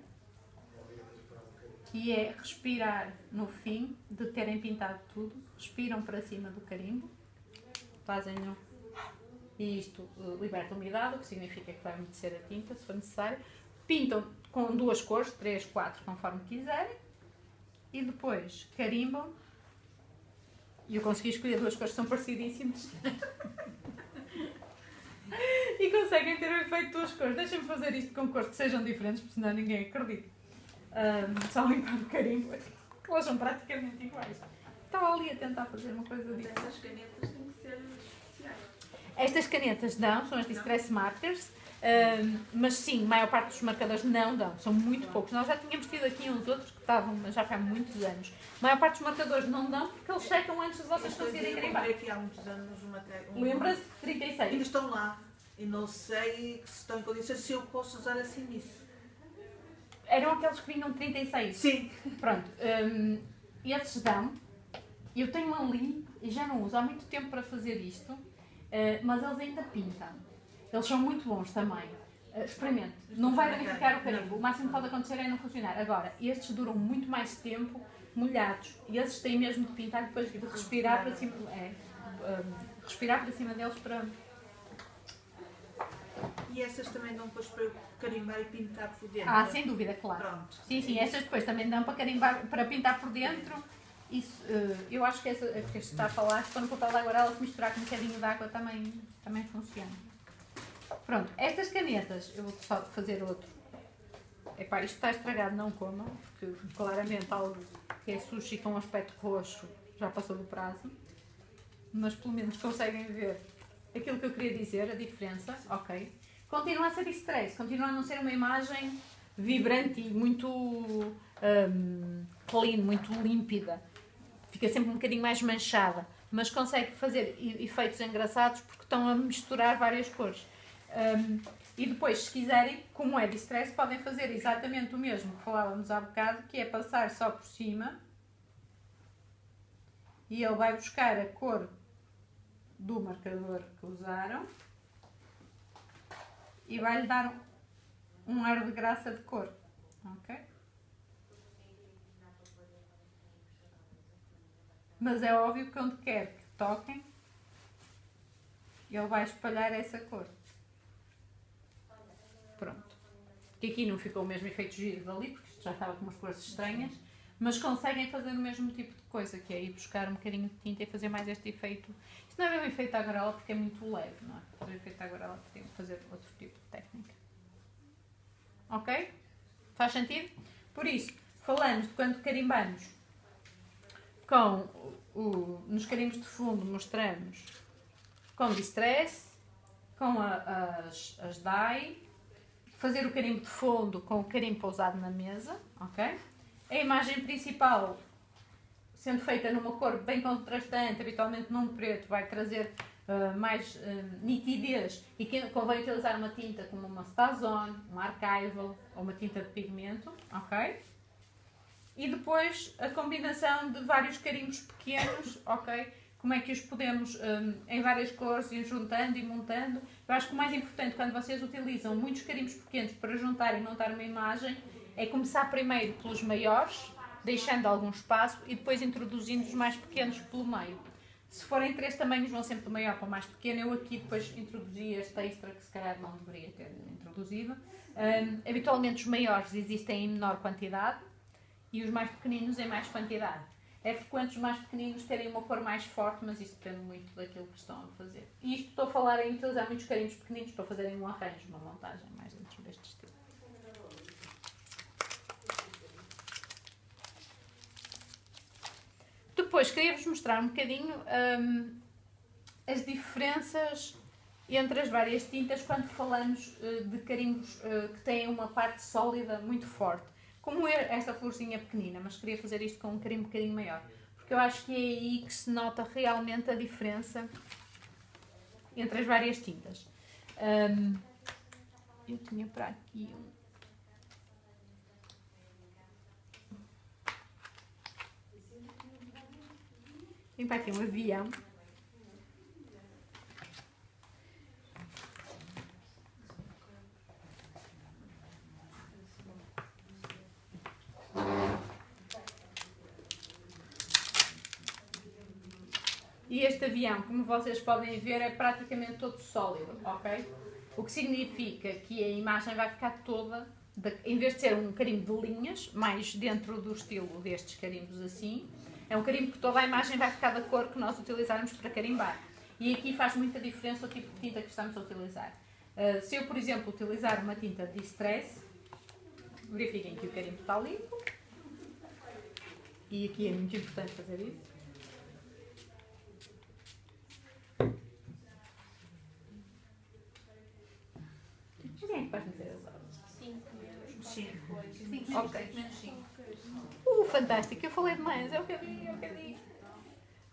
que é respirar no fim de terem pintado tudo. Respiram para cima do carimbo, fazem-no, e isto liberta a umidade, o que significa que vai umedecer a tinta, se for necessário. Pintam com duas cores, 3, 4, conforme quiserem, e depois carimbam. E eu consegui escolher duas cores que são parecidíssimas. E conseguem ter o efeito de duas cores. Deixem-me fazer isto com cores que sejam diferentes, porque senão ninguém acredita. Só limpar o carimbo, que elas são praticamente iguais. Estava ali a tentar fazer uma coisa diferente. Essas canetas têm que ser especiais. Estas canetas dão, são as Distress Markers. Mas sim, a maior parte dos marcadores não dão, são muito poucos. Nós já tínhamos tido aqui uns outros que estavam, mas já foi há muitos anos. A maior parte dos marcadores não dão porque eles secam antes de vocês conseguirem carimbar. Eu comprei aqui há muitos anos Lembra-se? 36. Ainda estão lá e não sei se estão em condições se eu posso usar assim nisso. Eram aqueles que vinham de 36? Sim. Pronto, esses dão. Eu tenho ali e já não uso há muito tempo para fazer isto, mas eles ainda pintam. Eles são muito bons também. Experimente. Não vai danificar o carimbo. O máximo que pode acontecer é não funcionar. Agora, estes duram muito mais tempo molhados. E esses têm mesmo de pintar depois de respirar para cima. Respirar para cima deles para... E essas também dão depois para carimbar e pintar por dentro? Sem dúvida, claro. Pronto. Sim, estas depois também dão para carimbar, para pintar por dentro. Isso, eu acho que essa que está a falar, se for no papel de aguarela, se misturar com um bocadinho de água também funciona. Pronto, estas canetas, eu vou só fazer outro. Epá, isto está estragado, não comam, porque claramente algo que é sushi com um aspecto roxo já passou do prazo. Mas pelo menos conseguem ver aquilo que eu queria dizer, a diferença, ok. Continua a ser Distress, continua a não ser uma imagem vibrante e muito clean, muito límpida. Fica sempre um bocadinho mais manchada, mas consegue fazer efeitos engraçados porque estão a misturar várias cores. E depois, se quiserem, como é Distress, podem fazer exatamente o mesmo que falávamos há bocado, que é passar só por cima e ele vai buscar a cor do marcador que usaram e vai-lhe dar um ar de graça de cor. Ok? Mas é óbvio que onde quer que toquem, ele vai espalhar essa cor. Pronto. Que aqui não ficou o mesmo efeito giro dali, porque isto já estava com umas cores estranhas, mas conseguem fazer o mesmo tipo de coisa, que é ir buscar um bocadinho de tinta e fazer mais este efeito. Isto não é bem um efeito aguarela porque é muito leve, não é? Para fazer efeito aguarela podemos fazer outro tipo de técnica. Ok? Faz sentido? Por isso, falamos de quando carimbamos nos carimbos de fundo, mostramos com distress, com as dye, fazer o carimbo de fundo com o carimbo pousado na mesa, ok? A imagem principal, sendo feita numa cor bem contrastante, habitualmente num preto, vai trazer mais nitidez e convém utilizar uma tinta como uma Stazone, uma Archival ou uma tinta de pigmento, ok? E depois a combinação de vários carimbos pequenos, ok? Como é que os podemos, em várias cores, ir juntando e montando. Eu acho que o mais importante quando vocês utilizam muitos carimbos pequenos para juntar e montar uma imagem é começar primeiro pelos maiores, deixando algum espaço e depois introduzindo os mais pequenos pelo meio. Se forem 3 tamanhos, vão sempre do maior para o mais pequeno. Eu aqui depois introduzi este extra que se calhar não deveria ter introduzido. Habitualmente os maiores existem em menor quantidade e os mais pequeninos em mais quantidade. É frequente os mais pequeninos terem uma cor mais forte, mas isso depende muito daquilo que estão a fazer. E isto estou a falar em utilizar muitos carimbos pequeninos para fazerem um arranjo, uma montagem mais dentro deste estilo. Depois queria-vos mostrar um bocadinho as diferenças entre as várias tintas quando falamos de carimbos que têm uma parte sólida muito forte. Como esta florzinha pequenina, mas queria fazer isto com um carimbo um bocadinho maior. Porque eu acho que é aí que se nota realmente a diferença entre as várias tintas. Eu tinha para aqui um... Tem para aqui um avião. E este avião, como vocês podem ver, é praticamente todo sólido, ok? O que significa que a imagem vai ficar toda, em vez de ser um carimbo de linhas, mais dentro do estilo destes carimbos assim, é um carimbo que toda a imagem vai ficar da cor que nós utilizarmos para carimbar. E aqui faz muita diferença o tipo de tinta que estamos a utilizar. Se eu, por exemplo, utilizar uma tinta de distress, verifiquem que o carimbo está limpo. E aqui é muito importante fazer isso. Quem é que vais meter as horas? 5 menos. 5. Ok. Menos 5. Fantástico, eu falei demais, é o que eu digo.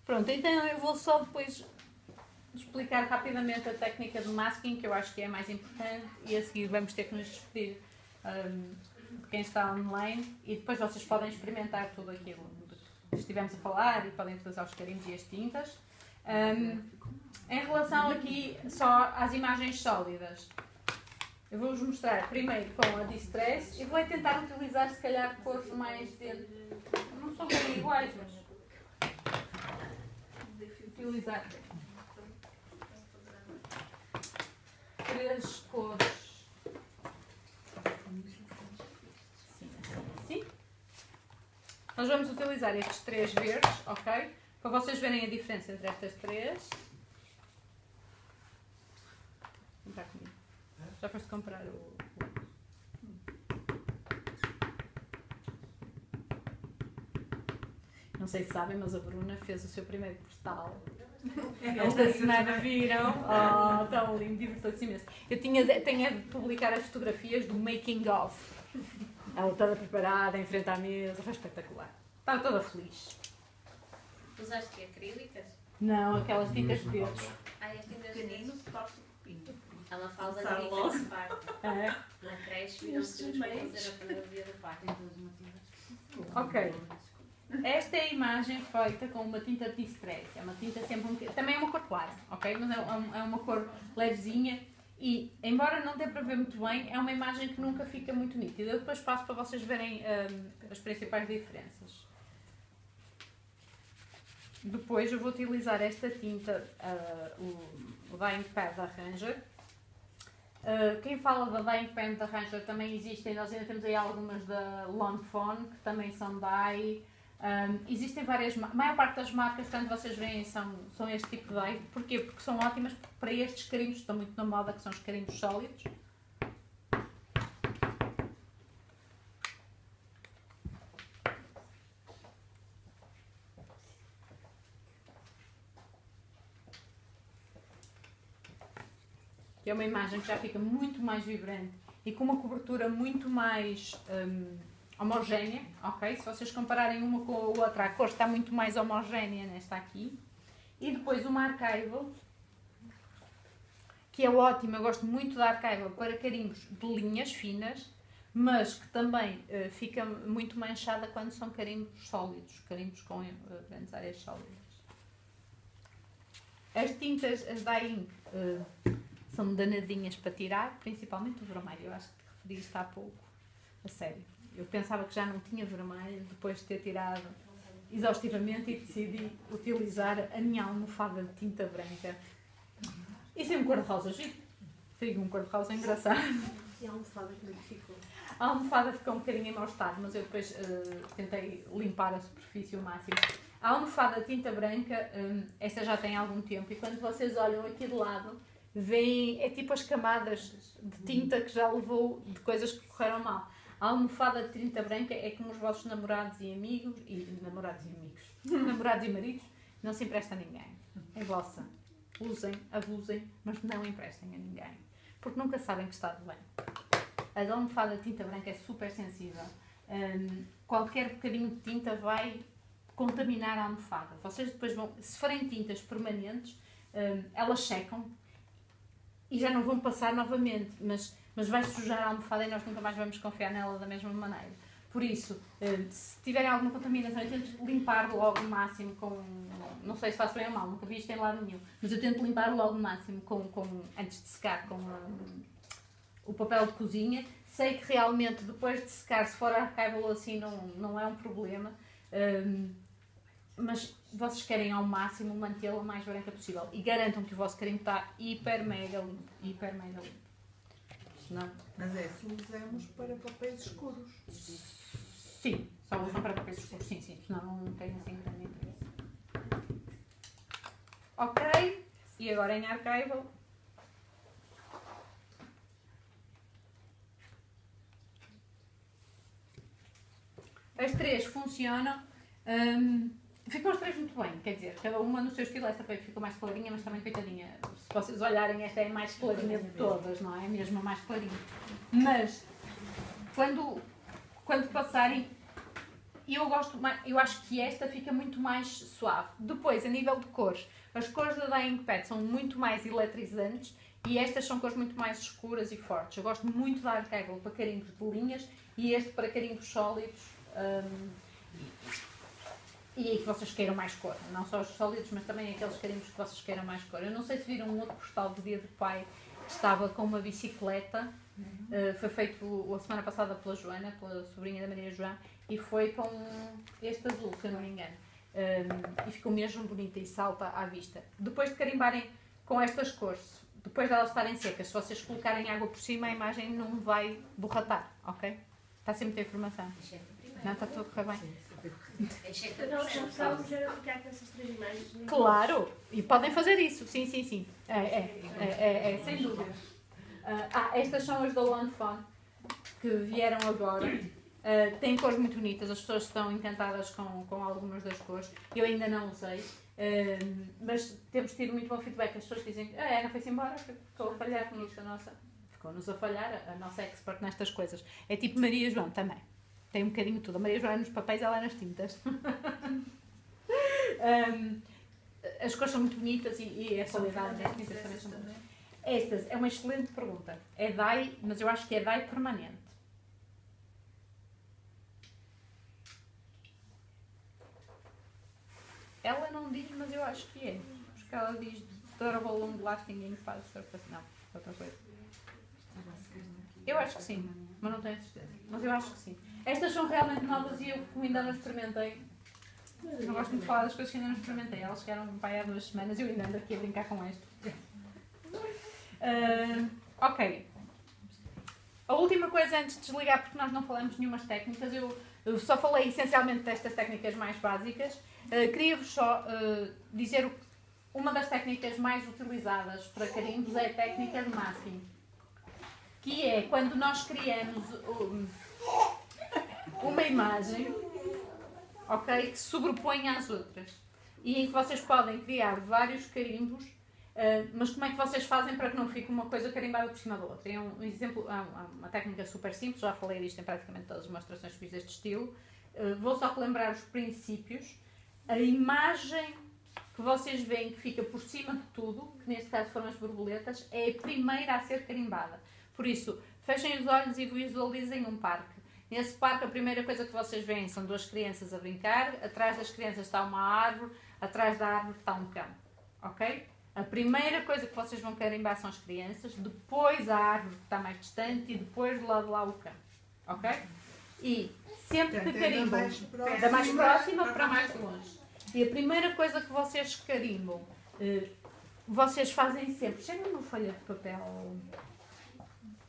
Pronto, então eu vou só depois explicar rapidamente a técnica de masking, que eu acho que é a mais importante, e a seguir vamos ter que nos despedir de quem está online, e depois vocês podem experimentar tudo aquilo que estivemos a falar e podem utilizar os carimbos e as tintas. Em relação aqui só às imagens sólidas, eu vou-vos mostrar primeiro com a Distress e vou tentar utilizar se calhar cores mais dentro. Não são bem iguais, mas utilizar 3 cores. Assim. Nós vamos utilizar estes 3 verdes, ok? Para vocês verem a diferença entre estas 3. Vem cá comigo. Já foste comprar o... Não sei se sabem, mas a Bruna fez o seu primeiro postal. Esta semana viram? Oh, tão lindo, divertiu-se imenso. Eu tenho a publicar as fotografias do making of. Ela toda preparada, em frente à mesa, foi espetacular. Estava toda feliz. Usaste que acrílicas? Não, aquelas tintas de dedos. Ai, as tintas Pequenino, de... se torce o pinto. Ela fala da Sabe dica logo. de parte. É. Na creche, viram-se para fazer a fotografia do parque. Ok. Esta é a imagem feita com uma tinta Distress. É uma tinta sempre também é uma cor clara, ok? Mas é uma cor levezinha E, embora não dê para ver muito bem, é uma imagem que nunca fica muito nítida. Eu depois passo para vocês verem as principais diferenças. Depois eu vou utilizar esta tinta, o Dyeing Pad da Ranger. Quem fala da Dyeing Pad da Ranger também existem, nós ainda temos aí algumas da Lawn Fawn, que também são dye. Existem várias, a maior parte das marcas, quando vocês veem, são este tipo de dye. Porquê? Porque são ótimas para estes carimbos que estão muito na moda, que são os carimbos sólidos. Que é uma imagem que já fica muito mais vibrante e com uma cobertura muito mais homogénea, ok? Se vocês compararem uma com a outra, a cor está muito mais homogénea nesta aqui. E depois uma Archival, que é ótima, eu gosto muito da Archival para carimbos de linhas finas, mas que também fica muito manchada quando são carimbos sólidos, carimbos com grandes áreas sólidas. As tintas, as dye ink, são danadinhas para tirar, principalmente o vermelho. Eu acho que te referi isto há pouco, a sério. Eu pensava que já não tinha vermelho depois de ter tirado exaustivamente e decidi utilizar a minha almofada de tinta branca. Isso é um cor-de-rosa giro. Fica um cor-de-rosa engraçado. E a almofada como é que ficou? A almofada ficou um bocadinho em mau estado, mas eu depois tentei limpar a superfície o máximo. A almofada de tinta branca, esta já tem algum tempo, e quando vocês olham aqui de lado, veem, é tipo as camadas de tinta que já levou de coisas que correram mal. A almofada de tinta branca é como os vossos namorados e amigos, namorados e maridos, não se empresta a ninguém. É vossa. Usem, abusem, mas não emprestem a ninguém. Porque nunca sabem que está de bem. A almofada de tinta branca é super sensível. Qualquer bocadinho de tinta vai contaminar a almofada. Vocês depois vão, se forem tintas permanentes, elas secam e já não vão passar novamente, mas vai sujar a almofada e nós nunca mais vamos confiar nela da mesma maneira. Por isso, se tiverem alguma contaminação, eu tento limpar logo o máximo com... Não sei se faço bem ou mal, nunca vi isto em lado nenhum, mas eu tento limpar logo o máximo antes de secar com o papel de cozinha. Sei que realmente depois de secar, se for archival ou assim, não é um problema, mas vocês querem ao máximo mantê-la o mais branca possível e garantam que o vosso carimbo está hiper mega limpo, hiper mega limpo. Senão... Mas é, se usamos para papéis escuros. Sim, só usam para papéis escuros, sim, senão não tem assim grande interesse. Ok, e agora em archival. As três funcionam. Ficam as três muito bem, quer dizer, cada uma no seu estilo. Esta ficou mais clarinha, mas também coitadinha. Se vocês olharem, esta é a mais clarinha de todas, não é? Mesmo a mais clarinha. Mas, quando passarem, eu acho que esta fica muito mais suave. Depois, a nível de cores, as cores da Dyeing Pad são muito mais eletrizantes e estas são cores muito mais escuras e fortes. Eu gosto muito da Archival para carimbos de linhas e este para carimbos sólidos. E que vocês queiram mais cor, não só os sólidos, mas também aqueles carimbos que vocês queiram mais cor. Eu não sei se viram um outro postal do Dia do Pai que estava com uma bicicleta, foi feito a semana passada pela Joana, pela sobrinha da Maria João, e foi com este azul, se eu não me engano. E ficou mesmo bonita e salta à vista. Depois de carimbarem com estas cores, depois de elas estarem secas, se vocês colocarem água por cima, a imagem não vai borratar, ok? Está sempre muita informação. Não, está tudo a correr bem. Nós estávamos a ficar com essas três imagens. Claro, e podem fazer isso, sim. Sem dúvida. Estas são as da Lawn Fawn, que vieram agora. Têm cores muito bonitas, as pessoas estão encantadas com algumas das cores. Eu ainda não usei, mas temos tido muito bom feedback. As pessoas dizem, a Ana foi-se embora, ficou a falhar com isto, ficou-nos a falhar, a nossa expert nestas coisas. É tipo Maria João também. Tem um bocadinho tudo. A Maria Joana nos papéis, ela é nas tintas. As cores são muito bonitas e a qualidade das tintas também são boas. Estas é uma excelente pergunta. É dye, mas eu acho que é dye permanente. Ela não diz, mas eu acho que é. Acho que ela diz durable, long lasting, ink fast surface. Não, outra coisa. Eu acho que sim, mas não tenho certeza. Mas eu acho que sim. Estas são realmente novas e eu, como ainda não experimentei, não gosto muito de falar das coisas que ainda não experimentei. Elas chegaram há 2 semanas e eu ainda ando aqui a brincar com esta. Ok. A última coisa antes de desligar, porque nós não falamos de nenhumas técnicas, eu só falei essencialmente destas técnicas mais básicas. Queria-vos só dizer uma das técnicas mais utilizadas para carimbos é a técnica de masking, que é quando nós criamos uma imagem, ok, que se sobrepõe às outras e em que vocês podem criar vários carimbos, mas como é que vocês fazem para que não fique uma coisa carimbada por cima da outra? É um exemplo, uma técnica super simples, já falei disto em praticamente todas as demonstrações que fiz deste estilo. Vou só relembrar os princípios. A imagem que vocês veem que fica por cima de tudo, que neste caso foram as borboletas, é a primeira a ser carimbada. Por isso, fechem os olhos e visualizem um parque. Nesse parque, a primeira coisa que vocês veem são 2 crianças a brincar, atrás das crianças está uma árvore, atrás da árvore está um cão. Ok? A primeira coisa que vocês vão carimbar são as crianças, depois a árvore que está mais distante e depois do lado de lá o cão. Ok? E sempre que carimbam, da mais próxima para mais longe. E a primeira coisa que vocês carimbam, vocês fazem sempre. Cheguem uma folha de papel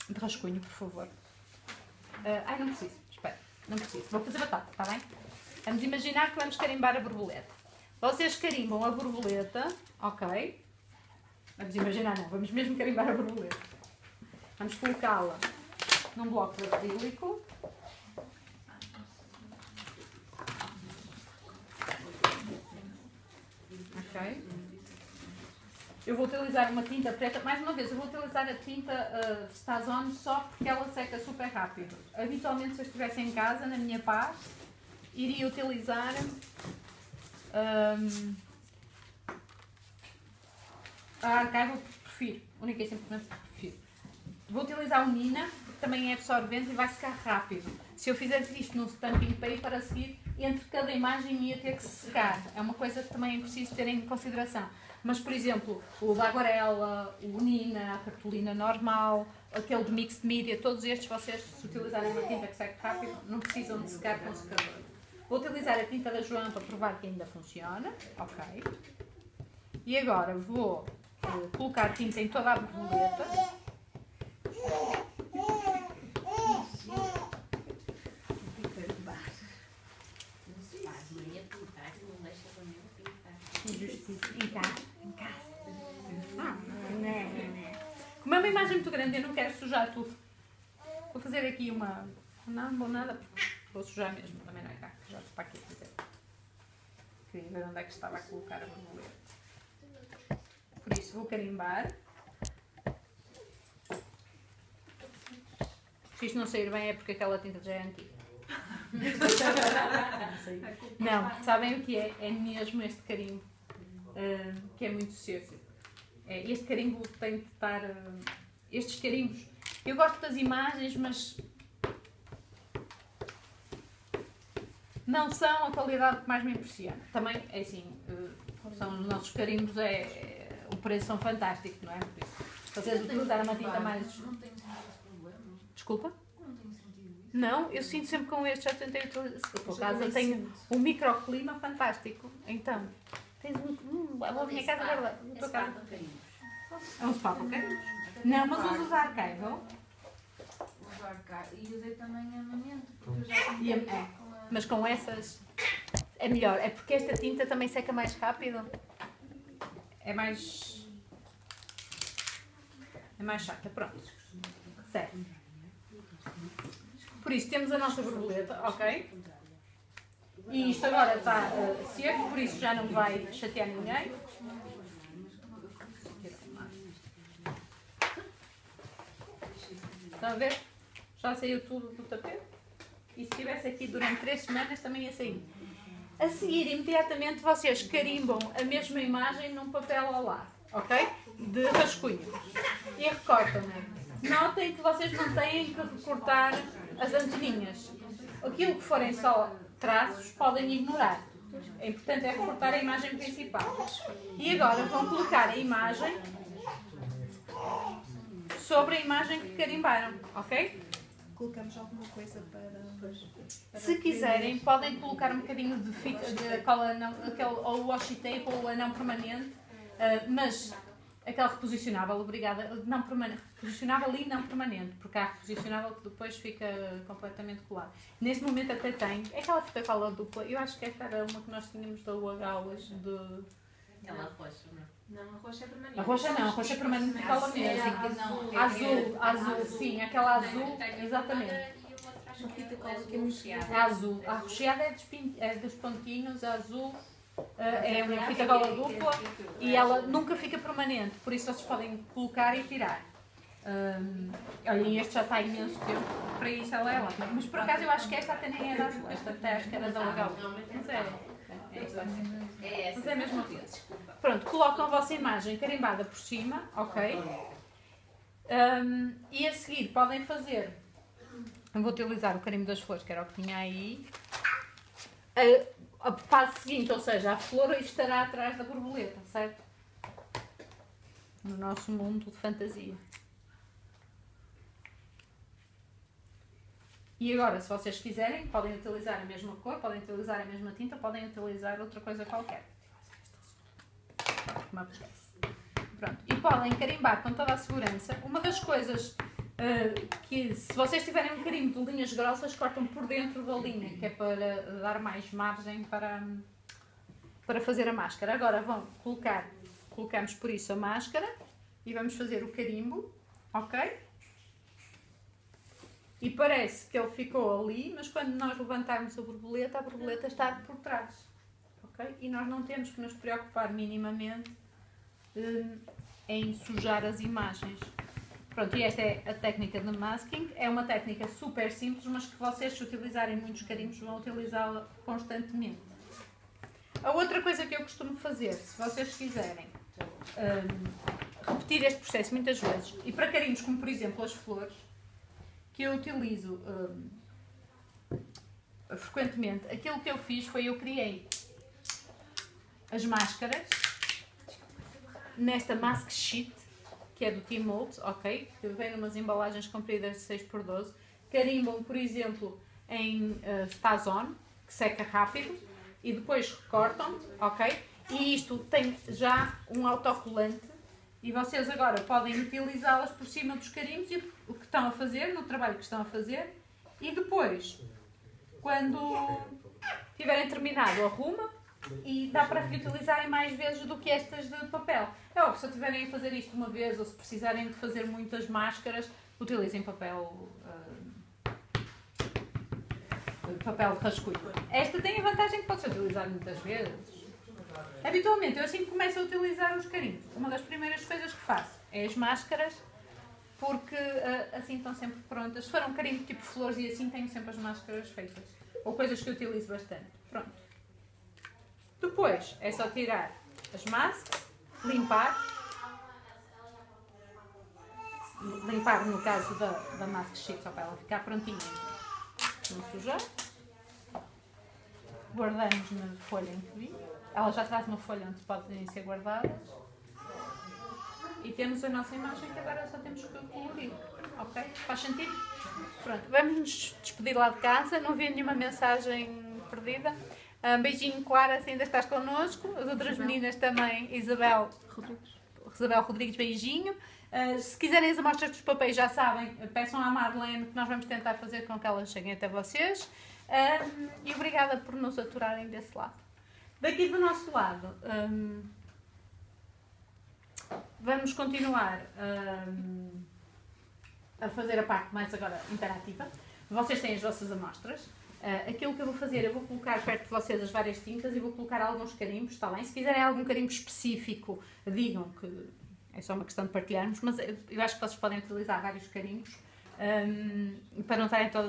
de rascunho, por favor. Não preciso, espera, não preciso. Vou fazer batata, está bem? Vamos imaginar que vamos carimbar a borboleta. Vocês carimbam a borboleta, ok? Vamos imaginar, não, vamos mesmo carimbar a borboleta. Vamos colocá-la num bloco de acrílico. Ok? Eu vou utilizar uma tinta preta, mais uma vez, eu vou utilizar a tinta Stazone só porque ela seca super rápido. Habitualmente, se eu estivesse em casa, na minha paz, iria utilizar a Archival, prefiro, única e simplesmente prefiro. Vou utilizar o Nina, porque também é absorvente e vai secar rápido. Se eu fizesse isto num stamping paper a seguir, entre cada imagem ia ter que secar. É uma coisa que também é preciso ter em consideração. Mas, por exemplo, o da Aguarela, o Nina, a cartolina normal, aquele de Mixed Media, todos estes vocês, se utilizarem uma tinta que seque rápido, não precisam de secar com o secador. Vou utilizar a tinta da João para provar que ainda funciona. Ok. E agora vou colocar tinta em toda a borboleta. Em casa. Como é uma imagem muito grande, eu não quero sujar tudo. Vou fazer aqui uma... Não vou nada, porque vou sujar mesmo. Também não é cá, já estou para aqui a fazer. Queria ver onde é que estava a colocar a borboleta. Por isso vou carimbar. Se isto não sair bem é porque aquela tinta já é antiga. Não, sabem o que é? É mesmo este carimbo. Que é muito seco. Este carimbo tem de estar... estes carimbos... Eu gosto das imagens, mas... não são a qualidade que mais me impressiona. Também, é assim... são os nossos carimbos, o preço são fantásticos, não é? Por isso, vocês utilizarem uma tinta mais... Não tenho sentido esse problema? Desculpa? Não tenho sentido isso? Não, eu sinto sempre com este, já tentei utilizar. Por acaso eu tenho um microclima fantástico. Então... tens a minha casa agora. É um spa, ok? Não, mas uso os Archival. E usei também a Mamento, porque eu já tentei com a... Mas com essas é melhor. É porque esta tinta também seca mais rápido. É mais chata. Pronto. Certo. Por isso temos a nossa borboleta, ok? E isto agora está seco, por isso já não vai chatear ninguém. Estão a ver? Já saiu tudo do tapete. E se estivesse aqui durante 3 semanas também ia sair. A seguir, imediatamente, vocês carimbam a mesma imagem num papel ao lado, ok? De rascunho. E recortam. Notem que vocês não têm que recortar as anteninhas. Aquilo que forem só traços podem ignorar. É importante é recortar a imagem principal. E agora vão colocar a imagem sobre a imagem que carimbaram, ok? Colocamos alguma coisa para Se quiserem, podem colocar um bocadinho de fita, de cola não, ou washi tape ou anão permanente, mas aquela reposicionável, obrigada, não permanente, reposicionável e não permanente, porque há reposicionável que depois fica completamente colado. Neste momento até tem, é aquela fita cola dupla, eu acho que esta era uma que nós tínhamos da UH hoje de... Aquela roxa, não? Não, a roxa é permanente. A roxa não, a roxa é permanente de cola mesmo. Azul, sim, aquela azul, exatamente. Uma fita cola que é recheada. A azul, a recheada é dos pontinhos, a azul é uma fita cola dupla e ela nunca fica permanente, por isso vocês podem colocar e tirar. Olhem, este já está há imenso tempo, para isso ela é ótima. Mas por acaso eu acho que esta até nem era azul, esta até acho que era da legal. Mas é a mesma coisa. Pronto, colocam a vossa imagem carimbada por cima, ok? E a seguir podem fazer, eu vou utilizar o carimbo das flores, que era o que tinha aí. A fase seguinte, ou seja, a flor estará atrás da borboleta, certo? No nosso mundo de fantasia. E agora, se vocês quiserem, podem utilizar a mesma cor, podem utilizar a mesma tinta, podem utilizar outra coisa qualquer. Como apetece. Pronto. E podem carimbar com toda a segurança. Uma das coisas que, se vocês tiverem um carimbo de linhas grossas, cortam por dentro da linha, que é para dar mais margem para fazer a máscara. Agora colocamos por isso a máscara e vamos fazer o carimbo, ok? E parece que ele ficou ali, mas quando nós levantarmos a borboleta está por trás, ok? E nós não temos que nos preocupar minimamente em sujar as imagens. Pronto, e esta é a técnica de masking. É uma técnica super simples, mas que vocês, se utilizarem muitos carimbos, vão utilizá-la constantemente. A outra coisa que eu costumo fazer, se vocês quiserem repetir este processo muitas vezes, e para carimbos como, por exemplo, as flores, que eu utilizo frequentemente, aquilo que eu fiz foi, eu criei as máscaras nesta mask sheet, que é do T-Mold, ok? Que vem numas embalagens compridas de 6x12. Carimbam, por exemplo, em Stazon, que seca rápido, e depois recortam, ok? E isto tem já um autocolante, e vocês agora podem utilizá-las por cima dos carimbos e o que estão a fazer, no trabalho que estão a fazer, e depois, quando tiverem terminado, arruma e dá para reutilizarem mais vezes do que estas de papel. É óbvio, se tiverem a fazer isto uma vez ou se precisarem de fazer muitas máscaras, utilizem papel de rascunho. Esta tem a vantagem que pode ser utilizada muitas vezes. Habitualmente, eu assim que começo a utilizar os carimbos, uma das primeiras coisas que faço é as máscaras, porque assim estão sempre prontas. Se for um carimbo tipo flores e assim, tenho sempre as máscaras feitas. Ou coisas que eu utilizo bastante. Pronto. Depois, é só tirar as máscaras, limpar. Limpar no caso da mask sheet, só para ela ficar prontinha. Não sujar. Guardamos na folha em que vim. Ela já traz uma folha onde podem ser guardadas. E temos a nossa imagem que agora só temos que colorir. Ok? Faz sentido? Pronto, vamos nos despedir lá de casa. Não vi nenhuma mensagem perdida. Beijinho, Clara, se ainda estás connosco. As outras meninas também. Isabel Rodrigues, beijinho. Se quiserem as amostras dos papéis, já sabem, peçam à Marlene, que nós vamos tentar fazer com que elas cheguem até vocês. E obrigada por nos aturarem desse lado. Daqui do nosso lado, vamos continuar a fazer a parte mais agora interativa. Vocês têm as vossas amostras. Aquilo que eu vou fazer, eu vou colocar perto de vocês as várias tintas e vou colocar alguns carimbos, está bem? Se quiserem algum carimbo específico, digam que é só uma questão de partilharmos, mas eu acho que vocês podem utilizar vários carimbos para não estarem todas